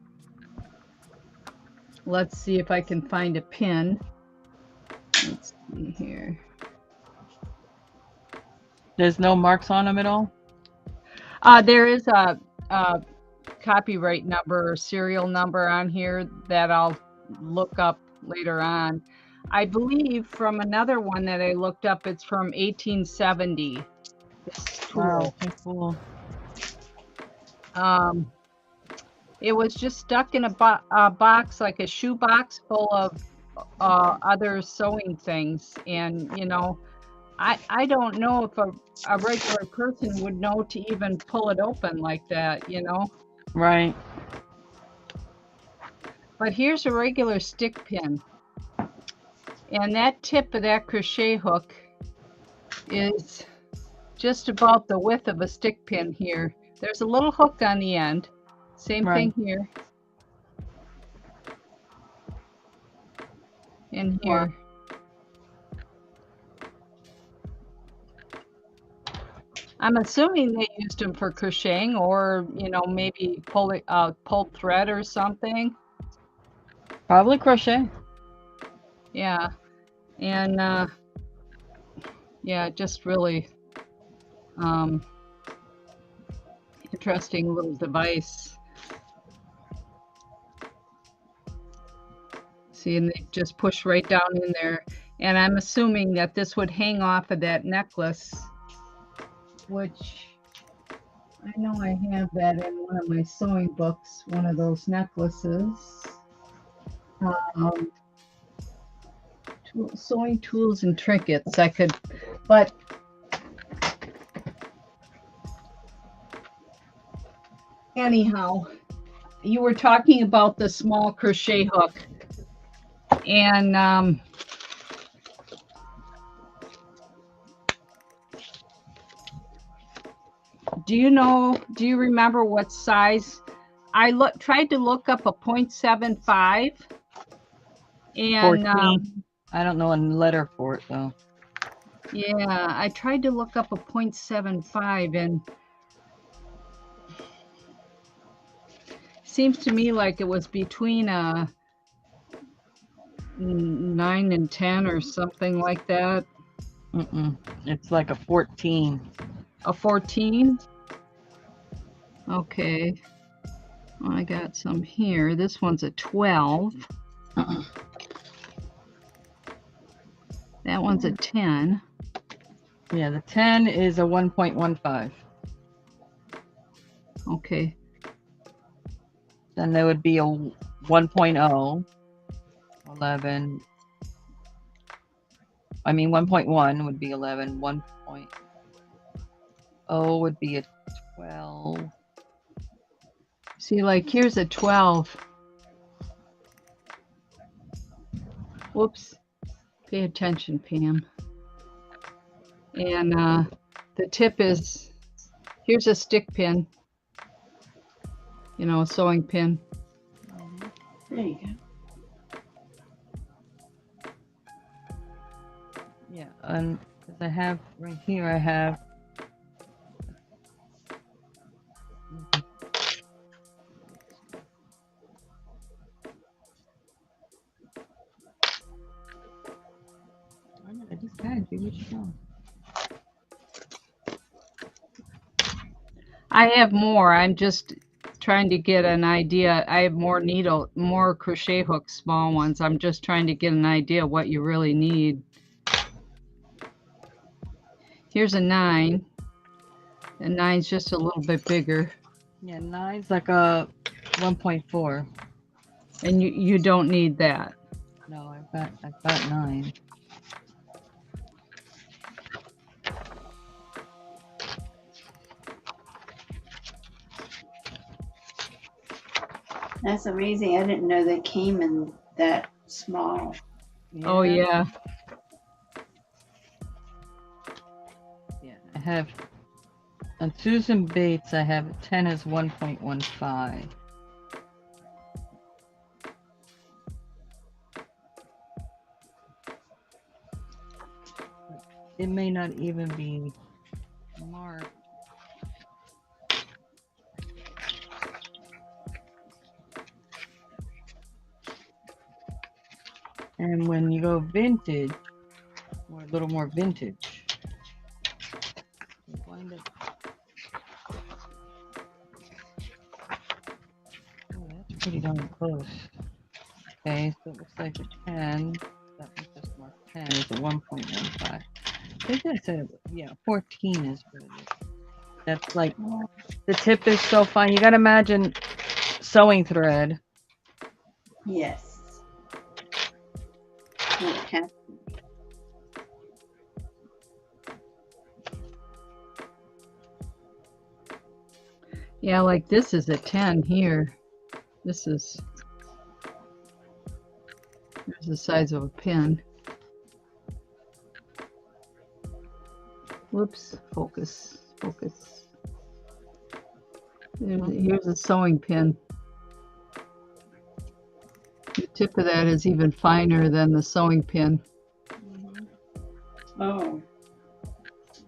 Let's see if I can find a pin. Let's see here. There's no marks on them at all? There is a copyright number or serial number on here that I'll look up later on. I believe from another one that I looked up, it's from 1870. This tool. Wow, so cool. It was just stuck in a box, like a shoe box full of other sewing things. And, you know, I don't know if a regular person would know to even pull it open like that, you know? Right. But here's a regular stick pin. And that tip of that crochet hook is just about the width of a stick pin here. There's a little hook on the end. Same Right. thing here. And here. Wow. I'm assuming they used them for crocheting or, you know, maybe pull thread or something. Probably crochet. Yeah. And yeah, just really interesting little device. See, and they just push right down in there. And I'm assuming that this would hang off of that necklace, which I know I have that in one of my sewing books, one of those necklaces. Sewing tools and trinkets I could, but anyhow, you were talking about the small crochet hook, and do you remember what size? I tried to look up a 0.75 and 14. I don't know a letter for it though. yeah, I tried to look up a 0.75 and seems to me like it was between a 9 and 10 or something like that. It's like a 14. A 14? Okay. Well, I got some here. This one's a 12. That one's a 10. Yeah, the 10 is a 1.15. Okay. Then there would be a 1.0, 11. I mean, 1.1 would be 11. 1.0 would be a 12. See, like here's a 12. Whoops. Pay attention, Pam. And the tip is, here's a stick pin. You know, a sewing pin. There you go. Yeah, and because I have right here, I have. I just had you. Where'd you go? I have more. I'm just trying to get an idea. I have more crochet hooks, small ones. I'm just trying to get an idea what you really need. Here's a 9. The 9's just a little bit bigger. Yeah, 9's like a 1.4. And you don't need that. No, I've got 9. That's amazing. I didn't know they came in that small. Oh yeah. Yeah, I have on Susan Bates. I have 10 as 1.15. It may not even be marked. And when you go vintage, or a little more vintage, you find it. Oh, that's pretty darn close. Okay, so it looks like a 10. That was just marked 10 is a 1.15. I think I said, yeah, 14 is what it is. That's like, the tip is so fine. You gotta imagine sewing thread. Yes. Okay. Yeah, like this is a 10 here. This is, there's the size of a pin. Whoops, focus. Here's a sewing pin. The tip of that is even finer than the sewing pin. Oh.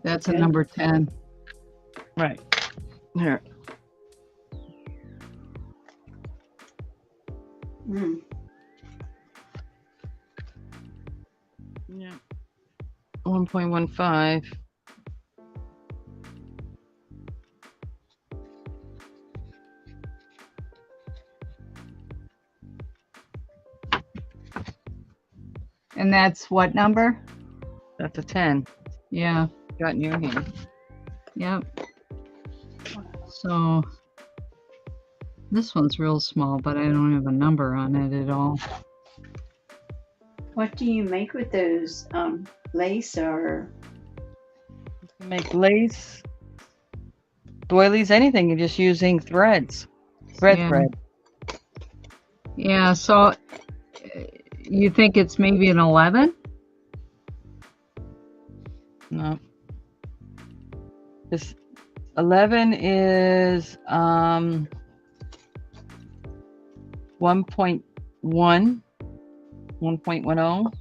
That's a Okay. number 10. Right. Here. Mm. Yeah. 1.15. And that's what number? That's a 10. Yeah. Got in your hand. Yep. So this one's real small, but I don't have a number on it at all. What do you make with those? Lace or? You can make lace, doilies, anything. You're just using threads. Yeah. Thread. Yeah, so you think it's maybe an 11? No. This 11 is 1.1, 1.10.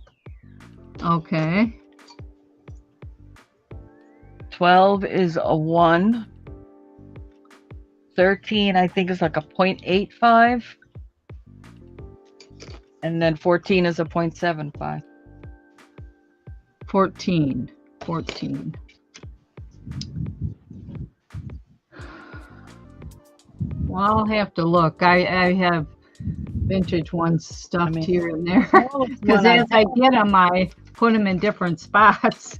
Okay. 12 is a 1. 13, I think, is like a 0.85. And then 14 is a 0.75. 14. Well, I'll have to look. I have vintage ones stuffed here and there. Because as I get them, I put them in different spots.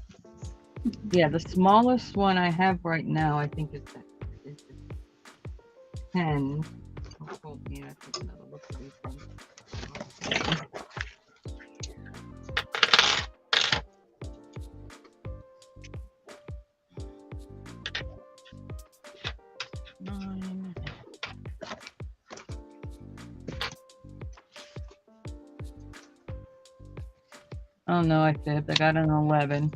Yeah, the smallest one I have right now, I think, is 10. Oh, yeah, I take another look at these things. Nine. Oh no, I fibbed. I got an 11.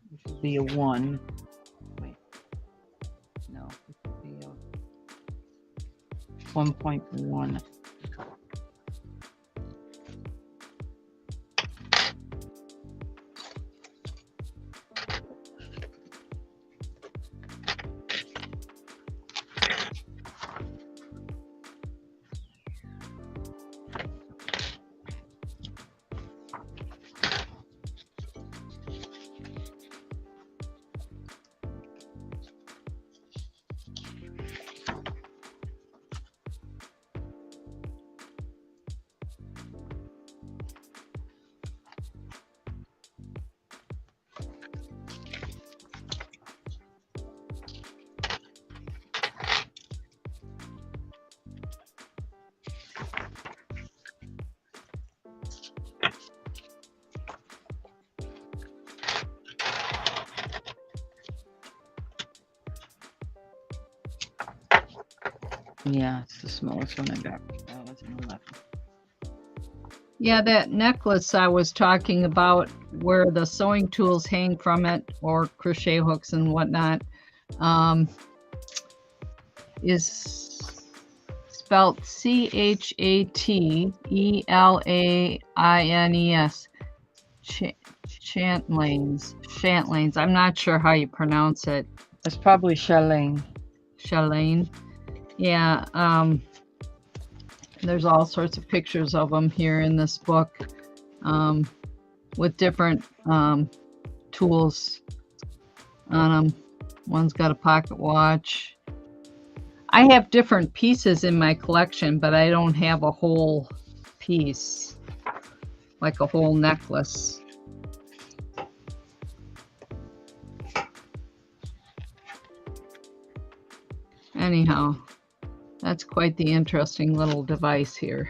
This would be a 1. Wait. No, this would be a 1.1. Yeah, it's the smallest one I got. That was an 11. Yeah, that necklace I was talking about where the sewing tools hang from it or crochet hooks and whatnot is spelled Chatelaines. Shantlines. I'm not sure how you pronounce it. It's probably Charlene. Shalane. Yeah, there's all sorts of pictures of them here in this book with different tools on them. One's got a pocket watch. I have different pieces in my collection, but I don't have a whole piece, like a whole necklace. Anyhow, that's quite the interesting little device here.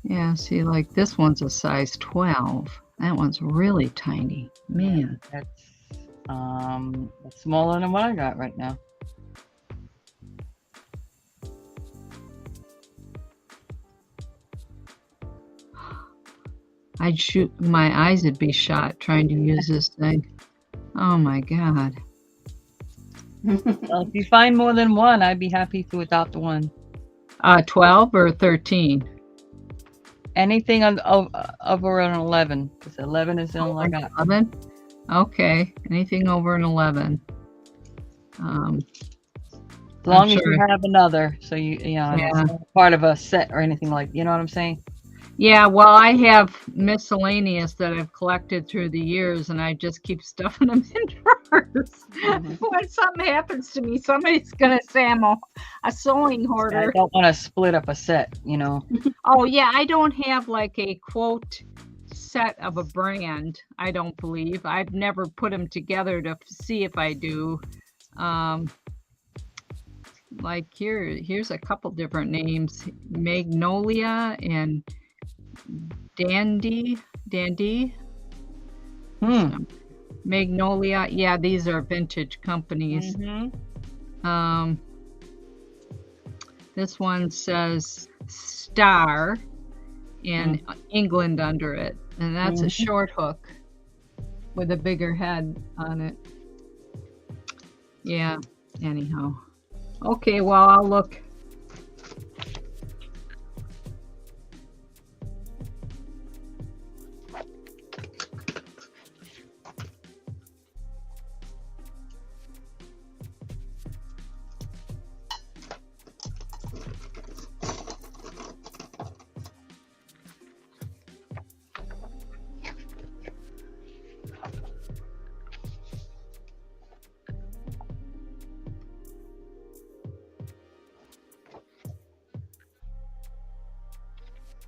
Yeah, see, like this one's a size 12. That one's really tiny. Man. That's smaller than what I got right now. I'd shoot, my eyes would be shot trying to use this thing. Oh my God. Well, if you find more than one, I'd be happy to adopt one. 12 or 13? Anything over an 11, because 11 is the only I got. 11? Okay, anything over an 11. As long as sure. you have another, so it's not part of a set or anything like, you know what I'm saying? Yeah, well, I have miscellaneous that I've collected through the years, and I just keep stuffing them in drawers. When something happens to me, somebody's gonna say I'm a sewing hoarder. I don't want to split up a set, you know. Oh yeah, I don't have like a quote set of a brand. I don't believe. I've never put them together to see if I do. Like here's a couple different names: Magnolia and Dandy. Magnolia. Yeah, these are vintage companies. This one says Star and England under it, and that's a short hook with a bigger head on it. Yeah, anyhow. Okay, well, I'll look.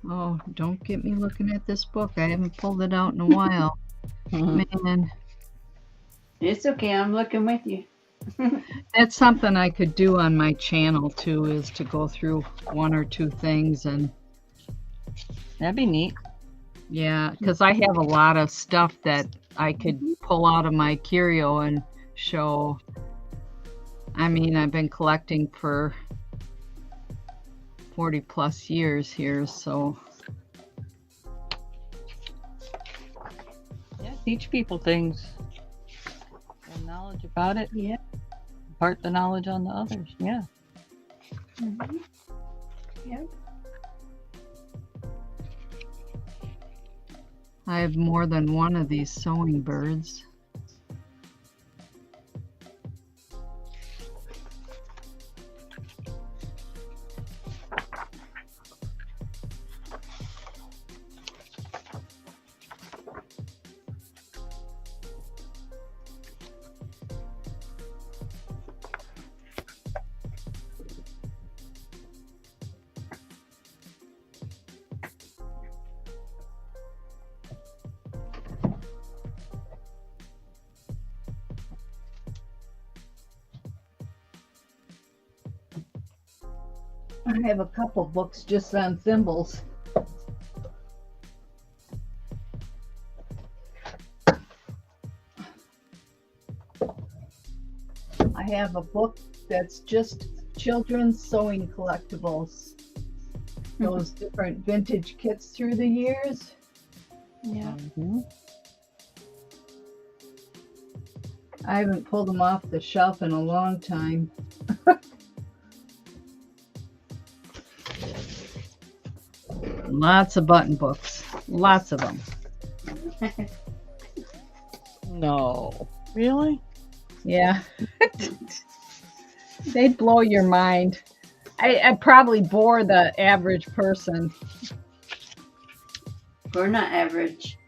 Oh, don't get me looking at this book. I haven't pulled it out in a while. Man, It's okay. I'm looking with you. that's something I could do on my channel too, is to go through one or two things. And That'd be neat. yeah, because I have a lot of stuff that I could pull out of my curio and show. I mean, I've been collecting for 40 plus years here, so Yeah, teach people things. And knowledge about it. Yeah. Impart the knowledge on the others. Yeah. Mm-hmm. Yep. I have more than one of these sewing birds. I have a couple books just on thimbles. I have a book that's just children's sewing collectibles. Those different vintage kits through the years. Yeah. I haven't pulled them off the shelf in a long time. Lots of button books. Lots of them. No. Really? Yeah. They'd blow your mind. I probably bore the average person. We're not average.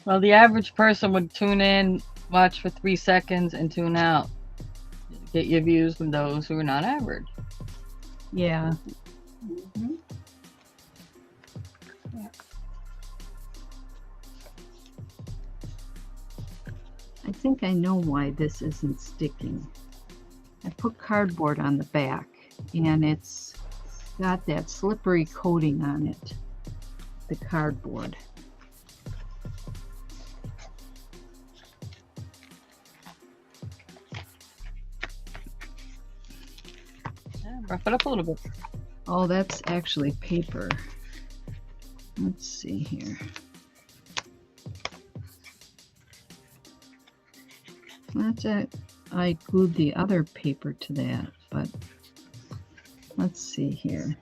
Well, the average person would tune in, watch for 3 seconds, and tune out. Get your views from those who are not average. Yeah. Mm-hmm. I think I know why this isn't sticking. I put cardboard on the back and it's got that slippery coating on it, the cardboard. Yeah, rough it up a little bit. Oh, that's actually paper. Let's see here. That's it. I glued the other paper to that, but let's see here.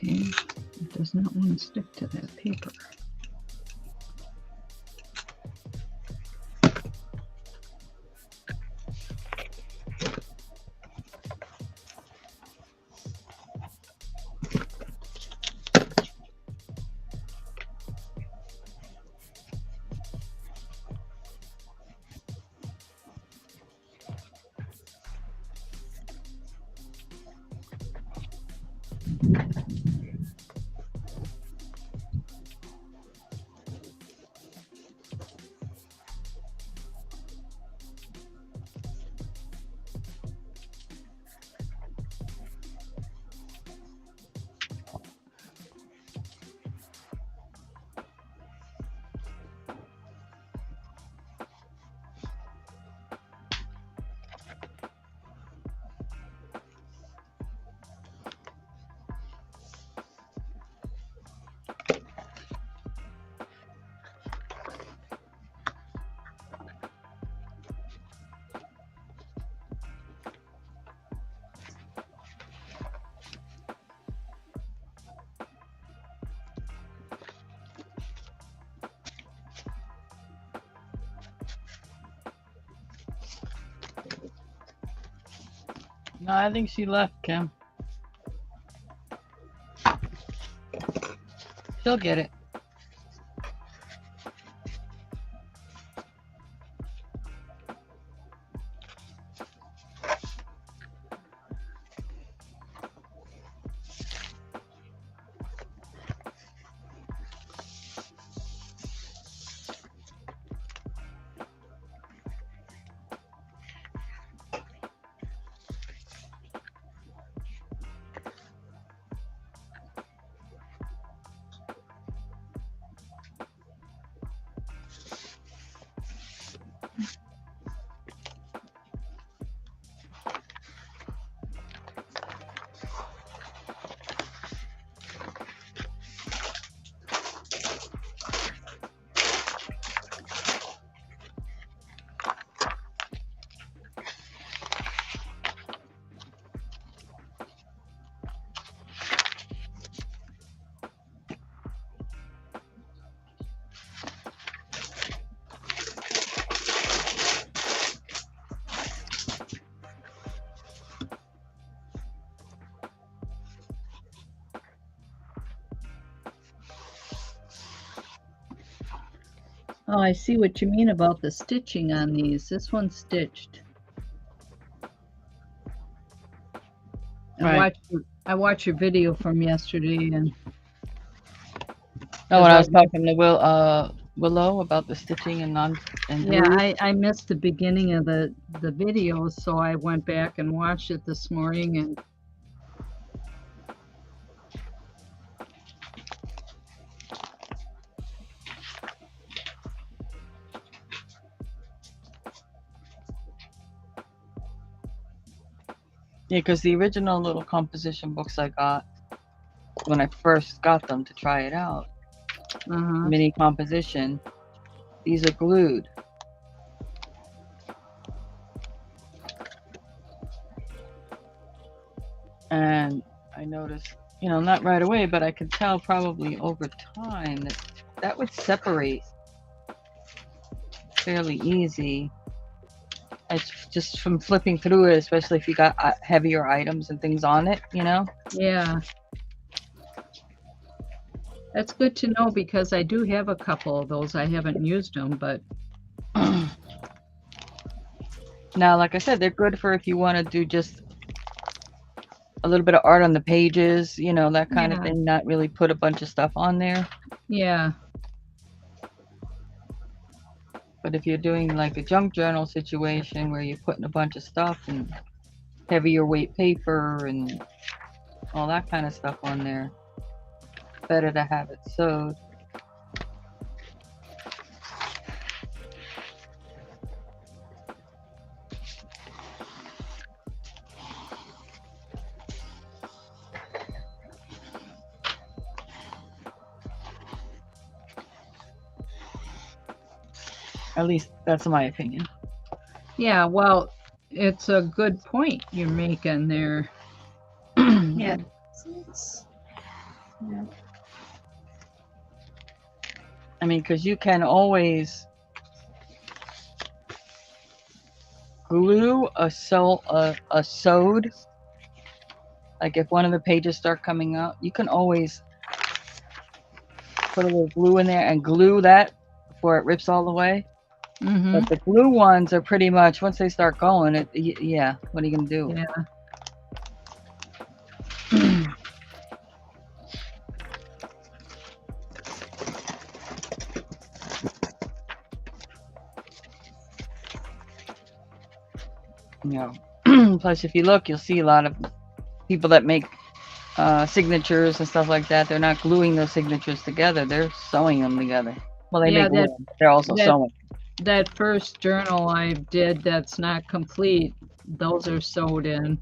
Okay, it does not want to stick to that paper. No, I think she left, Kim. She'll get it. Oh, I see what you mean about the stitching on these. This one's stitched. Right. I watched your video from yesterday, and Oh, when I was talking to Willow about the stitching and yeah, I missed the beginning of the video, so I went back and watched it this morning, and yeah, because the original little composition books I got when I first got them to try it out, mini composition, these are glued. And I noticed, you know, not right away, but I could tell probably over time that that would separate fairly easy. It's just from flipping through it, especially if you got heavier items and things on it, you know? yeah. That's good to know, because I do have a couple of those. I haven't used them, but now, like I said, they're good for if you want to do just a little bit of art on the pages, you know, that kind of thing, not really put a bunch of stuff on there. Yeah. But if you're doing like a junk journal situation where you're putting a bunch of stuff and heavier weight paper and all that kind of stuff on there, better to have it sewed. At least that's my opinion. Yeah, well, it's a good point you're making there. Yeah. Yeah. I mean, because you can always glue a sewed, like if one of the pages start coming out, you can always put a little glue in there and glue that before it rips all the way. But the glue ones are pretty much, once they start going, yeah, what are you gonna do? Yeah. You know, plus if you look, you'll see a lot of people that make signatures and stuff like that. They're not gluing those signatures together. They're sewing them together. Well, they Yeah, make one, but they're also that- sewing. That first journal I did that's not complete, those are sewed in.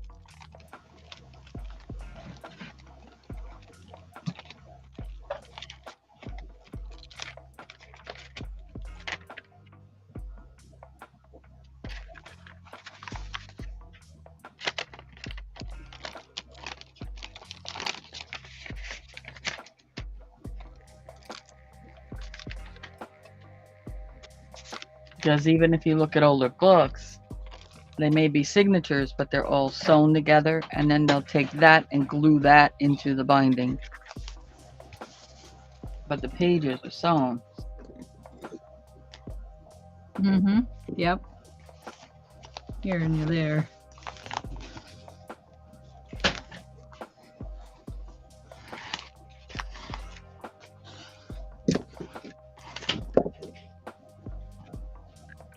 Because even if you look at older books, they may be signatures, but they're all sewn together, and then they'll take that and glue that into the binding. But the pages are sewn. Mm-hmm. Yep. Here and there.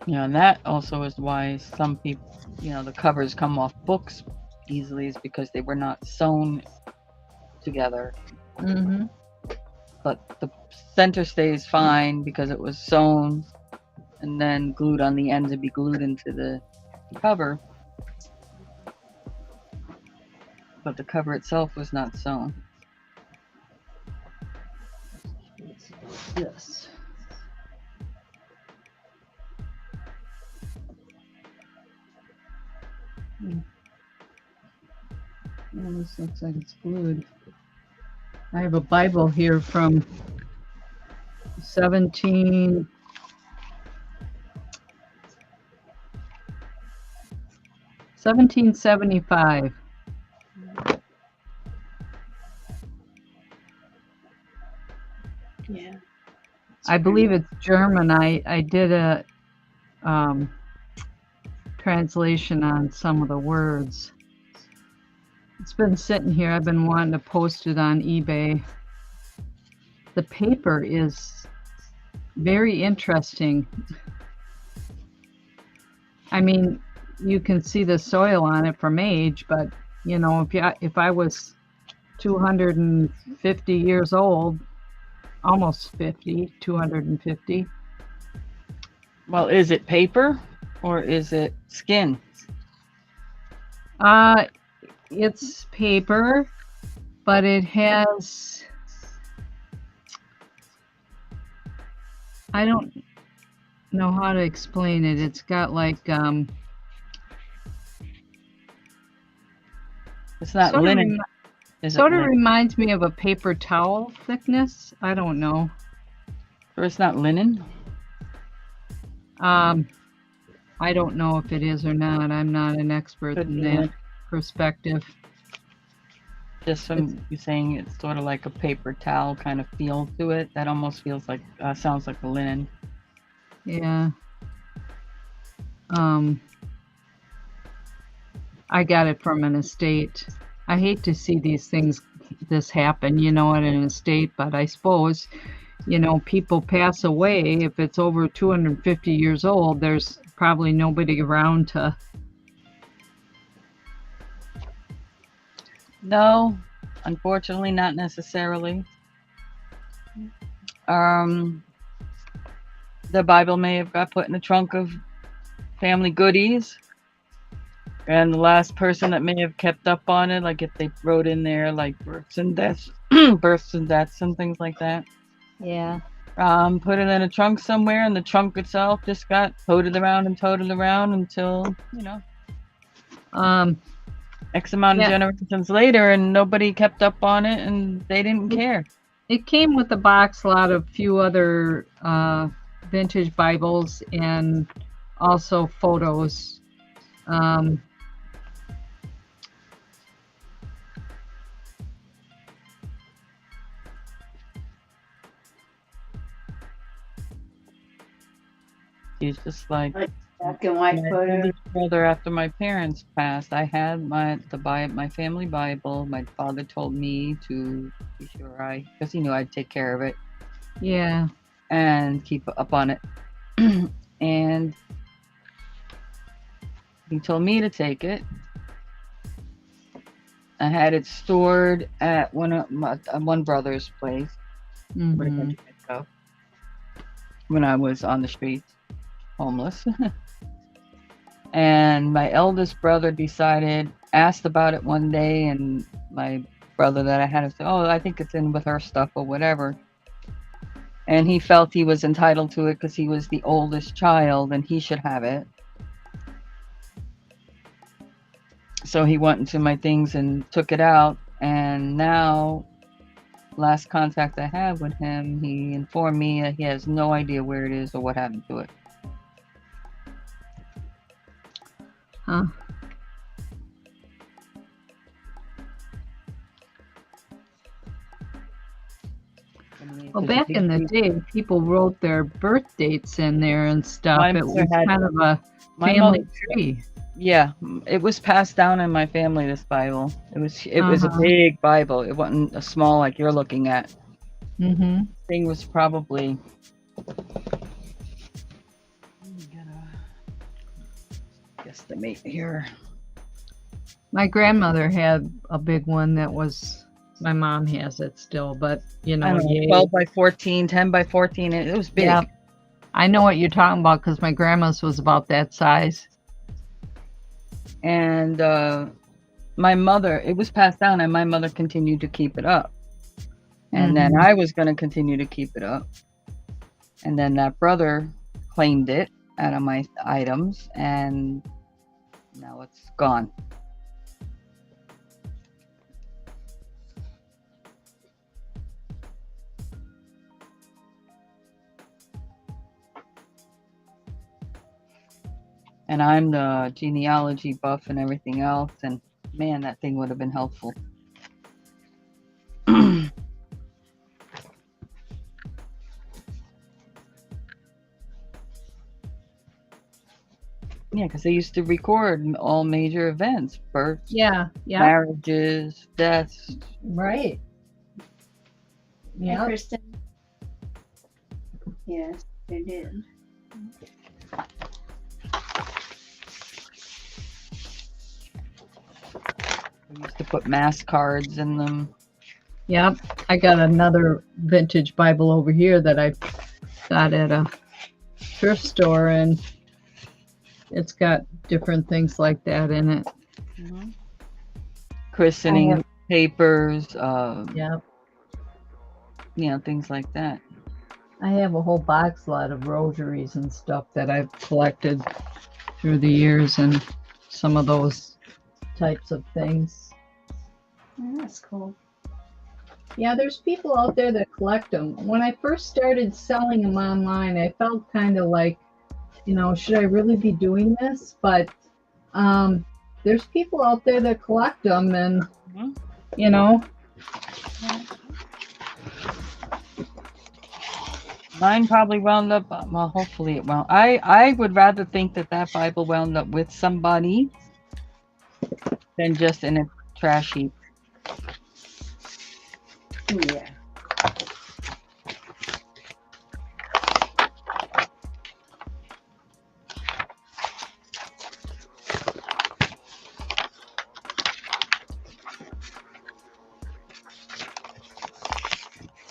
You know, and that also is why some people, you know, the covers come off books easily, is because they were not sewn together. Mm-hmm. But the center stays fine because it was sewn and then glued on the end to be glued into the cover. But the cover itself was not sewn. Yes. Well, this looks like it's glued. I have a Bible here from 1775. Yeah. I believe it's German. I did a translation on some of the words. It's been sitting here. I've been wanting to post it on eBay. The paper is very interesting. I mean, you can see the soil on it from age, but you know, if I was 250 years old, almost 50, 250. Well, is it paper or is it skin? It's paper, but it has, I don't know how to explain it. It's got like It's not sort of linen. Is it sort of linen? reminds me of a paper towel thickness. I don't know. Or it's not linen? I don't know if it is or not. I'm not an expert Could in be that linen. perspective. Just from you saying it's sort of like a paper towel kind of feel to it. That almost feels like, sounds like a linen. Yeah. I got it from an estate. I hate to see this happen, you know, at an estate, but I suppose, you know, people pass away. If it's over 250 years old, there's probably nobody around to. No, unfortunately, not necessarily. The Bible may have got put in the trunk of family goodies, and the last person that may have kept up on it, like if they wrote in there like births and deaths, births and deaths and things like that, Yeah. put it in a trunk somewhere, and the trunk itself just got toted around until, you know, X amount of Yeah. generations later, and nobody kept up on it, and they didn't care. It came with the box lot of few other vintage Bibles and also photos. He's just like Black and white my photo. oldest brother after my parents passed. I had my family Bible. My father told me to be sure because he knew I'd take care of it Yeah. and keep up on it. And He told me to take it. I had it stored at one brother's place with a bunch Mhm. of stuff when I was on the streets, homeless. And my eldest brother asked about it one day, and my brother that I had said, "Oh, I think it's in with her stuff or whatever." And he felt he was entitled to it because he was the oldest child and he should have it. So he went into my things and took it out. And now, last contact I had with him, he informed me that he has no idea where it is or what happened to it. Huh. Well, back in the day, people wrote their birth dates in there and stuff. My It mother was had- kind of a my family mother- tree. Yeah, it was passed down in my family, this Bible. It was a big Bible. It wasn't a small like you're looking at. Mm-hmm. Thing was probably guesstimate here. My grandmother had a big one that was. My mom has it still, but you know, I don't know, yay. 12 by 14, 10 by 14. It was big. Yeah, I know what you're talking about because my grandma's was about that size. And my mother, it was passed down, and my mother continued to keep it up. And then I was going to continue to keep it up. And then that brother claimed it out of my items, and now it's gone. And I'm the genealogy buff and everything else, and man, that thing would have been helpful. Yeah, because they used to record all major events, births, Yeah, marriages, deaths. right. Hey, Yeah, Kristen. Yes, they did. We used to put mass cards in them. yep. I got another vintage Bible over here that I got at a thrift store, and it's got different things like that in it. Christening papers, Yep. Things like that. I have a whole box lot of rosaries and stuff that I've collected through the years, and some of those types of things. Oh, that's cool. Yeah, there's people out there that collect them. When I first started selling them online, I felt kind of like, should I really be doing this? But there's people out there that collect them, and Mine probably wound up, well, hopefully it wound. I would rather think that Bible wound up with somebody than just in a trash heap. Yeah.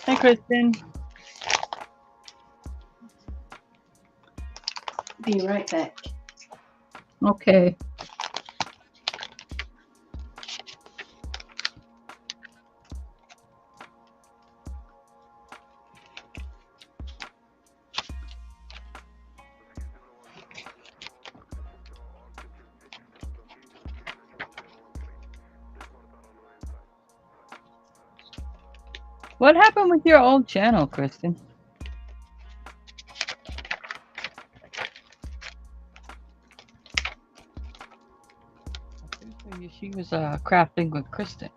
Hi, Kristen. Be right back. okay. What happened with your old channel, Kristen? She was crafting with Kristen.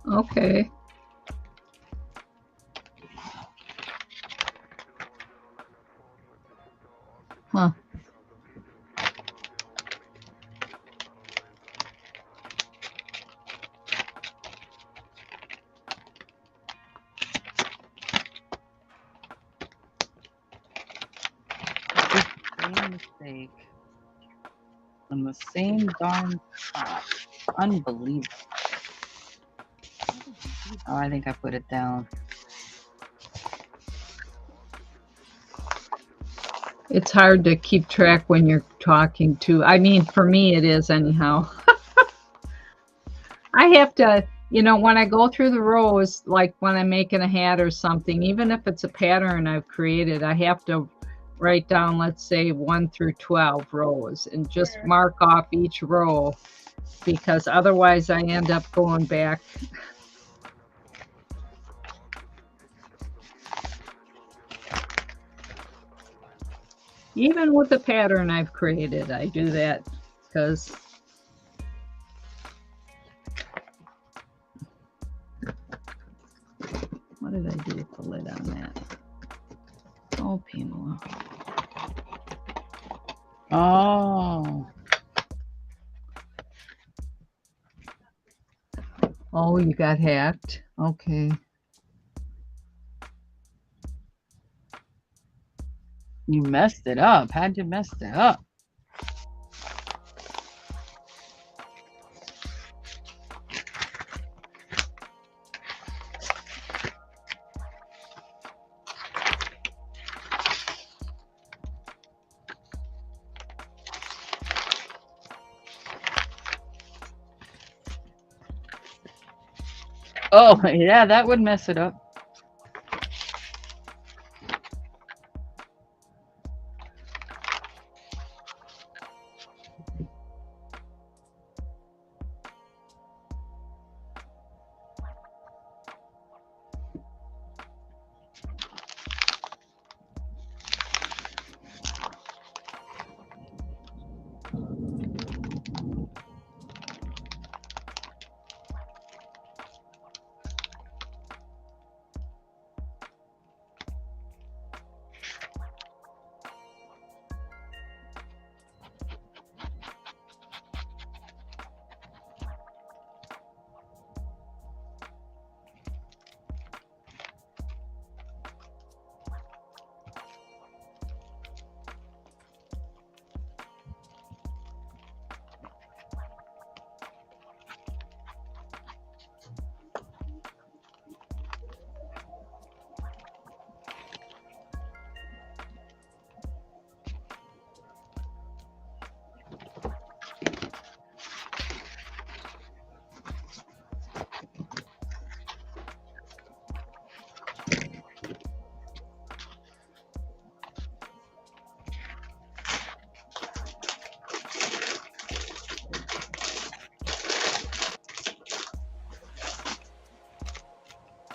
Okay. Huh. Same mistake. on the same darn spot. Unbelievable. Oh, I think I put it down. It's hard to keep track when you're talking to. I mean, for me, it is anyhow. I have to, when I go through the rows, like when I'm making a hat or something, even if it's a pattern I've created, I have to write down, let's say 1 through 12 rows and just mark off each row, because otherwise I end up going back. Even with the pattern I've created, I do that because what did I do with the lid on that? Oh, Pamela. Oh. Oh, you got hacked. Okay. You messed it up. How'd you mess it up? Oh, yeah, that would mess it up.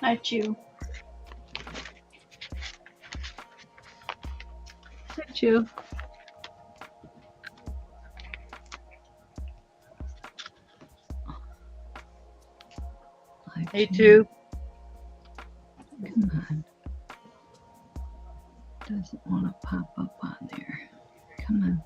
Not you. Did you? Me too. Come on. Doesn't want to pop up on there. Come on.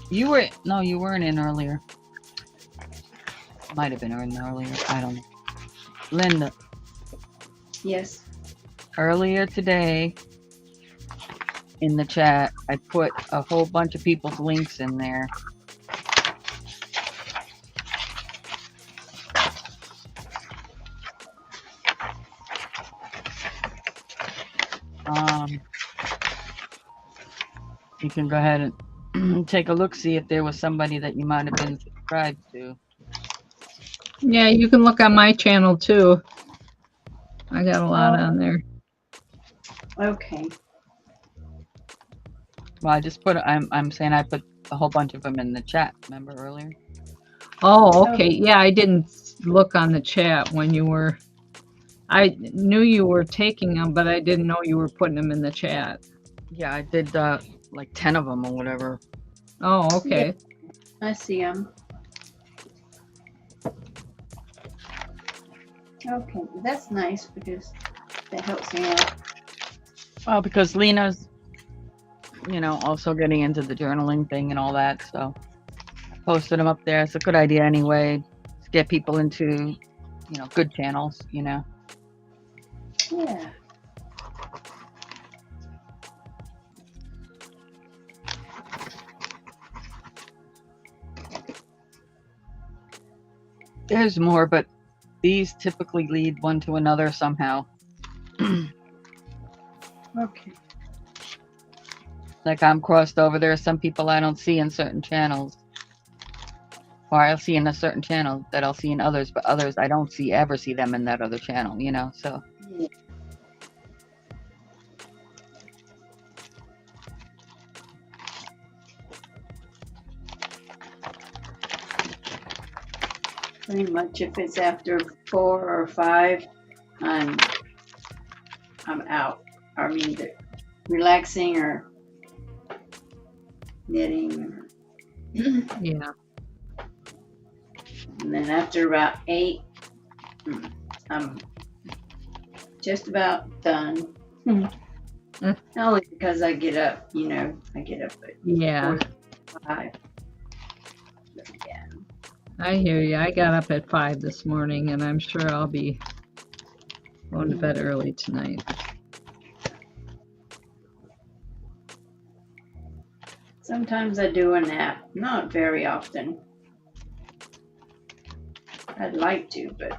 You weren't in earlier. Might have been in earlier. I don't know. Linda, Yes. earlier today in the chat, I put a whole bunch of people's links in there. You can go ahead and take a look, see if there was somebody that you might have been subscribed to. Yeah, you can look on my channel too. I got a lot on there. Okay. Well, I just put. I'm saying I put a whole bunch of them in the chat. Remember earlier? Oh, okay. Yeah, I didn't look on the chat when you were. I knew you were taking them, but I didn't know you were putting them in the chat. Yeah, I did like 10 of them or whatever. Oh, okay. I see them. Okay, that's nice because that helps me out. Well, because Lena's, also getting into the journaling thing and all that, so I posted them up there. It's a good idea anyway to get people into, good channels, Yeah. There's more, but these typically lead one to another somehow. Okay. Like I'm crossed over. There are some people I don't see in certain channels. Or I'll see in a certain channel that I'll see in others, but others I don't ever see them in that other channel, so. Yeah. Pretty much if it's after 4 or 5, I'm out. I mean, relaxing or knitting. Yeah. And then after about 8, I'm just about done. Only because I get up, I get up at Yeah. 4:05. But yeah. I hear you. I got up at 5 this morning, and I'm sure I'll be going to bed early tonight. Sometimes I do a nap, not very often. I'd like to, but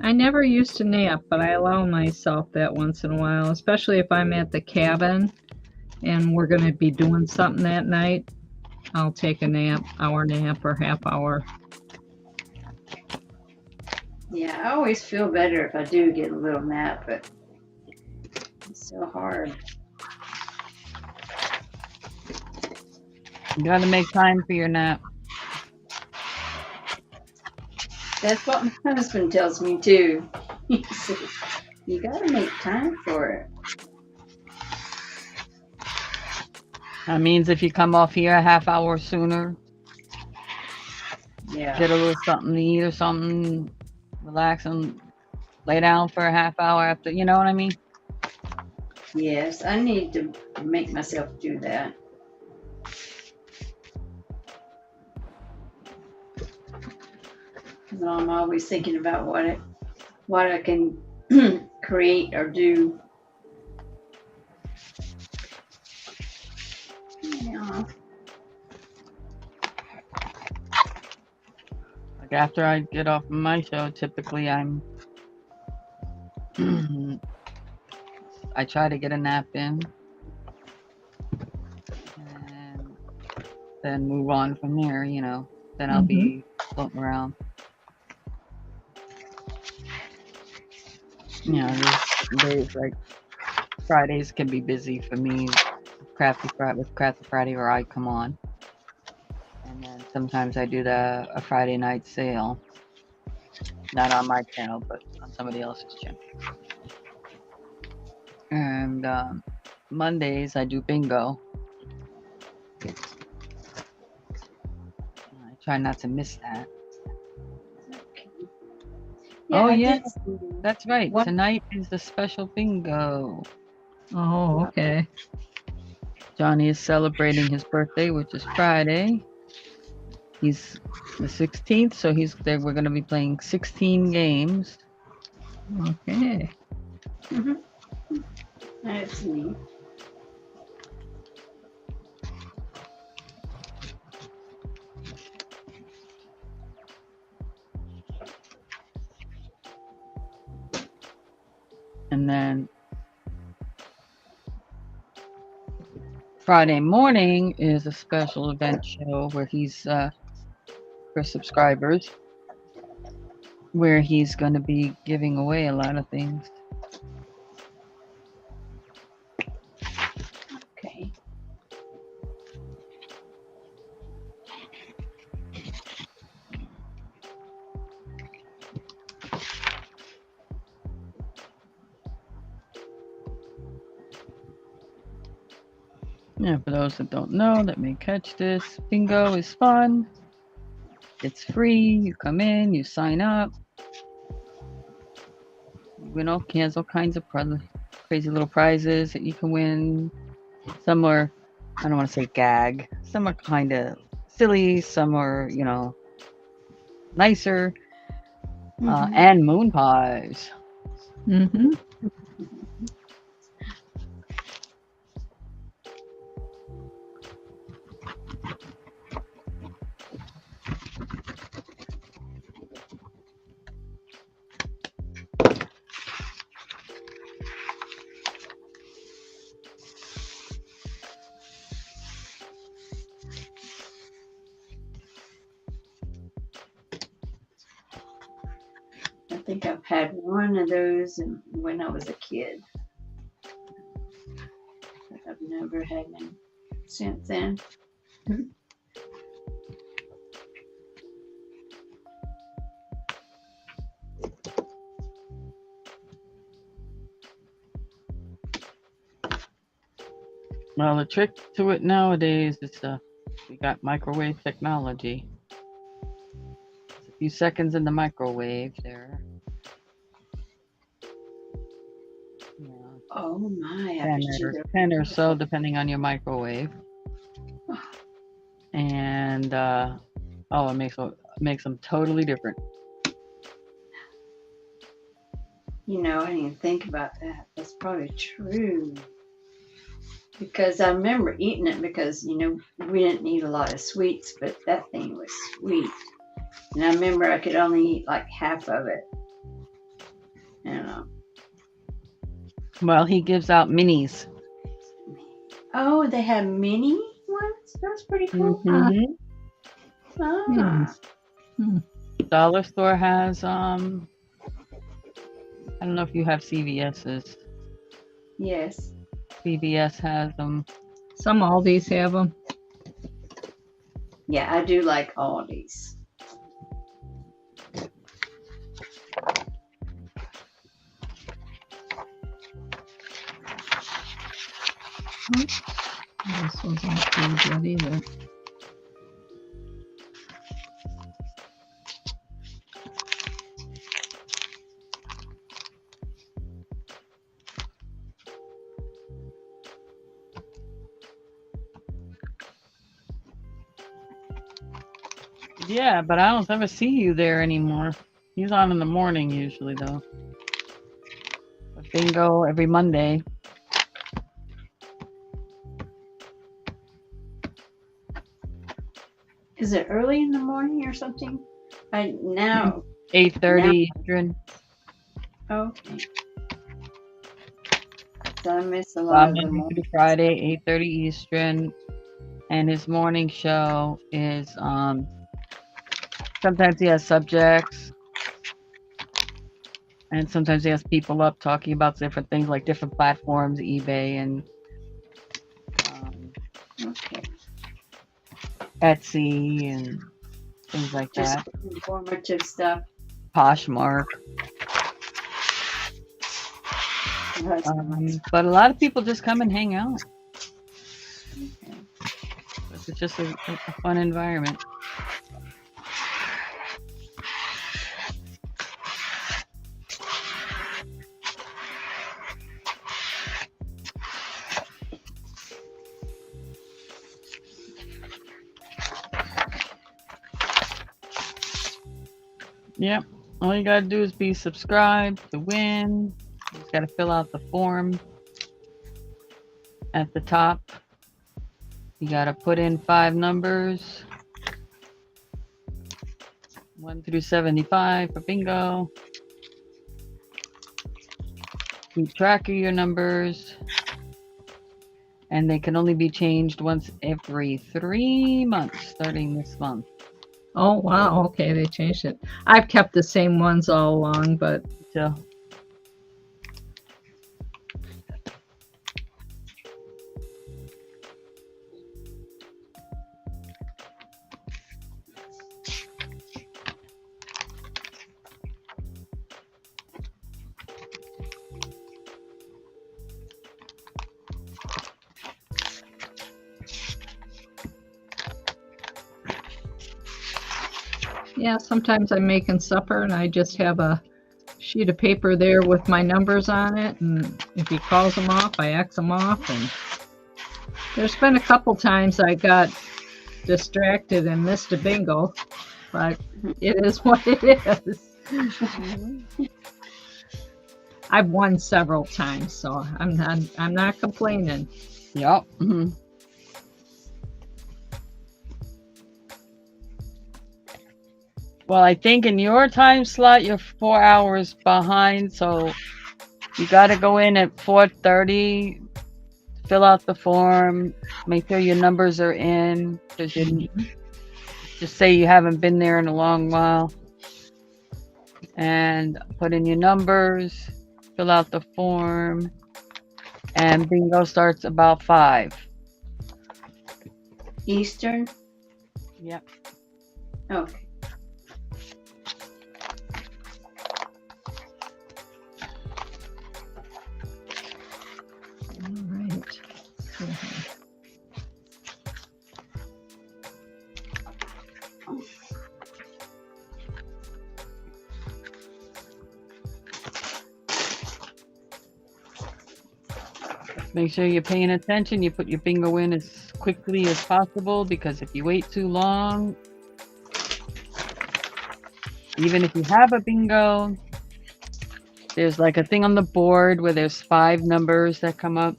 I never used to nap, but I allow myself that once in a while, especially if I'm at the cabin and we're going to be doing something that night. I'll take a nap, hour nap or half hour. yeah, I always feel better if I do get a little nap, but it's so hard. You gotta make time for your nap. That's what my husband tells me too. He says, you gotta make time for it. That means if you come off here a half hour sooner, Yeah. get a little something to eat or something, relax and lay down for a half hour after, you know what I mean? Yes, I need to make myself do that. Because I'm always thinking about what I can create or do. Yeah. Like after I get off my show, typically I try to get a nap in and then move on from there, then I'll be floating around. There's days like Fridays can be busy for me with Crafty Friday where I come on. And then sometimes I do a Friday night sale. Not on my channel, but on somebody else's channel. And Mondays I do bingo. I try not to miss that. Yeah, Oh, I yes. did. That's right. What? Tonight is the special bingo. Oh, okay. Johnny is celebrating his birthday, which is Friday. He's the 16th, so he's there. We're going to be playing 16 games. Okay. That's neat. And then Friday morning is a special event show where he's for subscribers, where he's going to be giving away a lot of things. Okay. Yeah, for those that don't know, that may catch this, bingo is fun. It's free. You come in, you sign up. You win all kinds of crazy little prizes that you can win. Some are, I don't want to say gag. Some are kind of silly. Some are, nicer. And moon pies. Mm-hmm. I think I've had one of those when I was a kid. But I've never had them since then. Well, the trick to it nowadays is we got microwave technology. It's a few seconds in the microwave there. Oh my! I 10 bet you or, they're 10 or so, wonderful. depending on your microwave. And it makes them totally different. You know, I didn't even think about that. That's probably true. Because I remember eating it because, we didn't eat a lot of sweets, but that thing was sweet. And I remember I could only eat like half of it. Well, he gives out minis. Oh, they have mini ones? That's pretty cool. Mm-hmm. Ah. Dollar store has I don't know if you have CVS's. Yes. CVS has them. Some Aldi's have them. Yeah, I do like Aldi's. This wasn't too good either. Yeah, but I don't ever see you there anymore. He's on in the morning usually, though. Bingo every Monday. Is it early in the morning or something? 8:30 Eastern. Okay. So I miss a lot of the Monday morning. through Friday, 8:30 Eastern. And his morning show is sometimes he has subjects. And sometimes he has people up talking about different things like different platforms, eBay and Okay. Etsy and things like Just that. informative stuff. Poshmark. That's nice. But a lot of people just come and hang out. Okay. It's just a fun environment. Yep. All you gotta do is be subscribed to win. You just gotta fill out the form at the top. You gotta put in 5 numbers. 1 through 75 for bingo. Keep track of your numbers. And they can only be changed once every 3 months, starting this month. Oh, wow. Okay, they changed it. I've kept the same ones all along, but So, yeah, sometimes I'm making supper and I just have a sheet of paper there with my numbers on it. And if he calls them off, I X them off. And there's been a couple times I got distracted and missed a bingo, but it is what it is. I've won several times, so I'm not complaining. yep. Mhm. Well, I think in your time slot, you're 4 hours behind, so you got to go in at 4:30, fill out the form, make sure your numbers are in, because you just say you haven't been there in a long while, and put in your numbers, fill out the form, and bingo starts about 5. Eastern? Yep. Okay. All right. Make sure you're paying attention. You put your bingo in as quickly as possible, because if you wait too long, even if you have a bingo, there's like a thing on the board where there's 5 numbers that come up.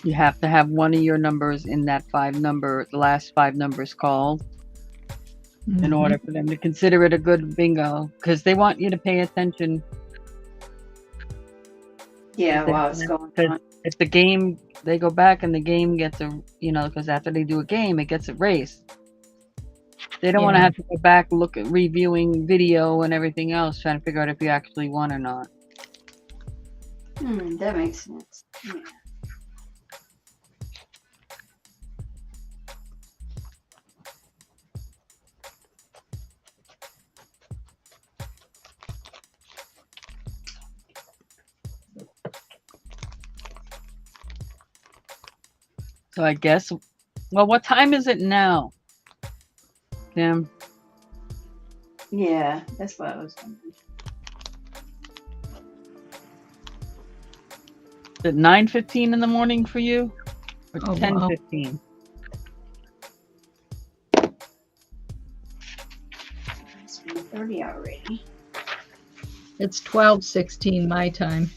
You have to have one of your numbers in that the last 5 numbers called, in order for them to consider it a good bingo, because they want you to pay attention. Yeah, while it's going on. If the game, they go back and the game gets because after they do a game, it gets erased. They don't want to Yeah. have to go back, look at reviewing video and everything else, trying to figure out if you actually won or not. That makes sense. Yeah. So I guess, well, what time is it now, Tim? Yeah, that's what I was wondering. Is it 9:15 in the morning for you, or Oh, wow. 10:15? It's 1:30 already. It's 12:16 my time.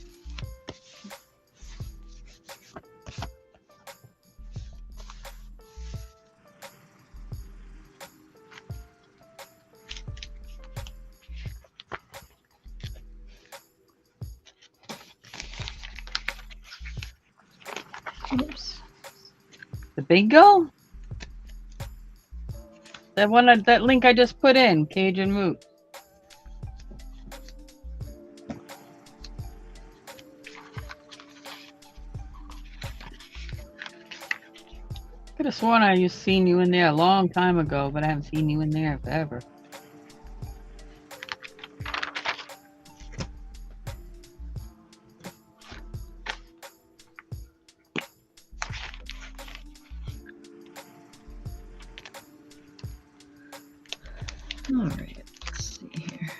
Oops. The bingo? That link I just put in, Cajun Moot. Could have sworn I seen you in there a long time ago, but I haven't seen you in there forever. All right. Let's see here.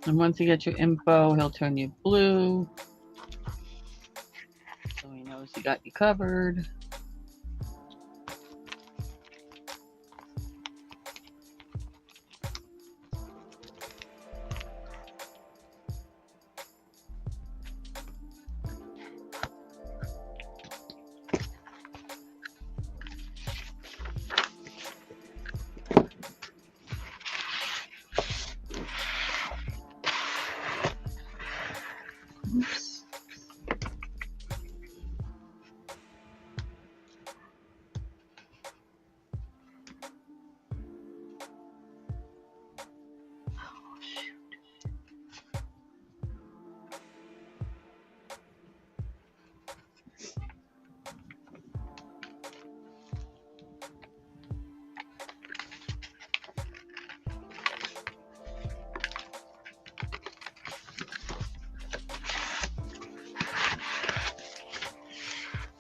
And once you get your info, he'll turn you blue. So he knows he got you covered. Oops.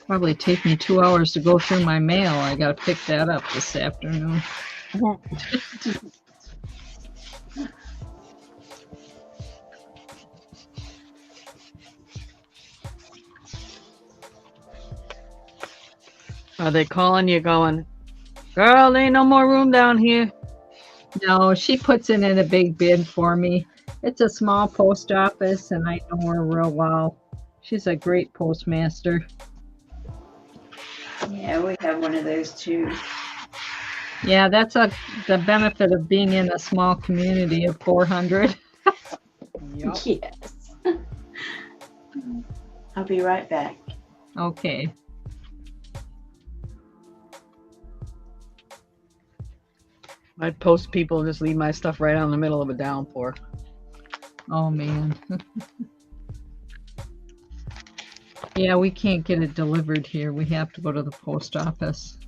Probably take me 2 hours to go through my mail. I got to pick that up this afternoon. Are they calling you going, girl, ain't no more room down here? No, she puts it in a big bin for me. It's a small post office, and I know her real well. She's a great postmaster. Yeah, we have one of those too. Yeah, that's the benefit of being in a small community of 400. Yup. Yes. I'll be right back. Okay. I'd post people just leave my stuff right out in the middle of a downpour. Oh, man. Yeah, we can't get it delivered here. We have to go to the post office.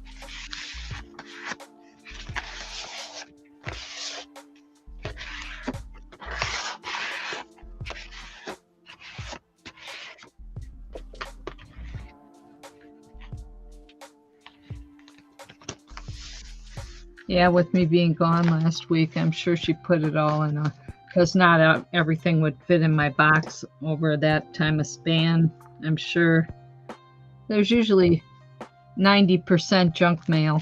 Yeah, with me being gone last week, I'm sure she put it all in a, because not everything would fit in my box over that time of span. I'm sure there's usually 90% junk mail.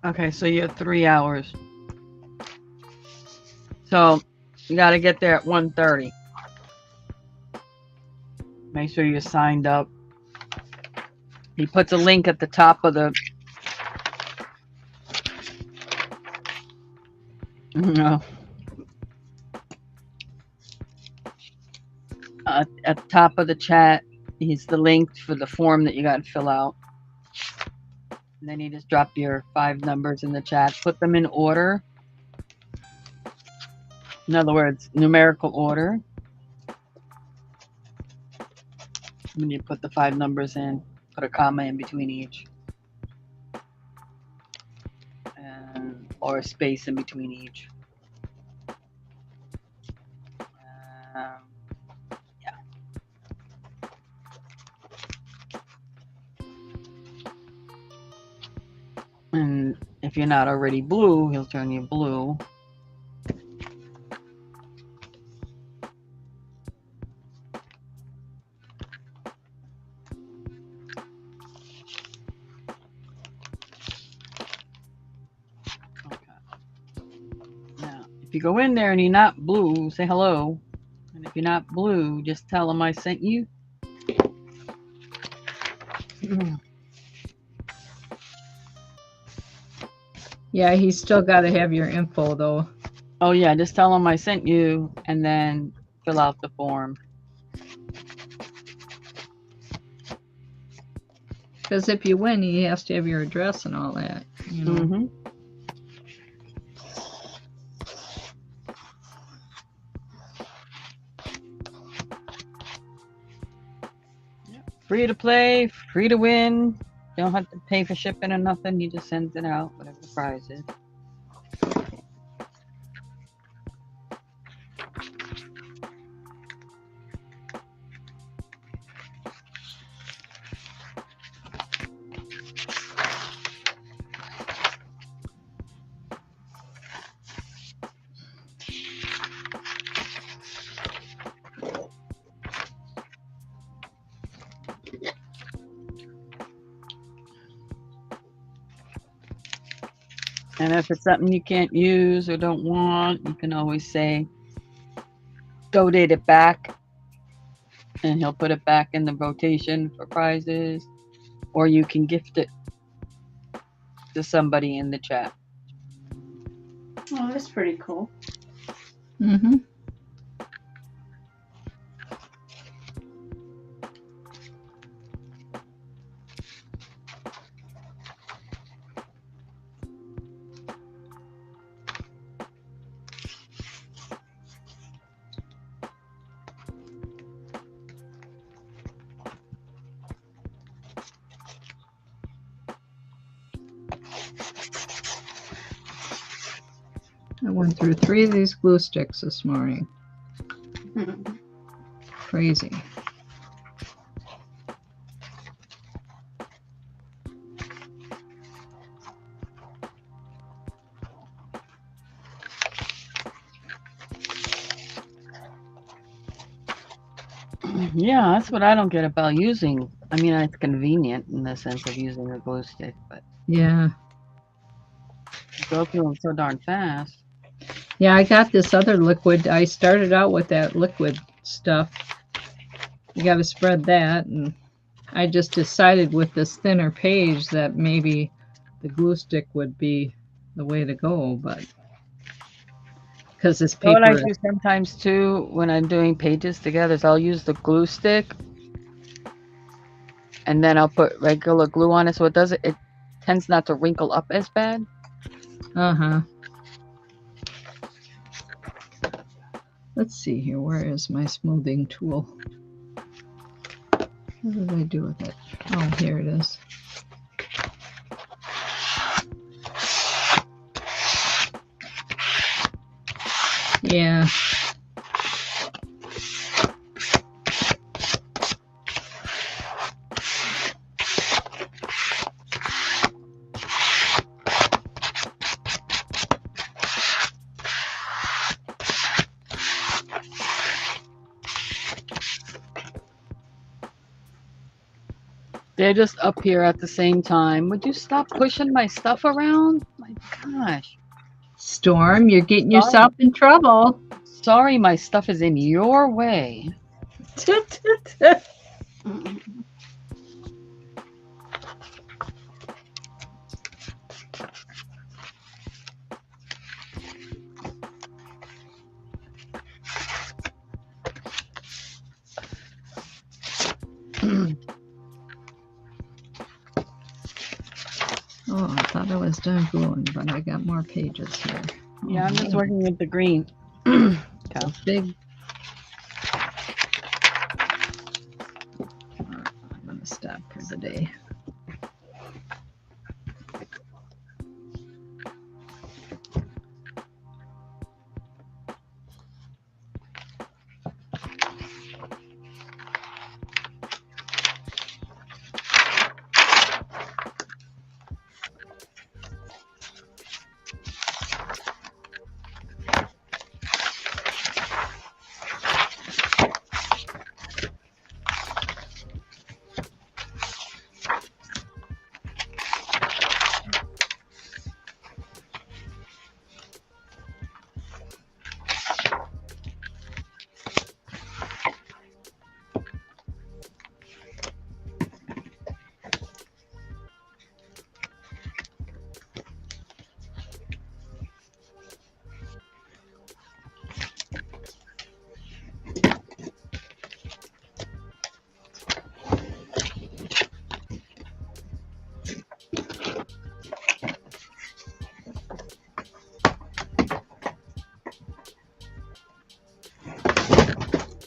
Okay, so you have 3 hours. So you got to get there at 1:30. Make sure you're signed up. He puts a link at the top of the no. At the top of the chat, he's the link for the form that you got to fill out. And then you just drop your 5 numbers in the chat. Put them in order. In other words, numerical order. When you put the 5 numbers in, put a comma in between each. Or a space in between each. Yeah. And if you're not already blue, he'll turn you blue. If you go in there and you're not blue, say hello. And if you're not blue, just tell them I sent you. Yeah, he's still got to have your info, though. Oh, yeah, just tell them I sent you and then fill out the form. Because if you win, he has to have your address and all that. You know. Mm-hmm. Free to play, free to win. You don't have to pay for shipping or nothing. You just send it out, whatever the price is. And if it's something you can't use or don't want, you can always say, donate it back, and he'll put it back in the rotation for prizes, or you can gift it to somebody in the chat. Oh, that's pretty cool. Mm-hmm. I went through 3 of these glue sticks this morning. Crazy. Yeah, that's what I don't get about using. I mean, it's convenient in the sense of using a glue stick, but Yeah. you go through them so darn fast. Yeah, I got this other liquid. I started out with that liquid stuff. You got to spread that, and I just decided with this thinner page that maybe the glue stick would be the way to go, but because this So what I paper, do sometimes too when I'm doing pages together is I'll use the glue stick and then I'll put regular glue on it so it tends not to wrinkle up as bad. uh-huh. Let's see here. Where is my smoothing tool? What did I do with it? Oh, here it is. Yeah. They're just up here at the same time. Would you stop pushing my stuff around? My gosh. Storm, you're getting yourself in trouble. Sorry, my stuff is in your way. Oh, I thought I was done gluing, but I got more pages here. Yeah, I'm just working with the green. It's a big. I'm gonna stop for the day.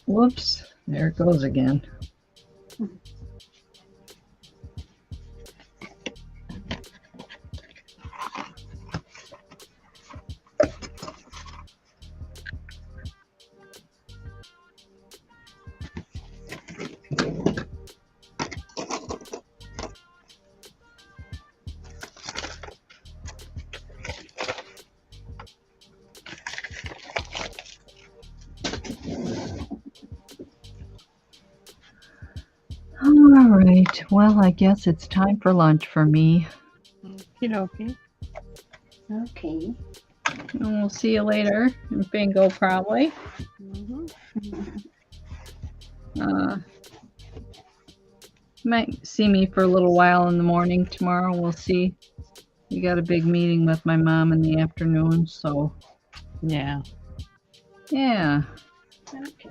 Whoops, there it goes again. All right, well, I guess it's time for lunch for me. Okie dokie. Okay. And we'll see you later in bingo, probably. Might see me for a little while in the morning tomorrow. We'll see. We got a big meeting with my mom in the afternoon, so Yeah. yeah. Okay.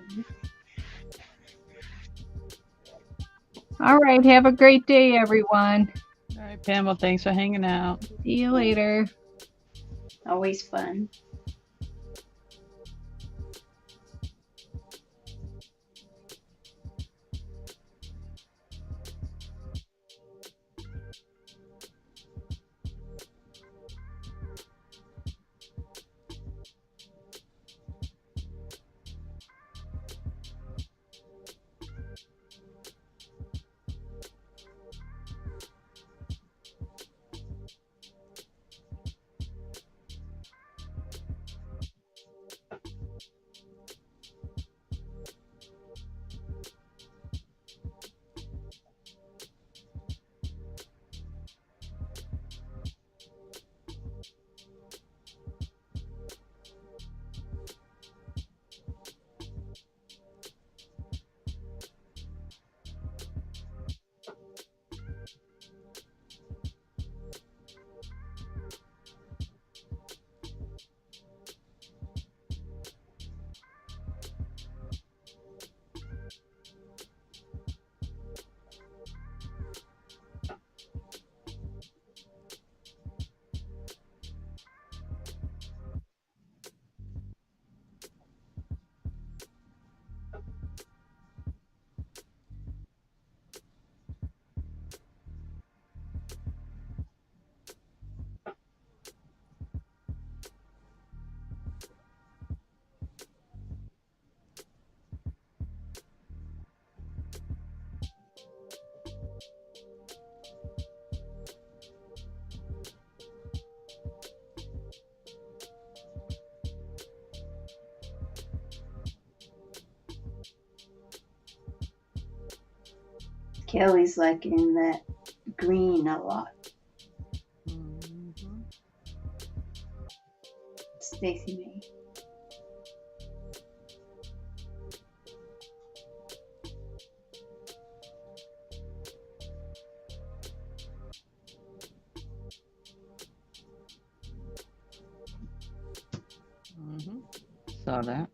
All right. Have a great day, everyone. All right, Pam. Well, thanks for hanging out. See you later. Always fun. Kelly's liking that green a lot. Stacey Mae. Saw that.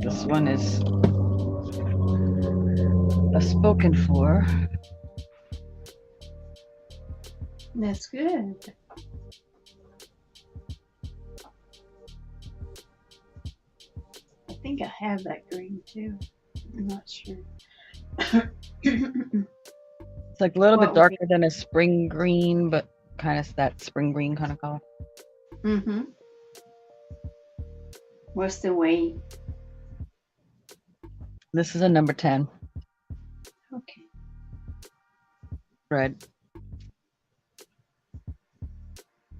This one is a spoken for. That's good. I think I have that green too. I'm not sure. It's like a little bit darker than a spring green, but kind of that spring green kind of color. Mm-hmm. What's the weight? This is a number 10. Okay. Red.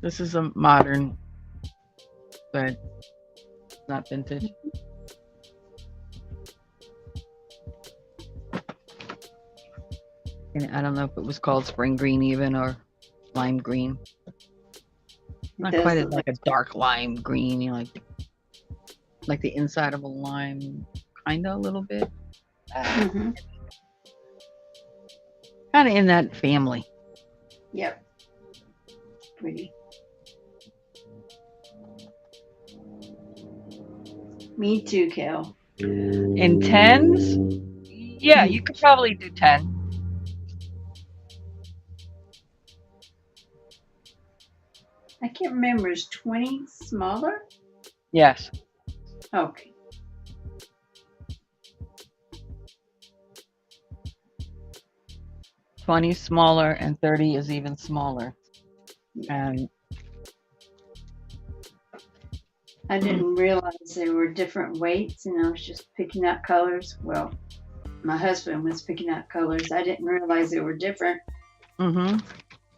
This is a modern red, not vintage. And I don't know if it was called spring green even or lime green. Not quite as like a dark lime green, you know, like the inside of a lime, kind of a little bit. Mm-hmm. Kind of in that family. Yep. Pretty. Me too, Kel. In 10s? Yeah, you could probably do 10. I can't remember. Is 20 smaller? Yes. Okay. $20 smaller and 30 is even smaller. And I didn't realize there were different weights, and I was just picking out colors. Well, my husband was picking out colors. I didn't realize there were different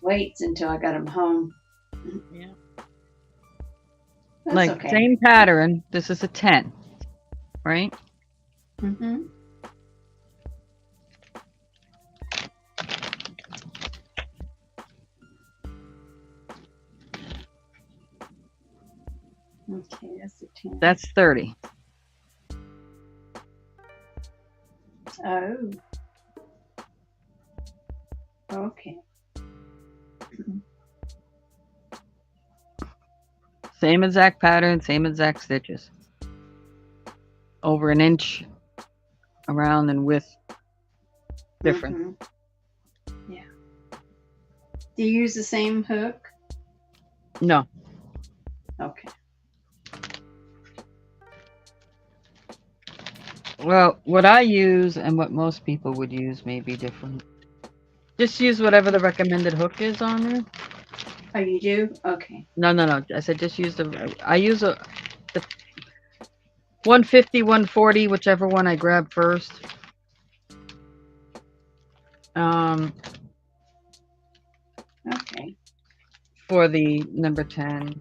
weights until I got them home. Yeah. That's like okay. Same pattern. This is a 10, right? Mm-hmm. Okay, that's the 10. That's 30. Oh. Okay. Same exact pattern, same exact stitches. Over an inch around and width different. Mm-hmm. Yeah. Do you use the same hook? No. Okay. Well, what I use and what most people would use may be different. Just use whatever the recommended hook is on there. Oh, you do? Okay. No. I said just use I use the 150, 140, whichever one I grab first. Okay. For the number 10,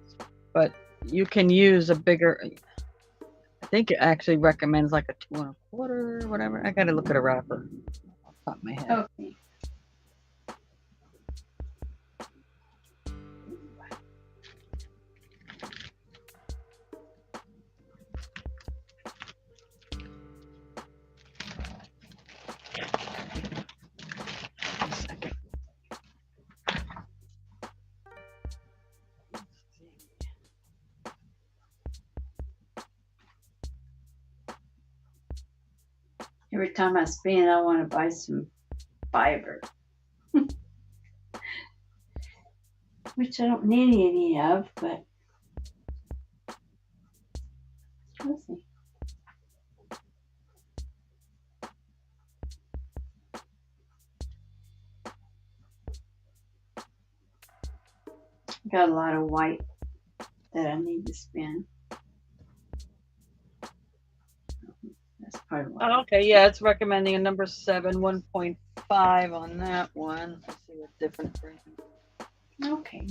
but you can use a bigger. I think it actually recommends like a 2 1/4, whatever. I gotta look at a wrapper off the top of my head. Okay. A second. Every time I spin, I want to buy some fiber, which I don't need any of, but we'll see. Got a lot of white that I need to spin. That's part of what. Oh, okay, yeah, it's recommending a number 7, 1.5 on that one. Let's see what different brand. Okay.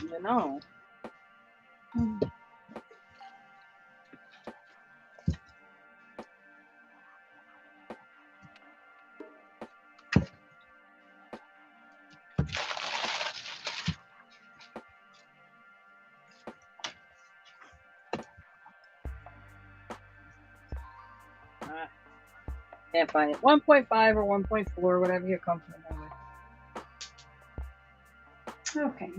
You know. Can't find it. 1.5 or 1.4, whatever you're comfortable with. Okay.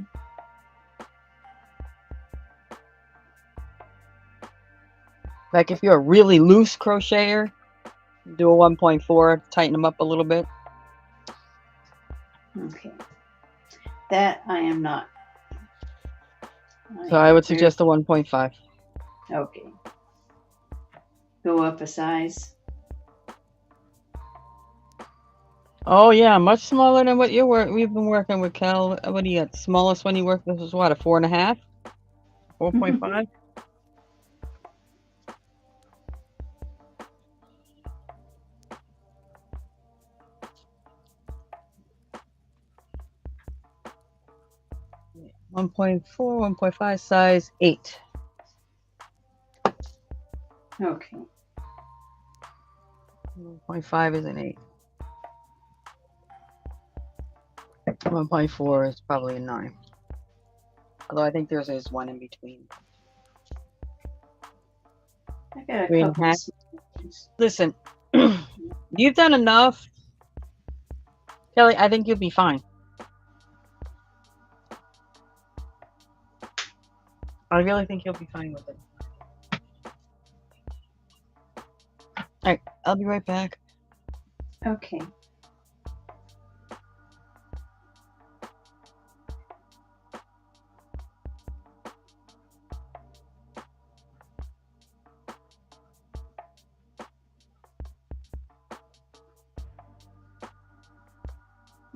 Like if you're a really loose crocheter, do a 1.4, tighten them up a little bit. Okay. That I am not. So I would suggest a 1.5. Okay. Go up a size. Oh yeah, much smaller than what we've been working with, Cal. What do you got? Smallest one you worked with was what, a 4.5? 4.5? Yeah. 1.4, 1.5, size 8. Okay. 1.5 is an 8. 1.4 is probably a 9. Although I think there's one in between. I got a 3.5. couple of small ones. Listen, you've done enough. Kelly, I think you'll be fine. I really think you'll be fine with it. Alright, I'll be right back. Okay.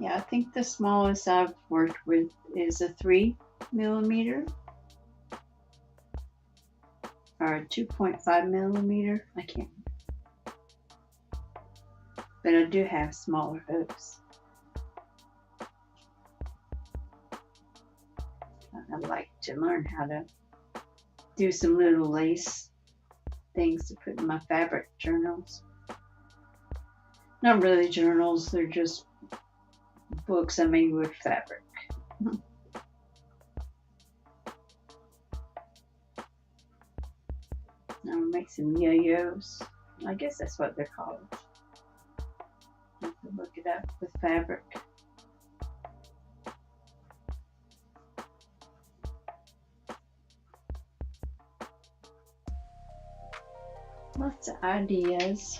Yeah, I think the smallest I've worked with is a 3 millimeter or a 2.5 millimeter. I can't. But I do have smaller hooks. I'd like to learn how to do some little lace things to put in my fabric journals. Not really journals, they're just books I made with fabric. I'll make some yo-yos. I guess that's what they're called. I have to look it up with fabric. Lots of ideas.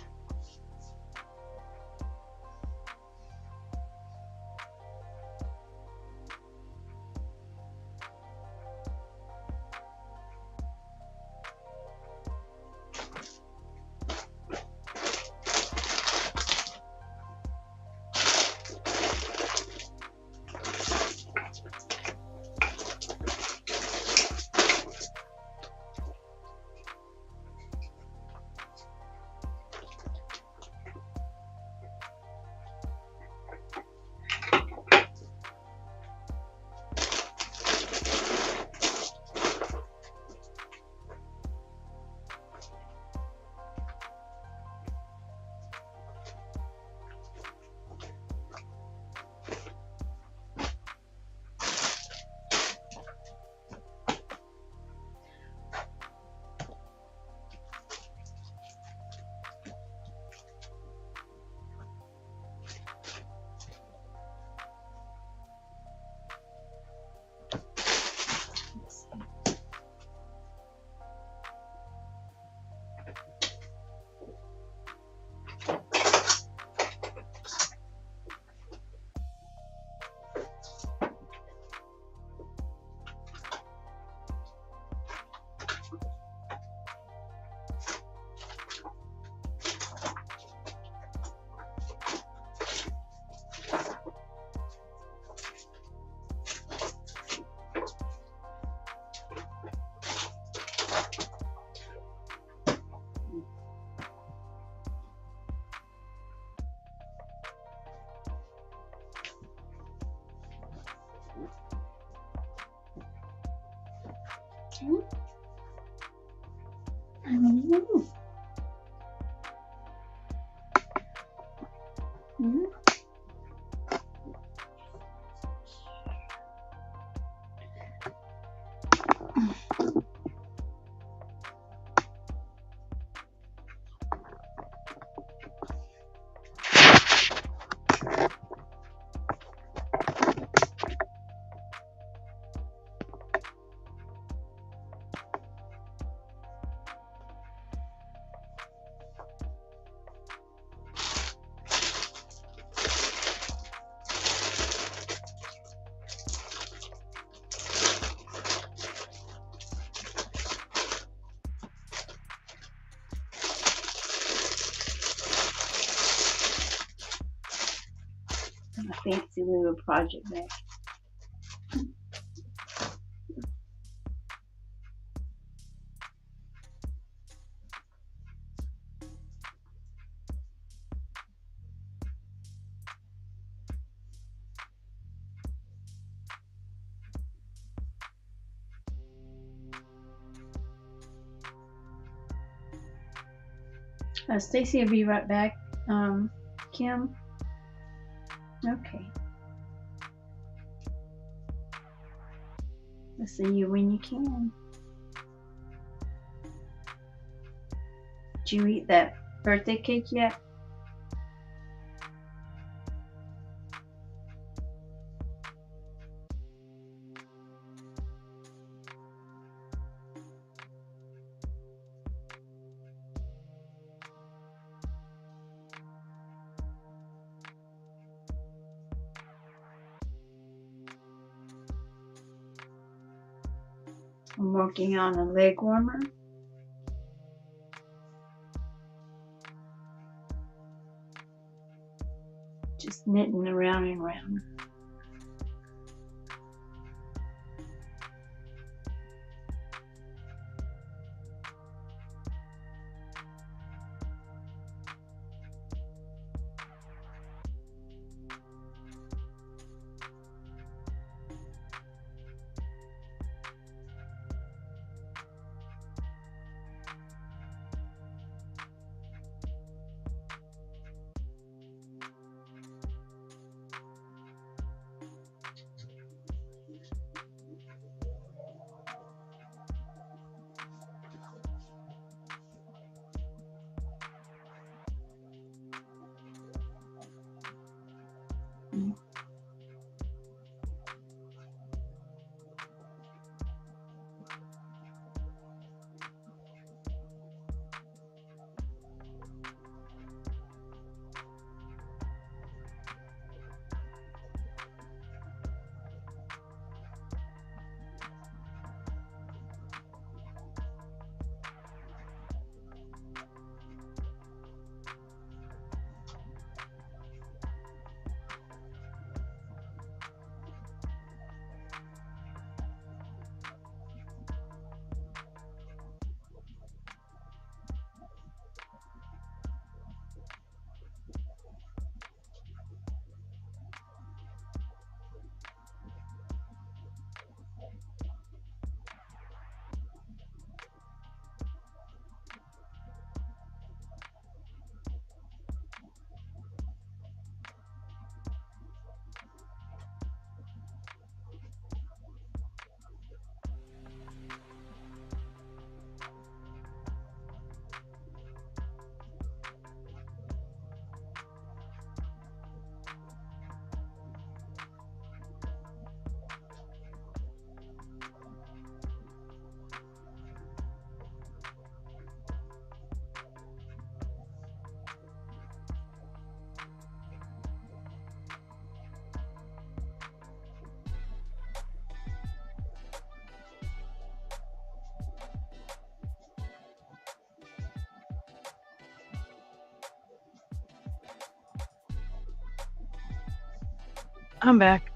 I don't know. Hmm? A fancy little project bag. Stacey will be right back. Kim? Okay. I'll see you when you can. Did you eat that birthday cake yet? I'm working on a leg warmer. Just just knitting around and around. I'm back.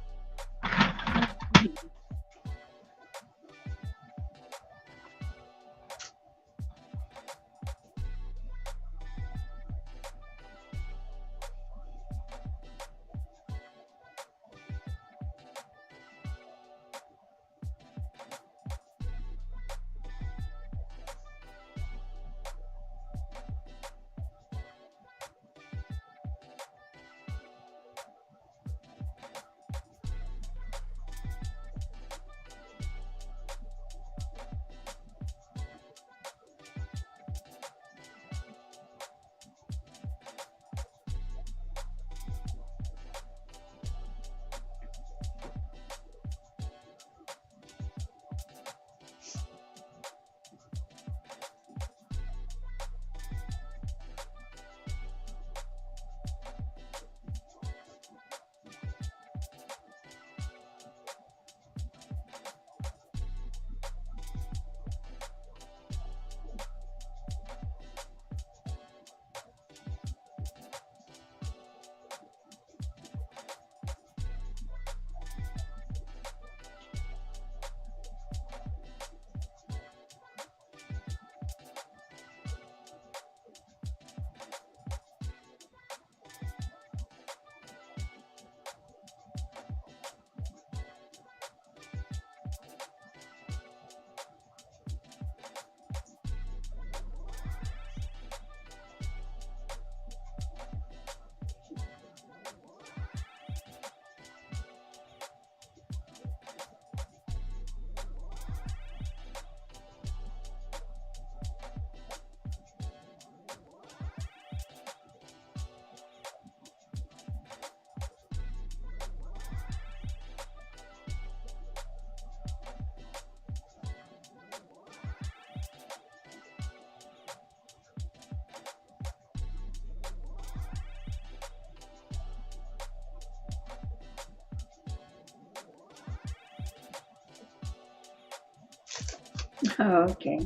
Oh, okay.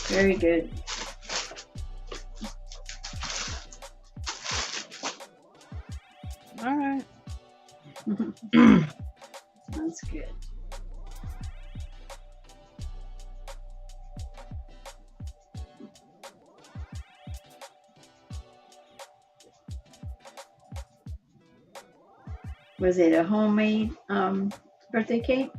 Very good. Sounds good. Was it a homemade birthday cake?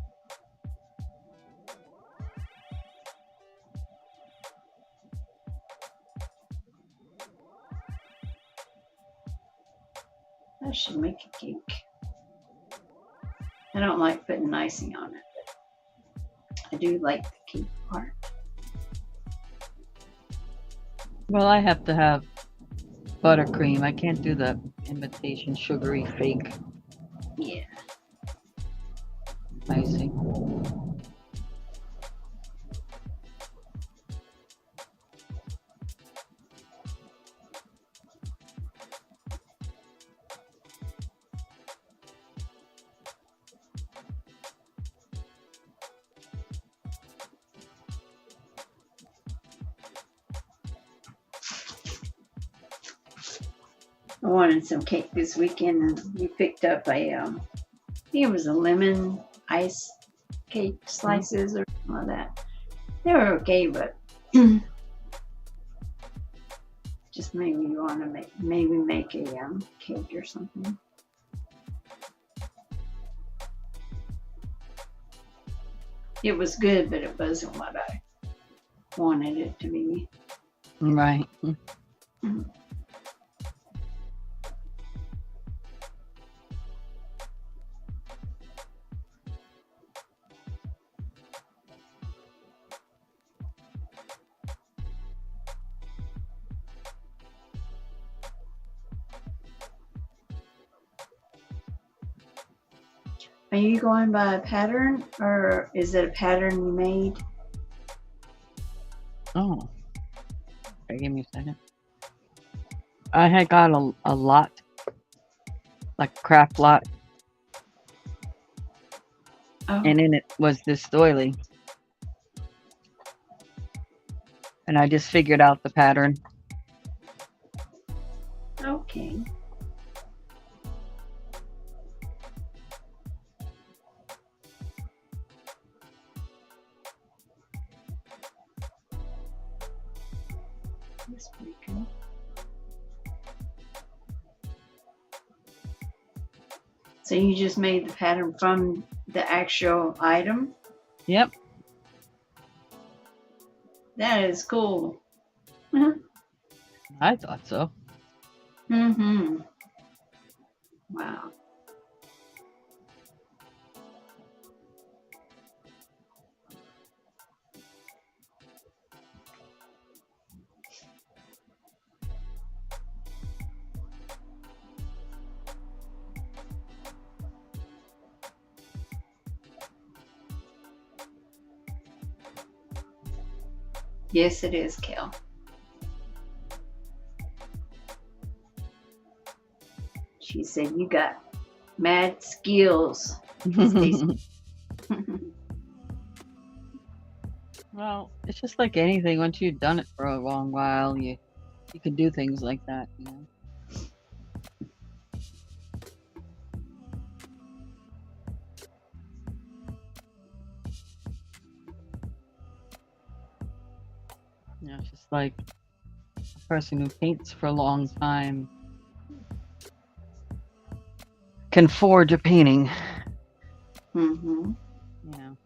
I should make a cake. I don't like putting icing on it, but I do like the cake part. Well, I have to have buttercream. I can't do the imitation sugary fake Yeah. icing. I wanted some cake this weekend, and we picked up a, I think it was a lemon ice cake slices or something like that. They were okay, but just maybe you want to make a cake or something. It was good, but it wasn't what I wanted it to be. Right. Are you going by a pattern, or is it a pattern you made? Oh. Okay, give me a second. I had got a lot, like a craft lot, Oh, and in it was this doily. And I just figured out the pattern. okay. That's pretty good. So you just made the pattern from the actual item? Yep. That is cool. I thought so. Mm-hmm. Wow. Yes, it is, Kel. She said you got mad skills, Stacey. Well, it's just like anything. Once you've done it for a long while, you can do things like that, you know. You know, it's just like a person who paints for a long time can forge a painting, Mm-hmm. you know.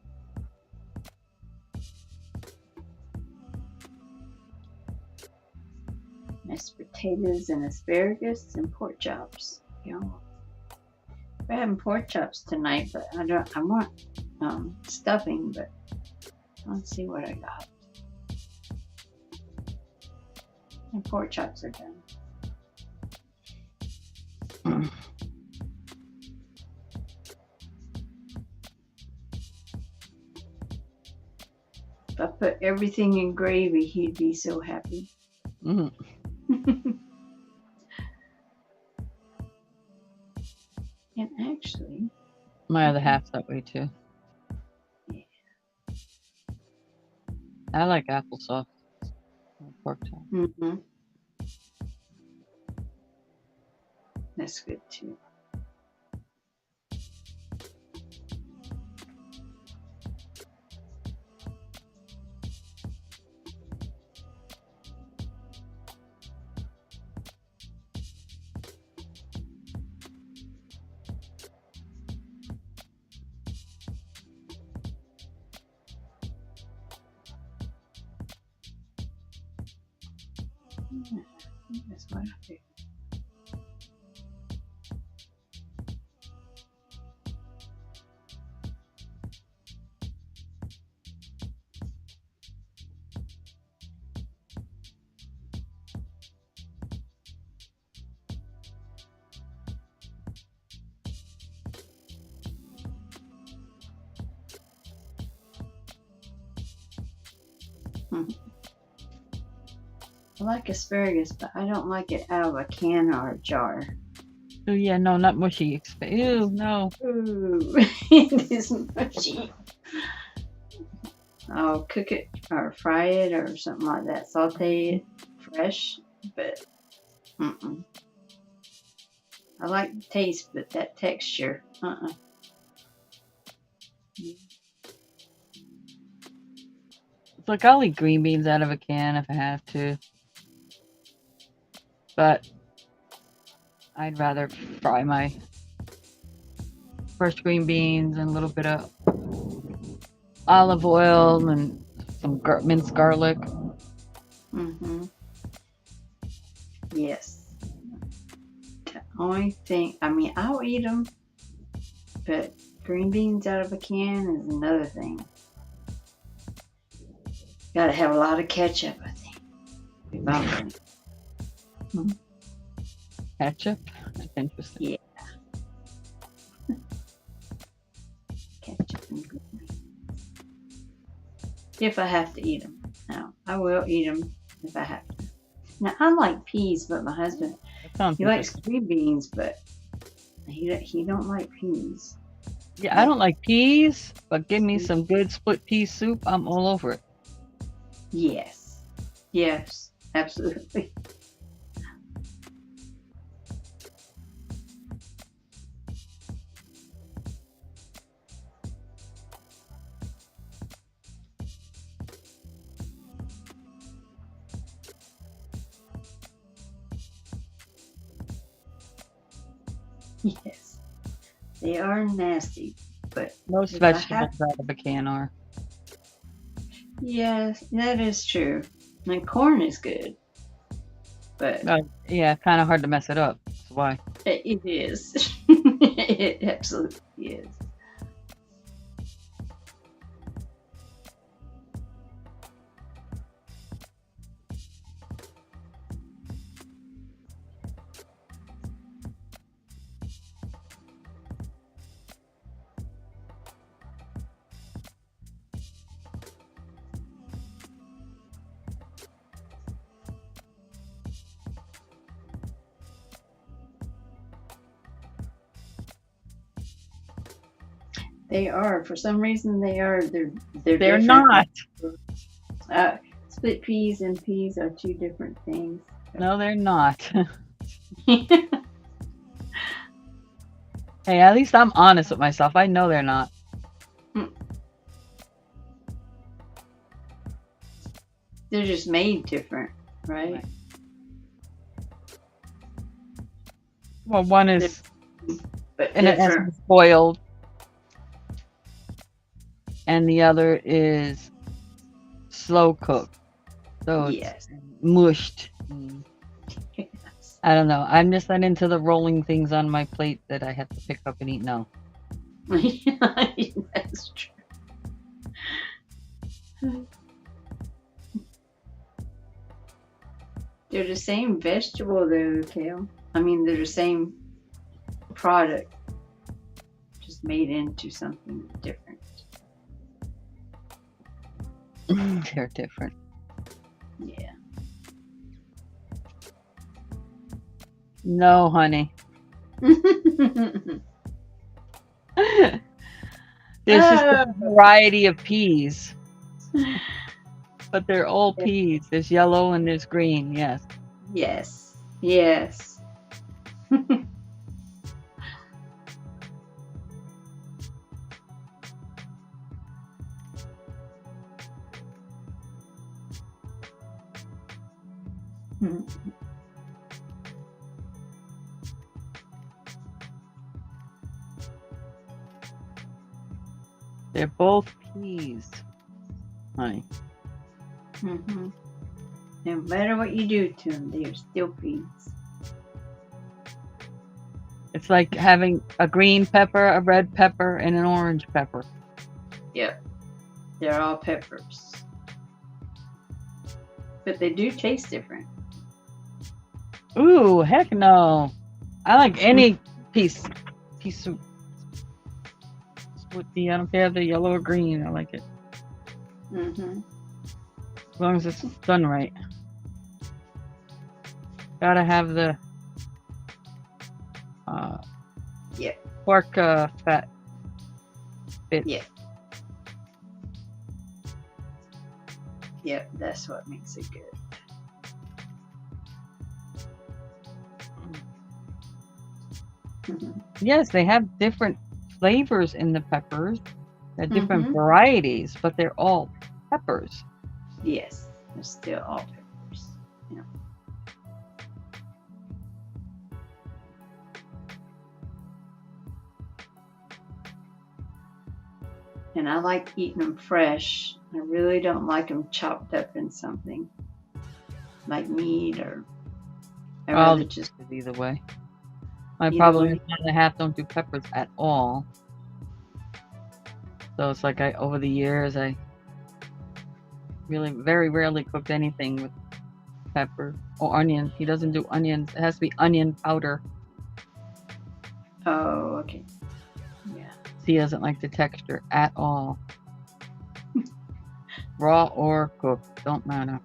Mashed potatoes and asparagus and pork chops. Yeah. We're having pork chops tonight, but I want stuffing, but let's see what I got. And pork chops are done. If I put everything in gravy, he'd be so happy. Mm-hmm. And actually, My other half's that way too. Yeah. I like applesauce. Pork chop. mm-hmm. That's good too. Yeah, that's what I do. I like asparagus, but I don't like it out of a can or a jar. Oh yeah, no, not mushy. Ew, no. Ooh, it is mushy. I'll cook it or fry it or something like that. Saute it fresh, but mm-mm. I like the taste, but that texture, Look, I'll eat green beans out of a can if I have to. But I'd rather fry my fresh green beans and a little bit of olive oil and some minced garlic. Mm-hmm. Yes. The only thing, I mean, I'll eat them, but green beans out of a can is another thing. Gotta have a lot of ketchup, I think. Ketchup? That's interesting. Yeah. Ketchup and green beans. If I have to eat them. Now, I will eat them if I have to. Now, I like peas, but my husband, That sounds he likes interesting. green beans, but he don't like peas. Yeah, I don't like peas, but give me some good split pea soup. I'm all over it. Yes. Yes, absolutely. Yes. They are nasty, but Most if I have- vegetables out of a can are. yes, that is true. And corn is good, but Yeah, kind of hard to mess it up. That's why. it is. It absolutely is. They are. For some reason, they are. They're They're different. not. Split peas and peas are two different things. No, they're not. Hey, at least I'm honest with myself. I know they're not. They're just made different, right? Right. Well, one is But in different. essence boiled, and the other is slow cooked. So it's Yes. mushed. Yes. I don't know. I'm just not into the rolling things on my plate that I have to pick up and eat. No. That's true. They're the same vegetable though, Kale. I mean, they're the same product, just made into something different. They're different. Yeah. No, honey. There's just a variety of peas, but they're all peas. There's yellow and there's green. Yes. Yes. Yes. They're both peas, honey. Mm-hmm. No matter what you do to them, they're still peas. It's like having a green pepper, a red pepper, and an orange pepper. Yep. They're all peppers. But they do taste different. Ooh, heck no. I like any piece of with the, I don't care if they're yellow or green, I like it. Mm-hmm. As long as it's done right. Gotta have the Yep. pork fat bits. Yep. Yep, that's what makes it good. Mhm. Yes, they have different flavors in the peppers. They're different Mhm. varieties, but they're all peppers. Yes, they're still all peppers. Yeah. And I like eating them fresh. I really don't like them chopped up in something like meat or. I I'll rather do just it either way. My Either problem way. is 1.5 don't do peppers at all. So it's like over the years I really very rarely cooked anything with pepper or onion. He doesn't do onions. It has to be onion powder. Oh, okay. Yeah. He doesn't like the texture at all. Raw or cooked, don't matter.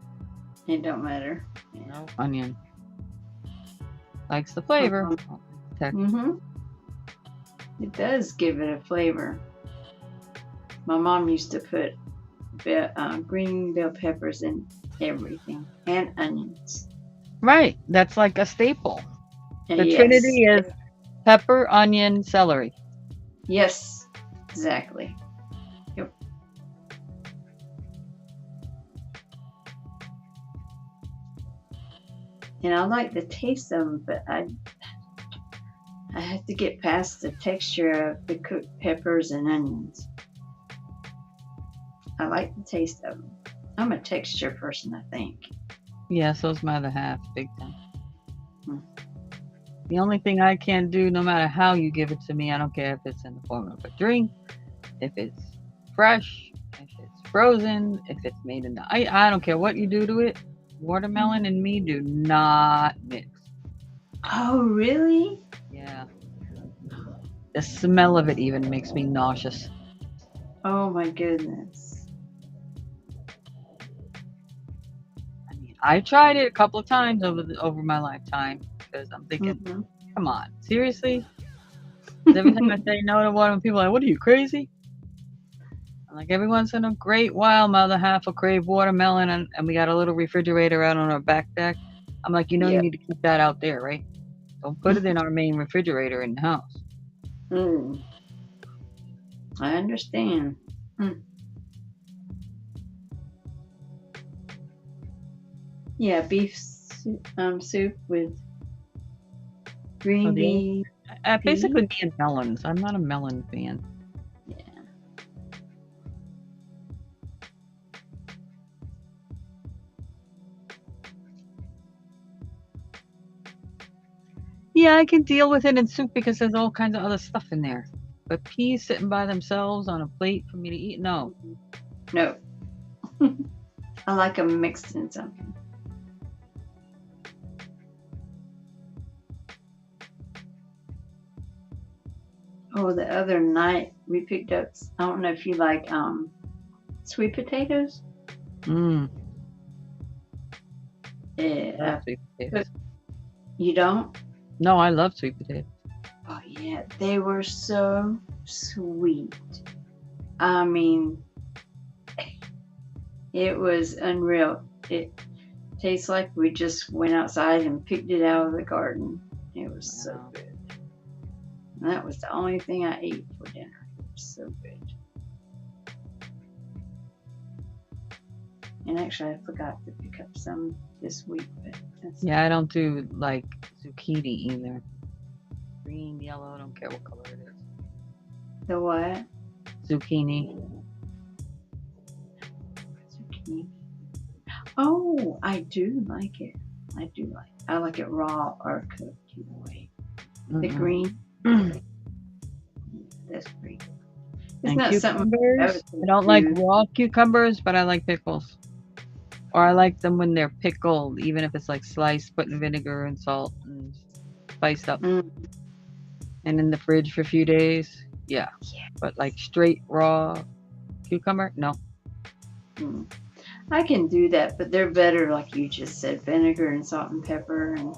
It don't matter. Yeah. No onion. Likes the flavor. Texture. Mm-hmm. It does give it a flavor. My mom used to put green bell peppers in everything and onions. Right. That's like a staple. And The yes. Trinity is pepper, onion, celery. Yes, exactly. Yep. And I like the taste of them, but I have to get past the texture of the cooked peppers and onions. I like the taste of them. I'm a texture person, I think. Yeah, so's my other half, big time. Hmm. The only thing I can't do, no matter how you give it to me, I don't care if it's in the form of a drink, if it's fresh, if it's frozen, if it's made in the I don't care what you do to it. Watermelon and me do not mix. Oh, really? Yeah. The smell of it even makes me nauseous. Oh my goodness. I mean, I tried it a couple of times over my lifetime because I'm thinking, Mhm. come on, seriously? 'Cause every time I say no to watermelon, people are like, what are you, crazy? I'm like, every once in a great while, my other half will crave watermelon, and we got a little refrigerator out on our back deck. I'm like, you Yep. need to keep that out there, right? Don't put it in our main refrigerator in the house. Mm. I understand. Yeah, beef soup with green beans. Basically, me and melons. I'm not a melon fan. Yeah. Yeah, I can deal with it in soup because there's all kinds of other stuff in there. But peas sitting by themselves on a plate for me to eat, no. No. I like them mixed in something. Oh, the other night we picked up, I don't know if you like sweet potatoes. Mmm. Yeah. Sweet potatoes. You don't? No, I love sweet potatoes. Oh, yeah. They were so sweet. I mean, it was unreal. It tastes like we just went outside and picked it out of the garden. It was so Wow. good. And that was the only thing I ate for dinner. It was so good. And actually, I forgot to pick up some this week. But that's Yeah, I don't do like zucchini either. Green, yellow, I don't care what color it is. the what? Zucchini. Zucchini. Oh, I do like it. I like it raw or cooked either way. The green, that's great. It's And not something I cucumbers. would I don't like do. raw cucumbers, but I like pickles. Or I like them when they're pickled, even if it's like sliced, put in vinegar and salt and spiced up, Mm, and in the fridge for a few days. Yeah. yeah. But like straight raw cucumber, no. Mm. I can do that, but they're better, like you just said, vinegar and salt and pepper, and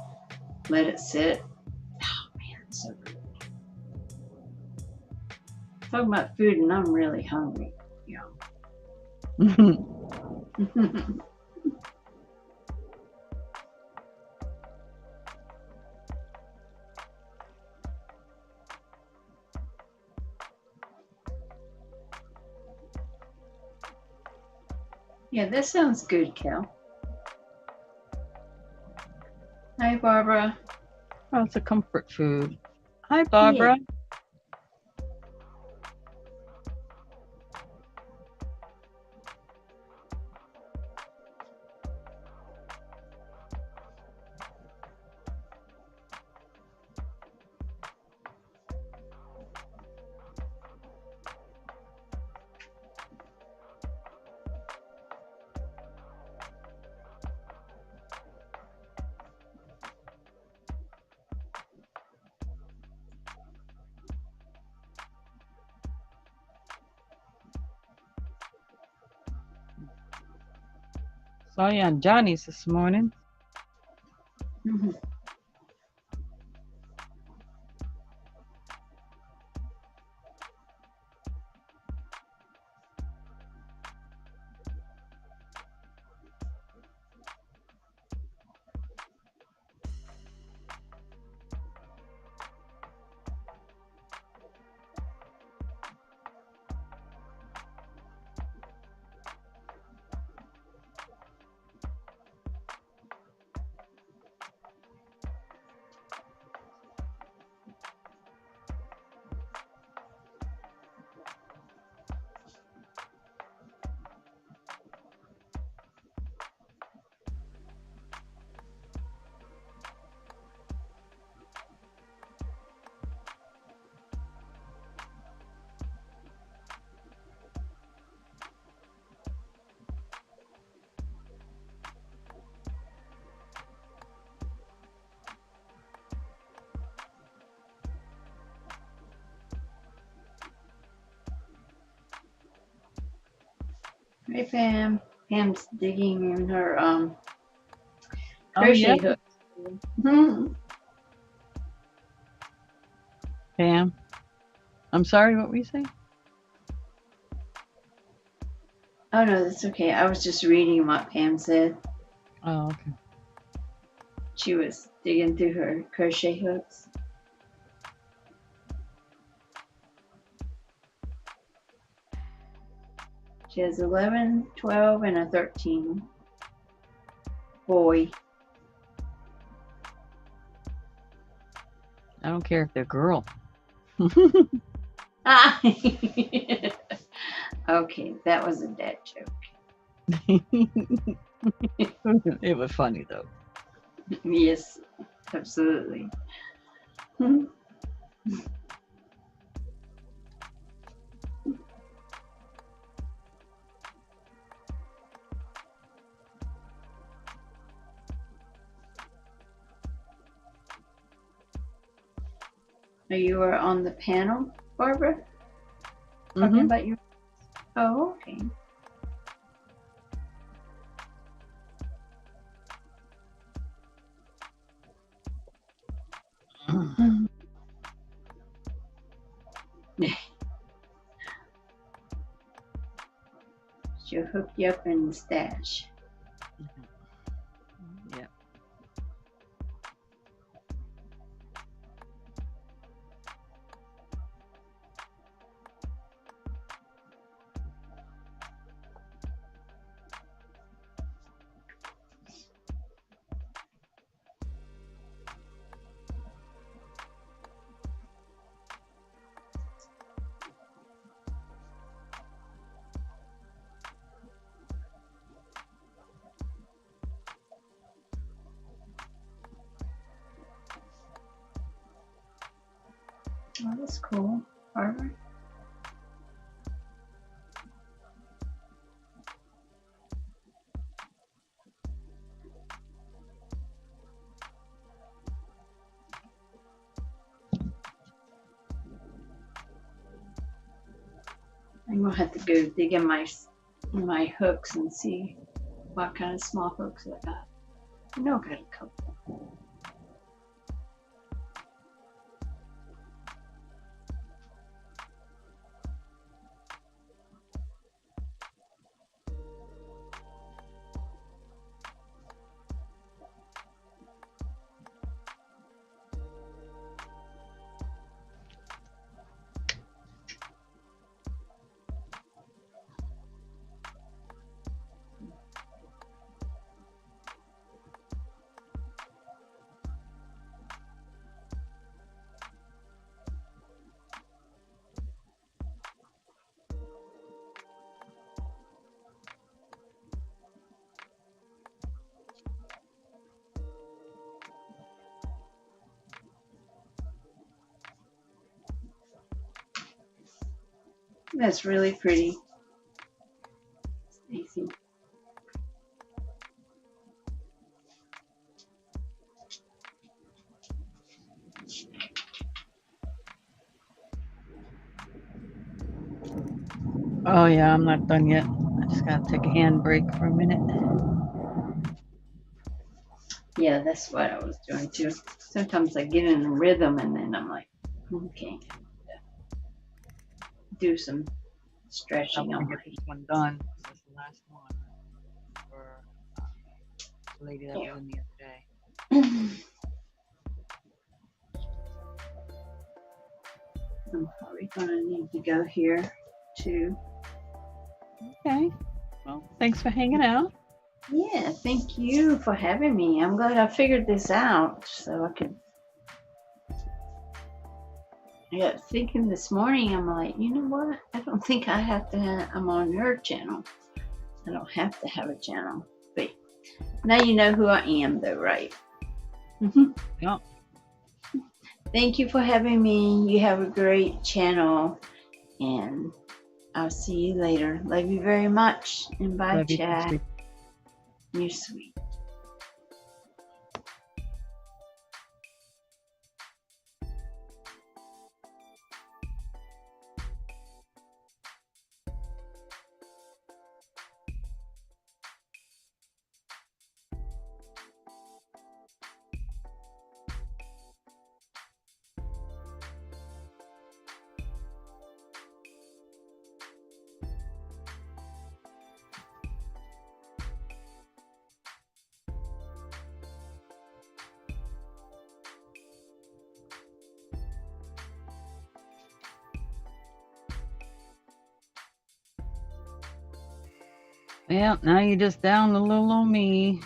let it sit. Oh man, it's so good. Talking about food, and I'm really hungry. Yeah. Yeah, that sounds good, Cal. Hi, Barbara. Oh, it's a comfort food. Hi, Yeah. Barbara. Saw you on Johnny's this morning. Mhm. Hey, Pam. Pam's digging in her Oh, crochet yeah. hook. Mhm. Pam. I'm sorry, what were you saying? Oh no, that's okay. I was just reading what Pam said. Oh, okay. She was digging through her crochet hooks. She has 11, 12, and a 13 boy. I don't care if they're girl. Ah! Okay, that was a dad joke. It was funny though. Yes, absolutely. Hmm. You were on the panel, Barbara? Talking Mhm. about your. Oh, okay. She'll hook you up in the stash. Yeah. That's cool. Harvard. I'm gonna have to go dig in my hooks and see what kind of small hooks I got. I know I got a couple. That's really pretty, Stacey. Oh yeah, I'm not done yet. I just gotta take a hand break for a minute. Yeah, that's what I was doing too. Sometimes I get in a rhythm and then I'm like, okay, do some I'm stretching gonna on get my this one done. This is the last one for the lady that was in the other day. I'm probably gonna need to go here too. Okay. Well, thanks for hanging out. Yeah, thank you for having me. I'm glad I figured this out so I could. I got thinking this morning, I'm like, you know what? I don't think I have to I'm on her channel. I don't have to have a channel. But now you know who I am though, right? Yeah. Thank you for having me. You have a great channel. And I'll see you later. Love you very much. And bye, Love you too, chat. sweet. You're sweet. Yeah, now you just down a little on me.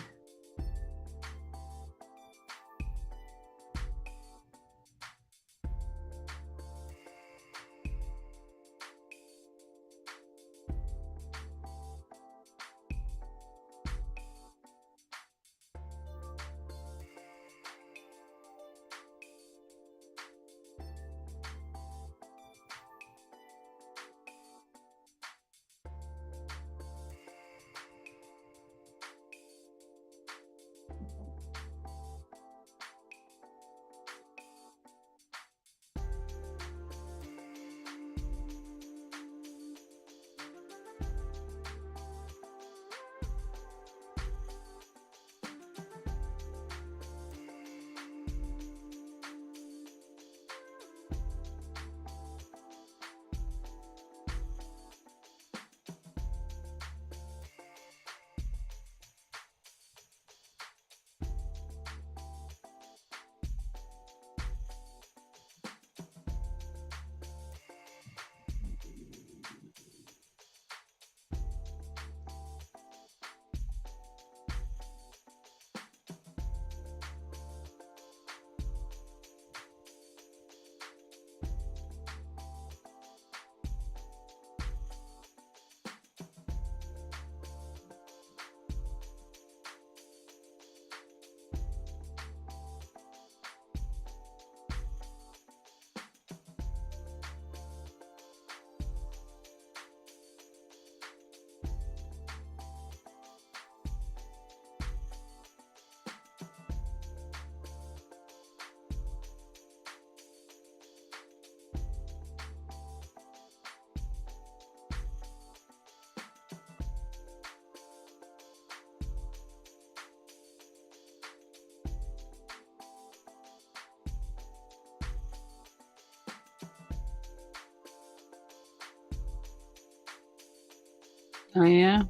Oh yeah.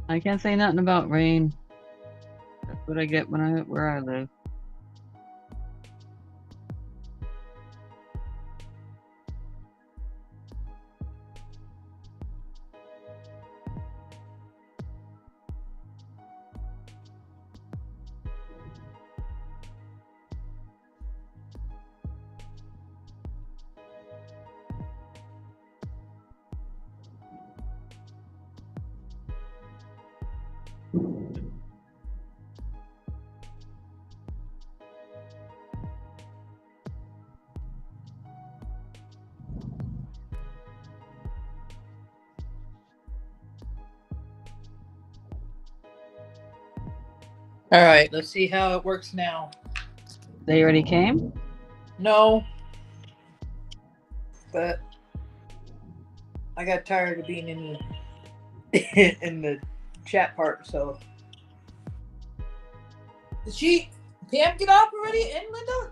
I can't say nothing about rain. That's what I get where I live. All right, let's see how it works now. They already came? No, but I got tired of being in the in the chat part. So, did Pam get off already? And Linda?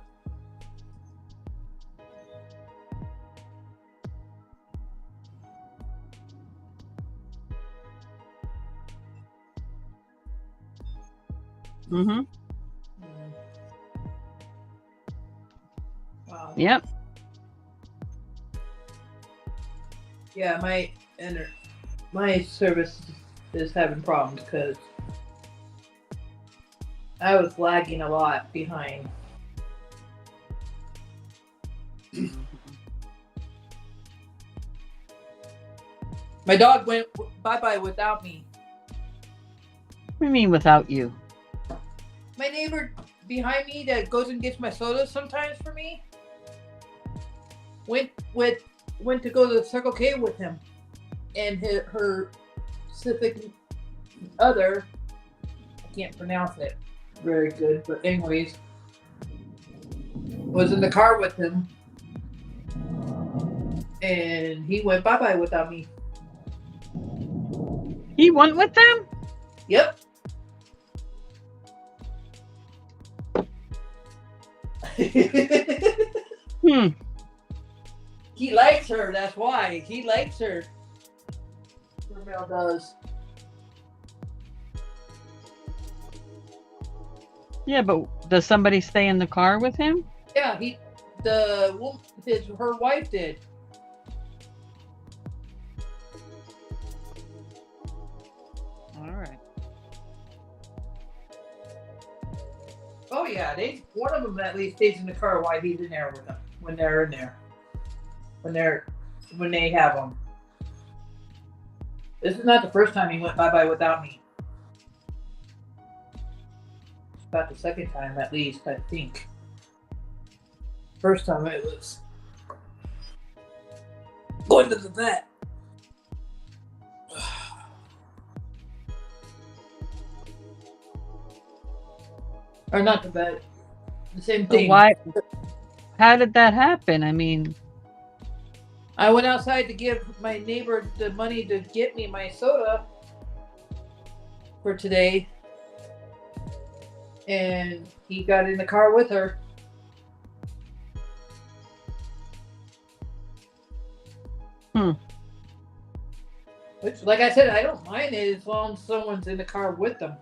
Mm-hmm. Wow. Yep. Yeah, my service is having problems because I was lagging a lot behind. My dog went bye-bye without me. What do you mean without you? My neighbor behind me that goes and gets my sodas sometimes for me went to go to the Circle K with him, and her Pacific other, I can't pronounce it very good, but anyways, was in the car with him, and he went bye-bye without me. He went with them? Yep. He likes her, that's why. He likes her. Mel does. Yeah, but does somebody stay in the car with him? Yeah, her wife did. All right. Oh yeah, one of them at least stays in the car while he's in there with them when they're in there. When they have them. This is not the first time he went bye-bye without me. It's about the second time at least, I think. First time it was going to the vet. Or not the vet. The same So thing. why? How did that happen? I mean, I went outside to give my neighbor the money to get me my soda for today. And he got in the car with her. Which, like I said, I don't mind it as long as someone's in the car with them.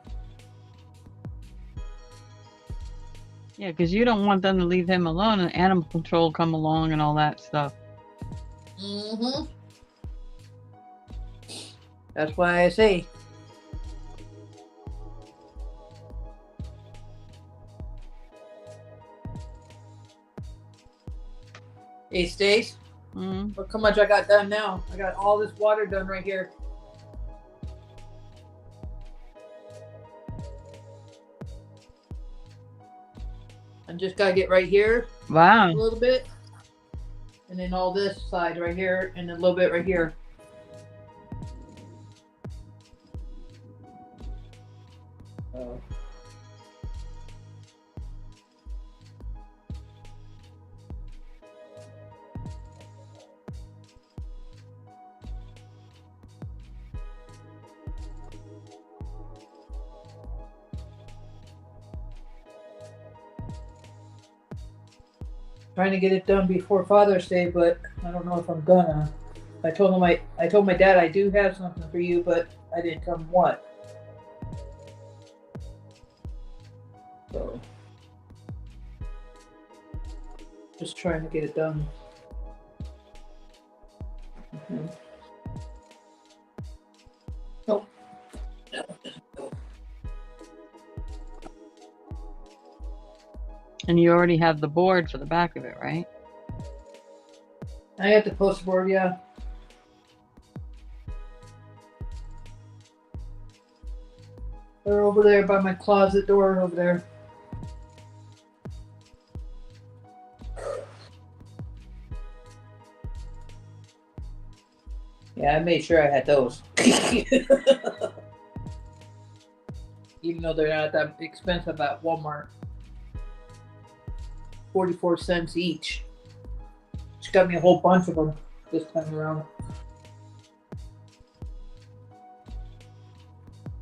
yeah, because you don't want them to leave him alone and animal control come along and all that stuff. Mm-hmm. That's why I say. Hey, Stace. Mm. Look how much I got done now. I got all this water done right here. I just gotta get right here a Wow. little bit. And then all this side right here and a little bit right here. Trying to get it done before Father's Day, but I don't know if I'm gonna. I told my dad I do have something for you, but I didn't tell him what. So just trying to get it done. Mm-hmm. Nope. No. And you already have the board for the back of it, right? I have the poster board, yeah. They're over there by my closet door over there. Yeah, I made sure I had those. Even though they're not that expensive at Walmart. 44 cents each. She got me a whole bunch of them this time around.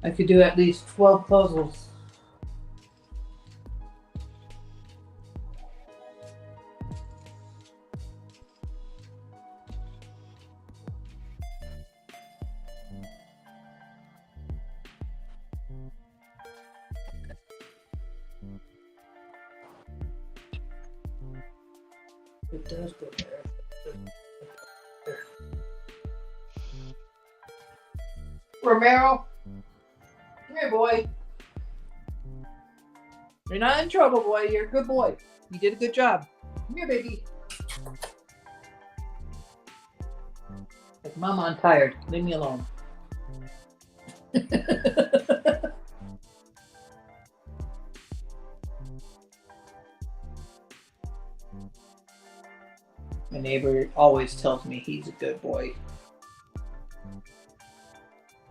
I could do at least 12 puzzles. It does go there. Romero, come here, boy. You're not in trouble, boy. You're a good boy. You did a good job. Come here, baby. Like, Mama, I'm tired. Leave me alone. My neighbor always tells me he's a good boy.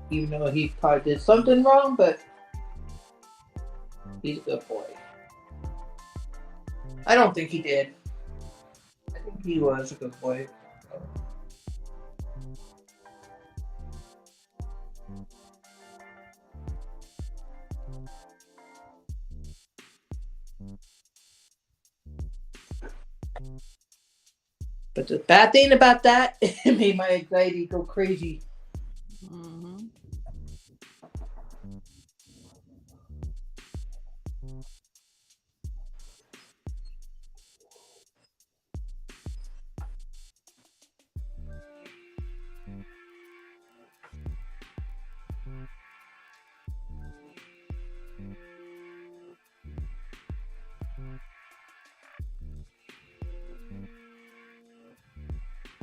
Even though he probably did something wrong, but he's a good boy. I don't think he did. I think he was a good boy. But the bad thing about that, it made my anxiety go crazy. Mm-hmm.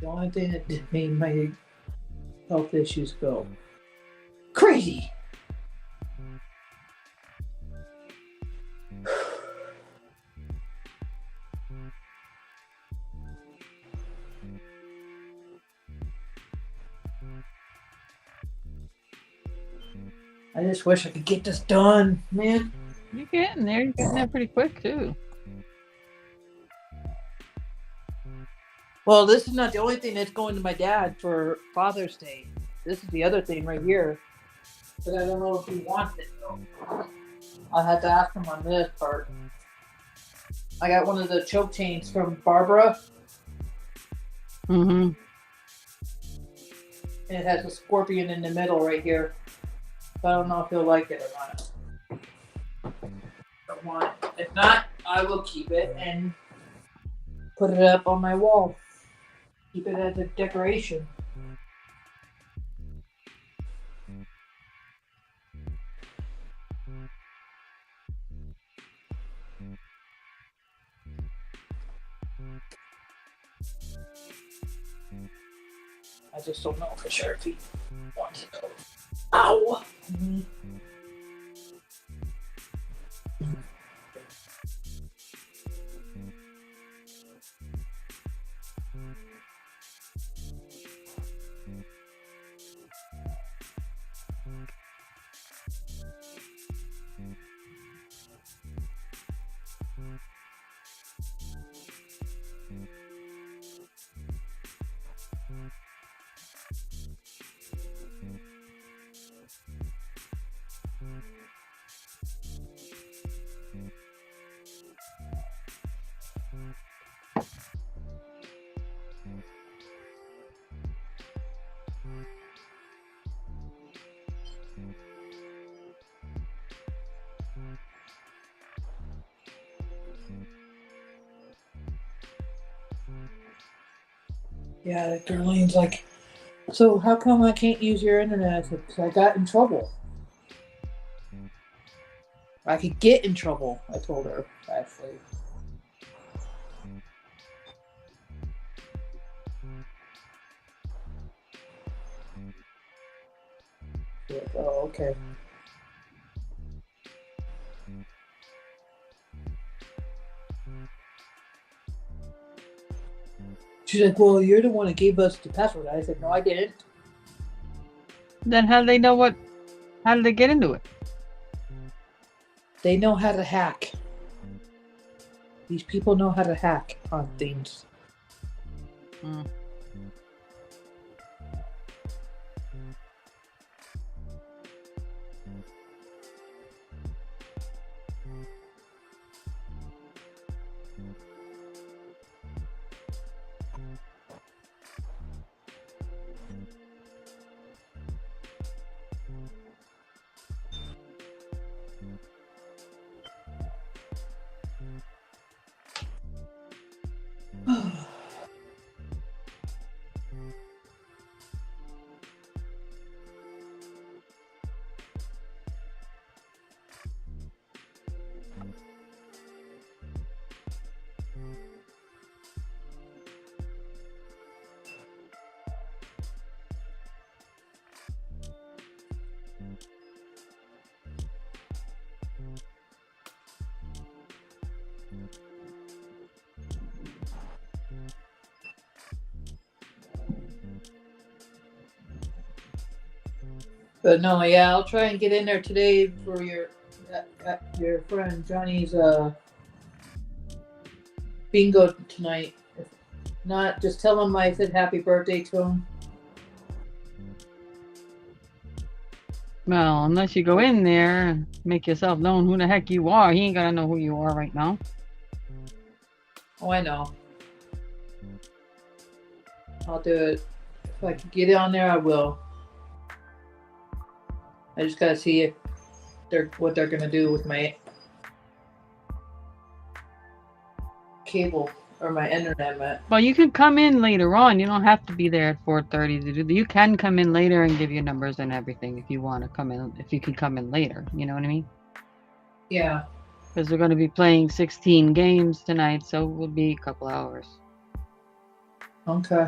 the only thing that made my health issues go crazy. I just wish I could get this done, man. You're getting there. You're getting there pretty quick too. Well, this is not the only thing that's going to my dad for Father's Day. This is the other thing right here. But I don't know if he wants it though. I'll have to ask him on this part. I got one of the choke chains from Barbara. Mm-hmm. And it has a scorpion in the middle right here. So I don't know if he'll like it or not. Don't want it. If not, I will keep it and put it up on my wall. Keep it as a decoration. I just don't know for sure if he wants it though. Ow! Yeah, Darlene's like, so how come I can't use your internet? I said, 'cause I got in trouble. I could get in trouble, I told her, actually. She's like, oh, okay. She's like, well, you're the one that gave us the password. I said, no, I didn't. Then how do they know what? How did they get into it? They know how to hack. These people know how to hack on things. Mm. But no, yeah, I'll try and get in there today for your friend Johnny's bingo tonight. If not, just tell him I said happy birthday to him. Well, unless you go in there and make yourself known who the heck you are, he ain't gonna know who you are right now. Oh, I know. I'll do it. If I can get on there, I will. I just gotta see if what they're gonna do with my cable or my internet. Well, you can come in later on. You don't have to be there at 4:30 to do that. You can come in later and give your numbers and everything if you want to come in. If you can come in later, you know what I mean? Yeah. Because we're going to be playing 16 games tonight, so it will be a couple hours. Okay.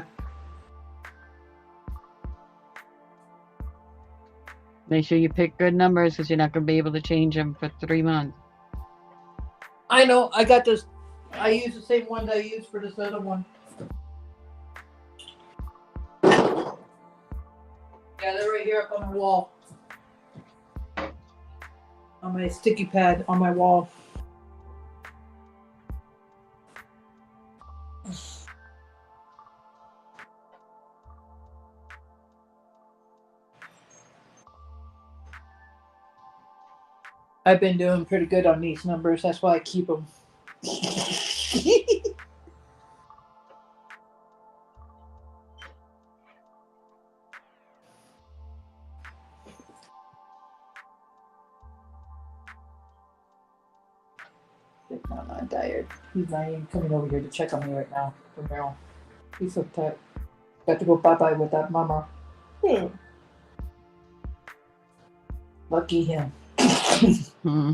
Make sure you pick good numbers because you're not going to be able to change them for 3 months. I know. I got this. I use the same ones I used for this other one. Yeah, they're right here up on the wall. On my sticky pad on my wall. I've been doing pretty good on these numbers. That's why I keep them. I'm not tired. He's not even coming over here to check on me right now. For Meryl. He's so tired. Got to go bye-bye with that mama. Lucky him. Hmm.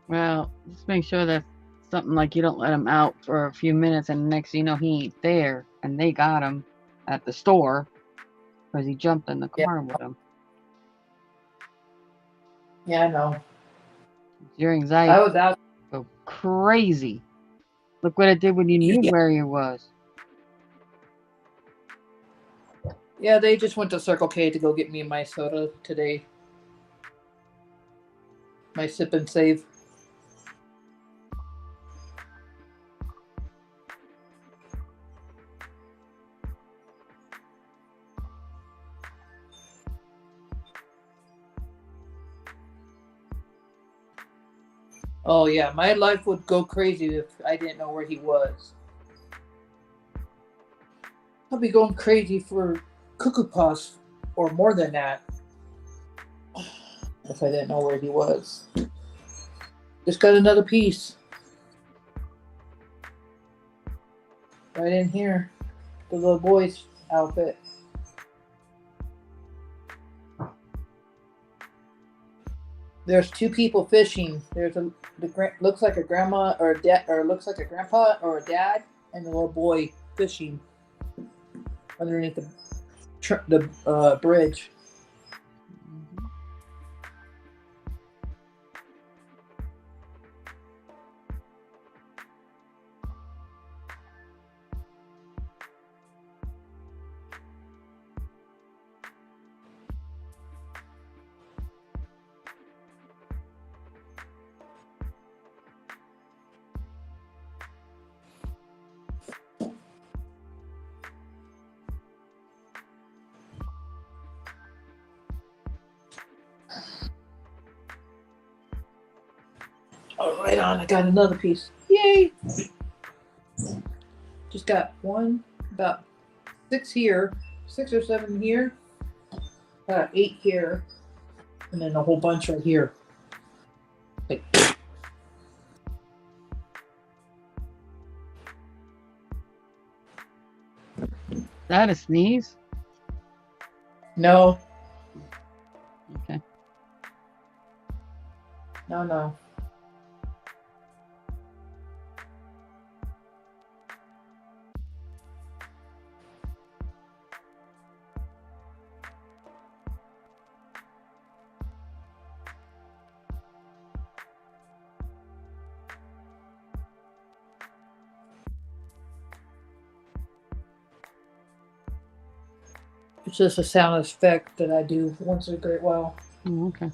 Well, just make sure that's something like you don't let him out for a few minutes and next thing you know he ain't there and they got him at the store because he jumped in the car with him. Yeah, I know. Your I anxiety was out. go crazy. Look what it did when you knew Yeah. where he was. Yeah, they just went to Circle K to go get me my soda today. My sip and save. Oh yeah, my life would go crazy if I didn't know where he was. I'd be going crazy for Cuckoo Puffs or more than that if I didn't know where he was. Just got another piece. Right in here. The little boy's outfit. There's two people fishing. There's looks like a grandma or a dad, or looks like a grandpa or a dad, and the little boy fishing underneath the bridge. Oh, right on. I got another piece. Yay! Just got about 6 here, 6 or 7 here, 8 here, and then a whole bunch right here. Like, Is that a sneeze? no, Okay. no. It's just a sound effect that I do once in a great while. Oh, okay.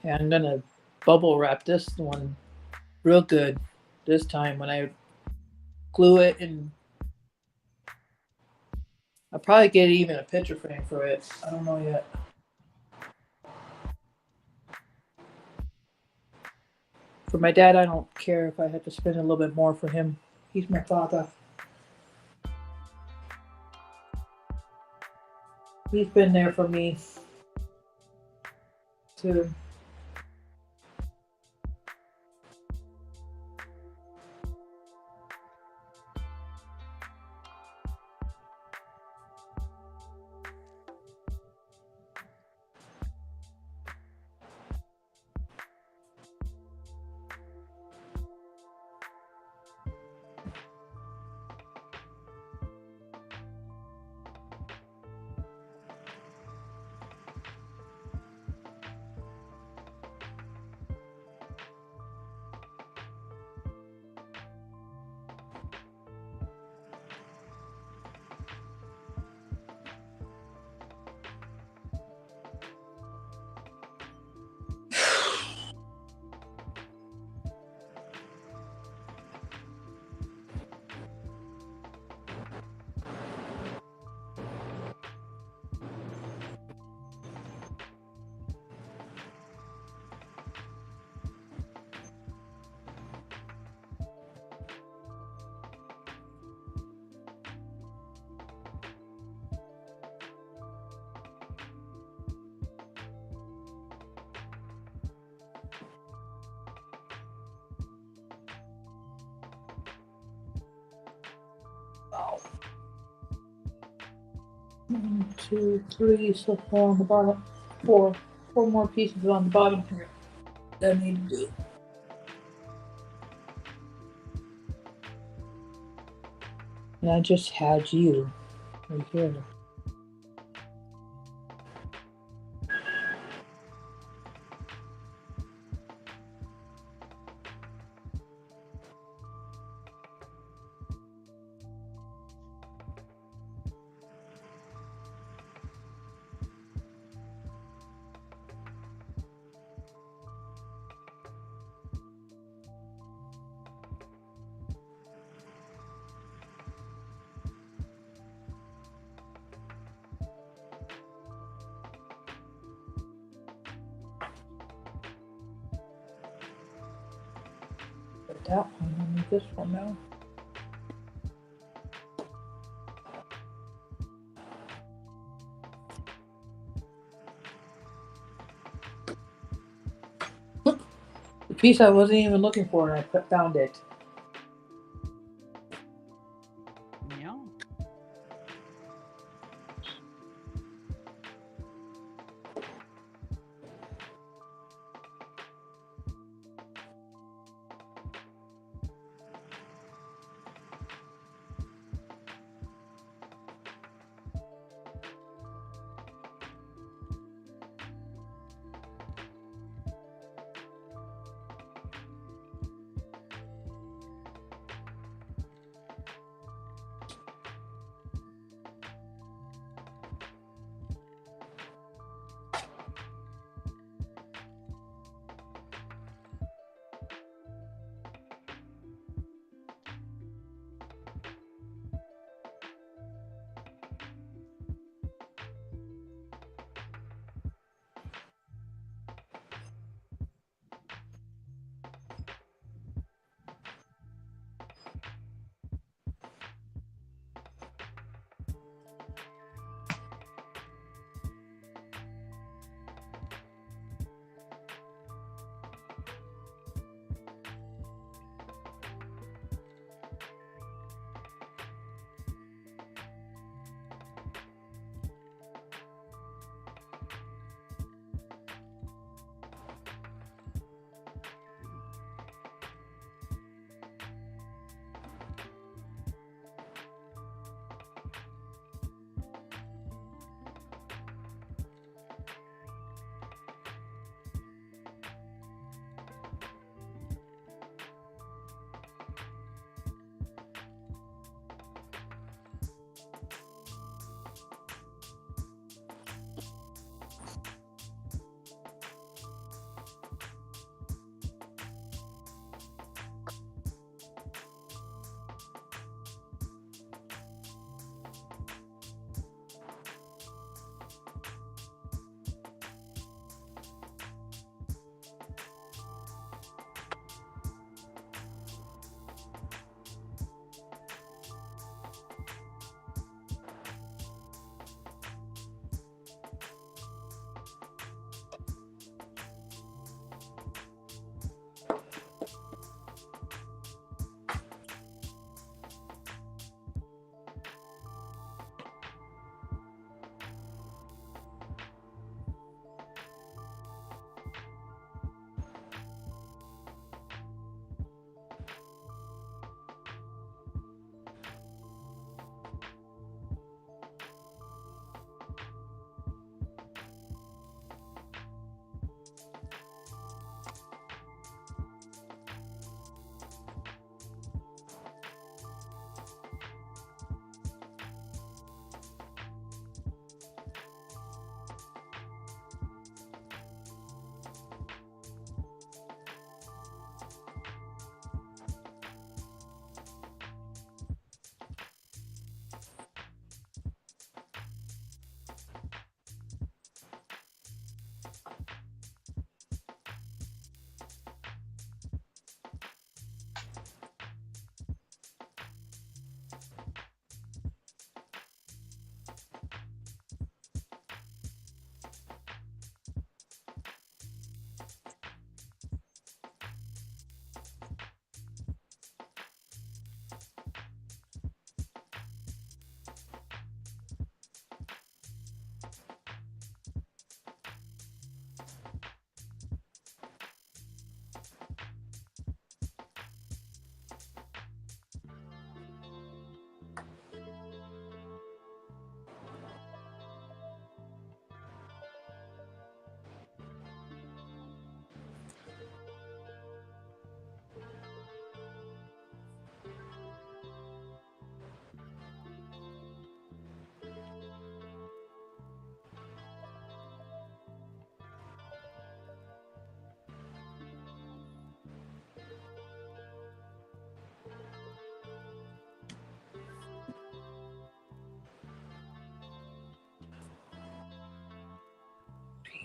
Yeah, I'm gonna bubble wrap this one real good this time when I glue it and I'll probably get even a picture frame for it. I don't know yet. For my dad, I don't care if I had to spend a little bit more for him. He's my father. He's been there for me too. Wow. 1, 2, 3, so far on the bottom. Four more pieces on the bottom here that I need to do. And I just had you right here. Put that one, I need this one now. The piece I wasn't even looking for, and I found it. Yeah.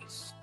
these.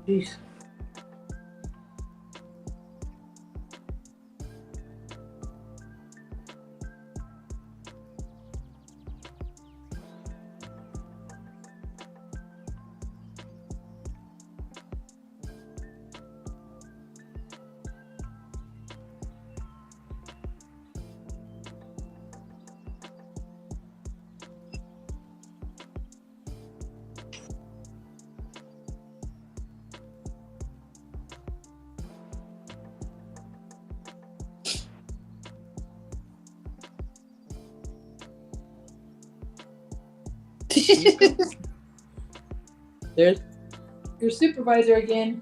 Jeez. There's your supervisor again.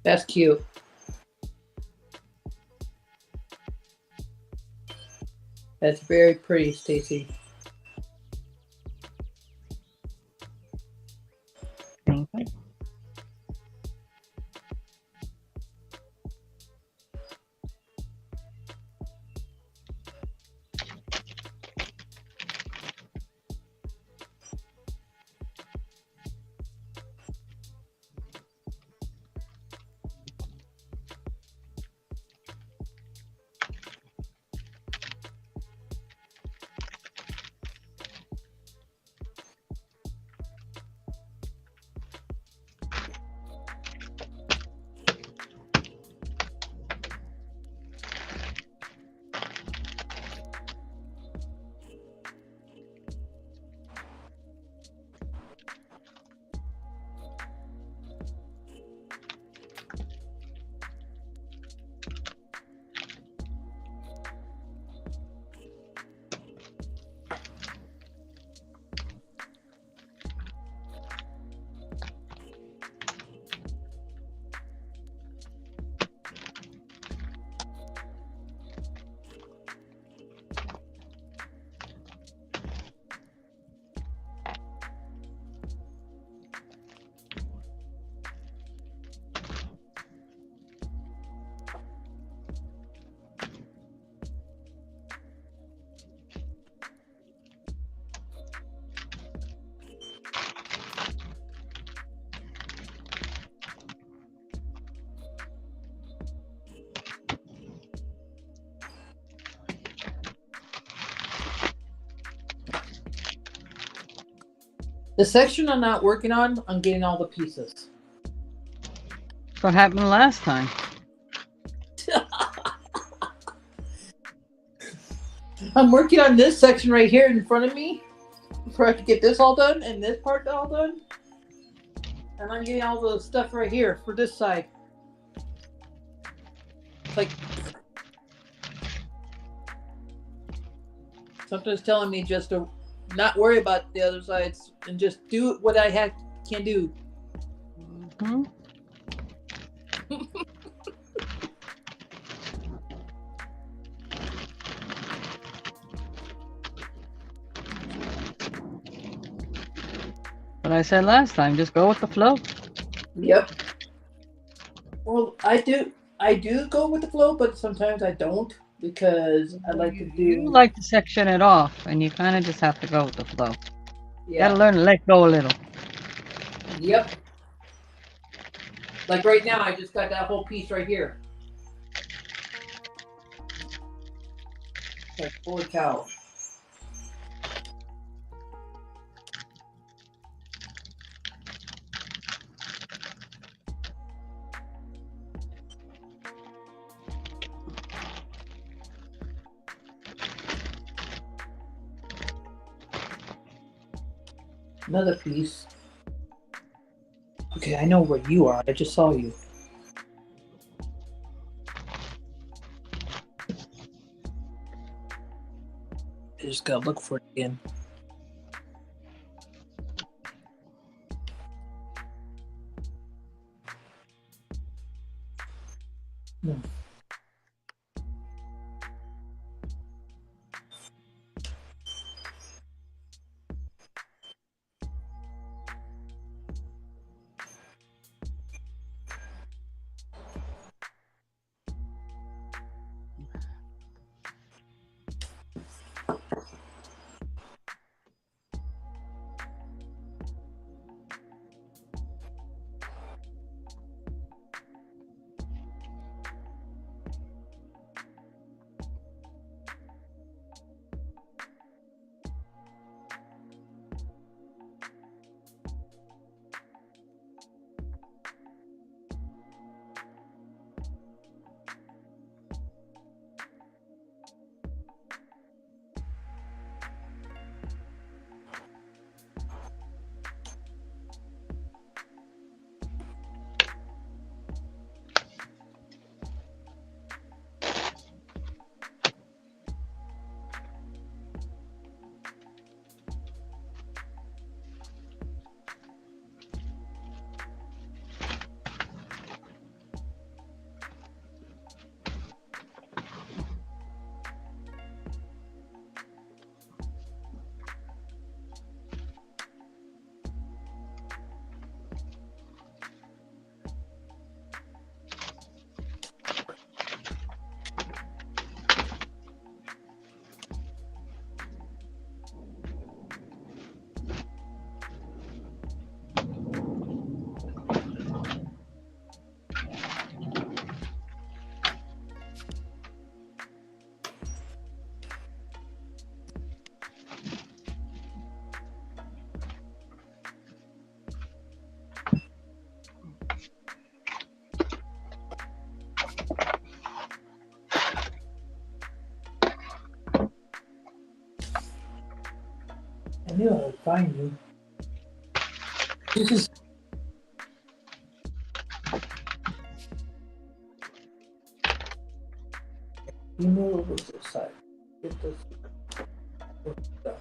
That's cute. That's very pretty, Stacey. Thank you. The section I'm not working on, I'm getting all the pieces. That's what happened last time. I'm working on this section right here in front of me for I to get this all done and this part all done. And I'm getting all the stuff right here for this side. It's like something's telling me just to not worry about the other sides and just do what I can do. Hmm? What I said last time, just go with the flow. Yep. Well, I do go with the flow, but sometimes I don't because I like to do. You like to section it off, and you kind of just have to go with the flow. You Yeah. gotta learn to let go a little. Yep. Like right now, I just got that whole piece right here. Like, holy cow. Another piece. Okay, I know where you are. I just saw you. I just gotta look for it again. No. I knew I would find you. This is. You know it was this side. Get this. Done.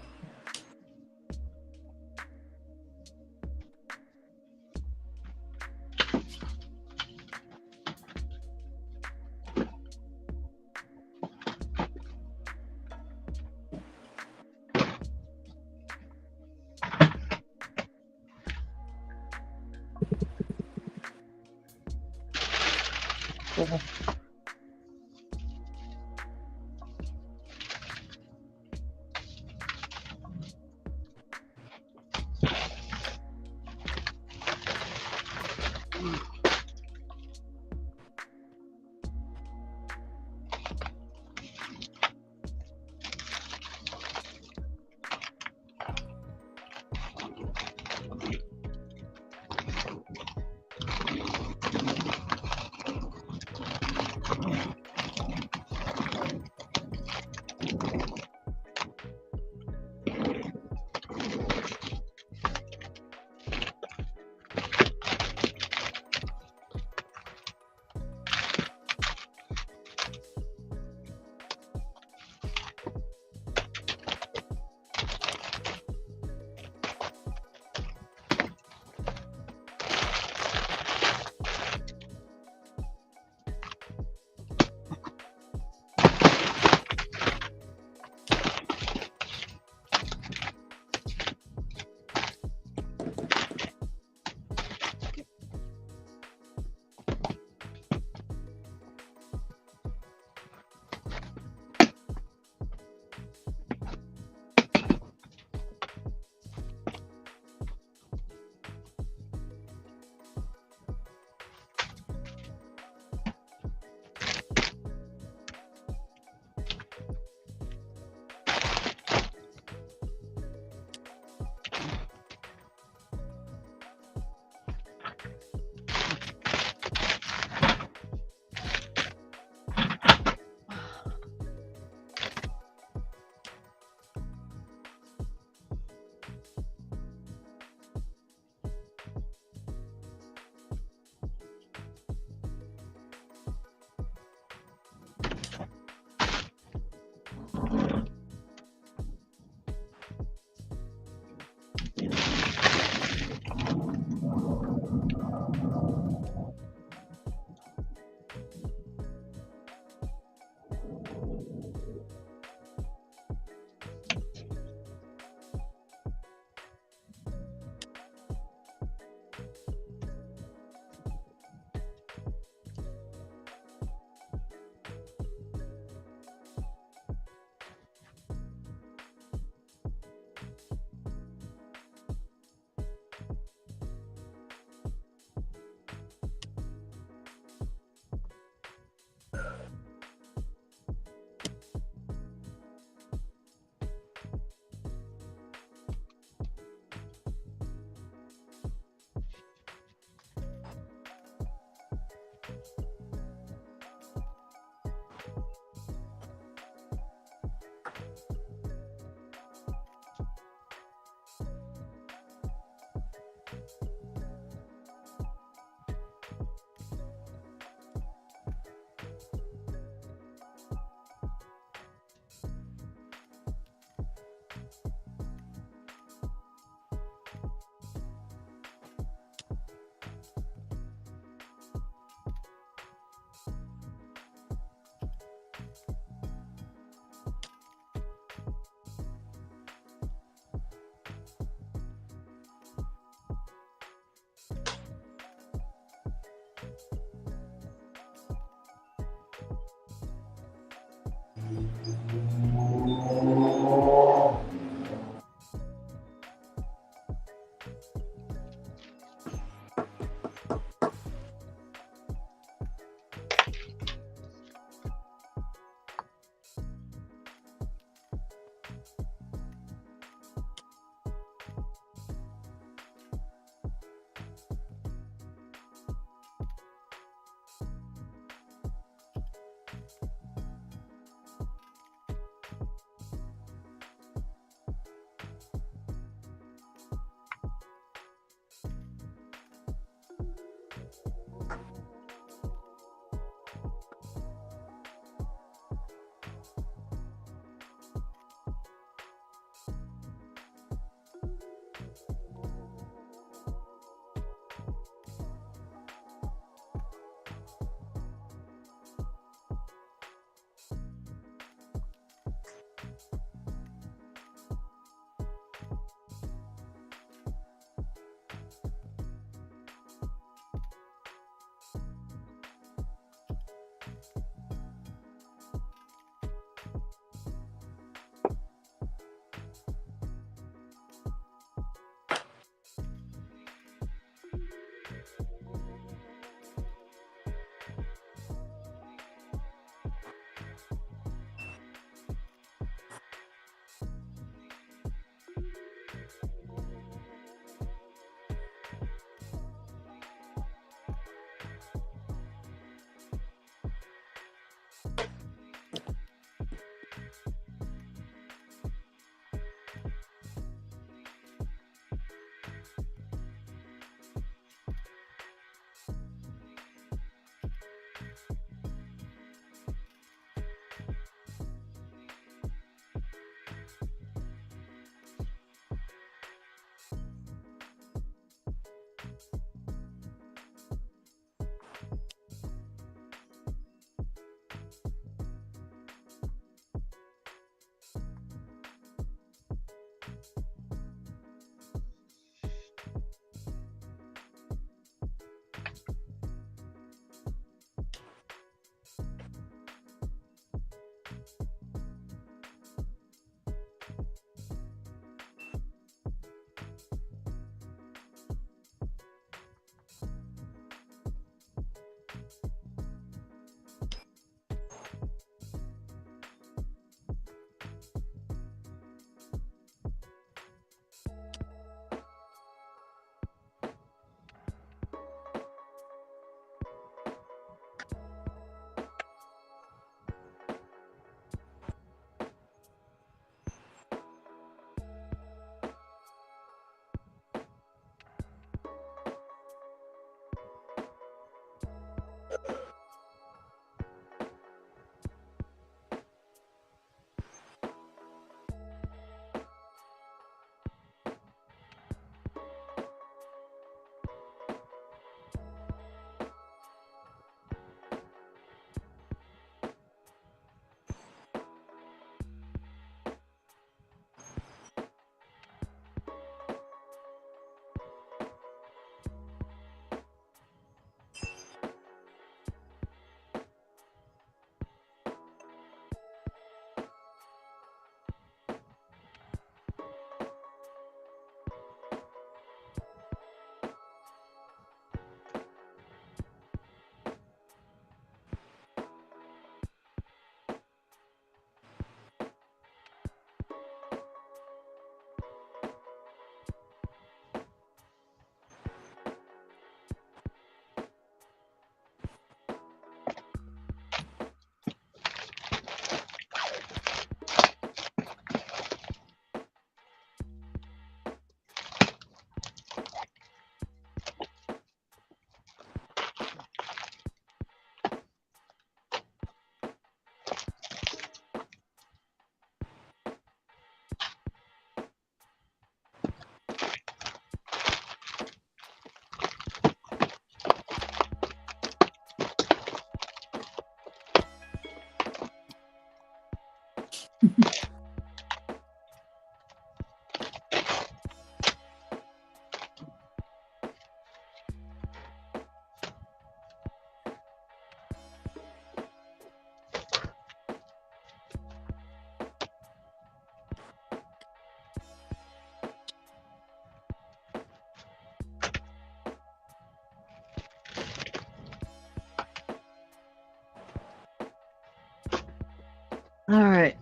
All right.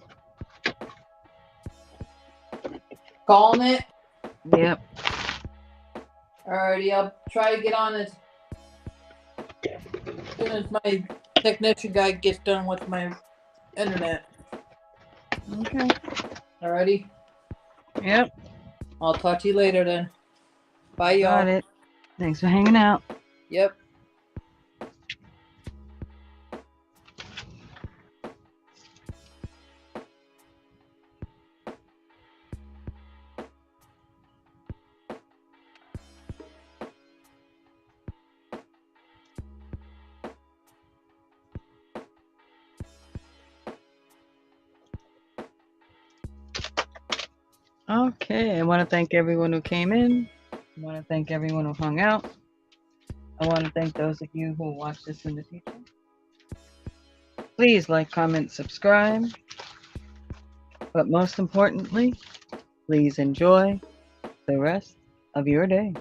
Calling it. Yep. Alrighty, I'll try to get on as soon as my technician guy gets done with my internet. Okay. Alrighty, Yep. I'll talk to you later then. Bye, y'all. Got it. Thanks for hanging out. Yep. Okay. I want to thank everyone who came in. I want to thank everyone who hung out. I want to thank those of you who will watch this in the future. Please like, comment, subscribe. But most importantly, please enjoy the rest of your day.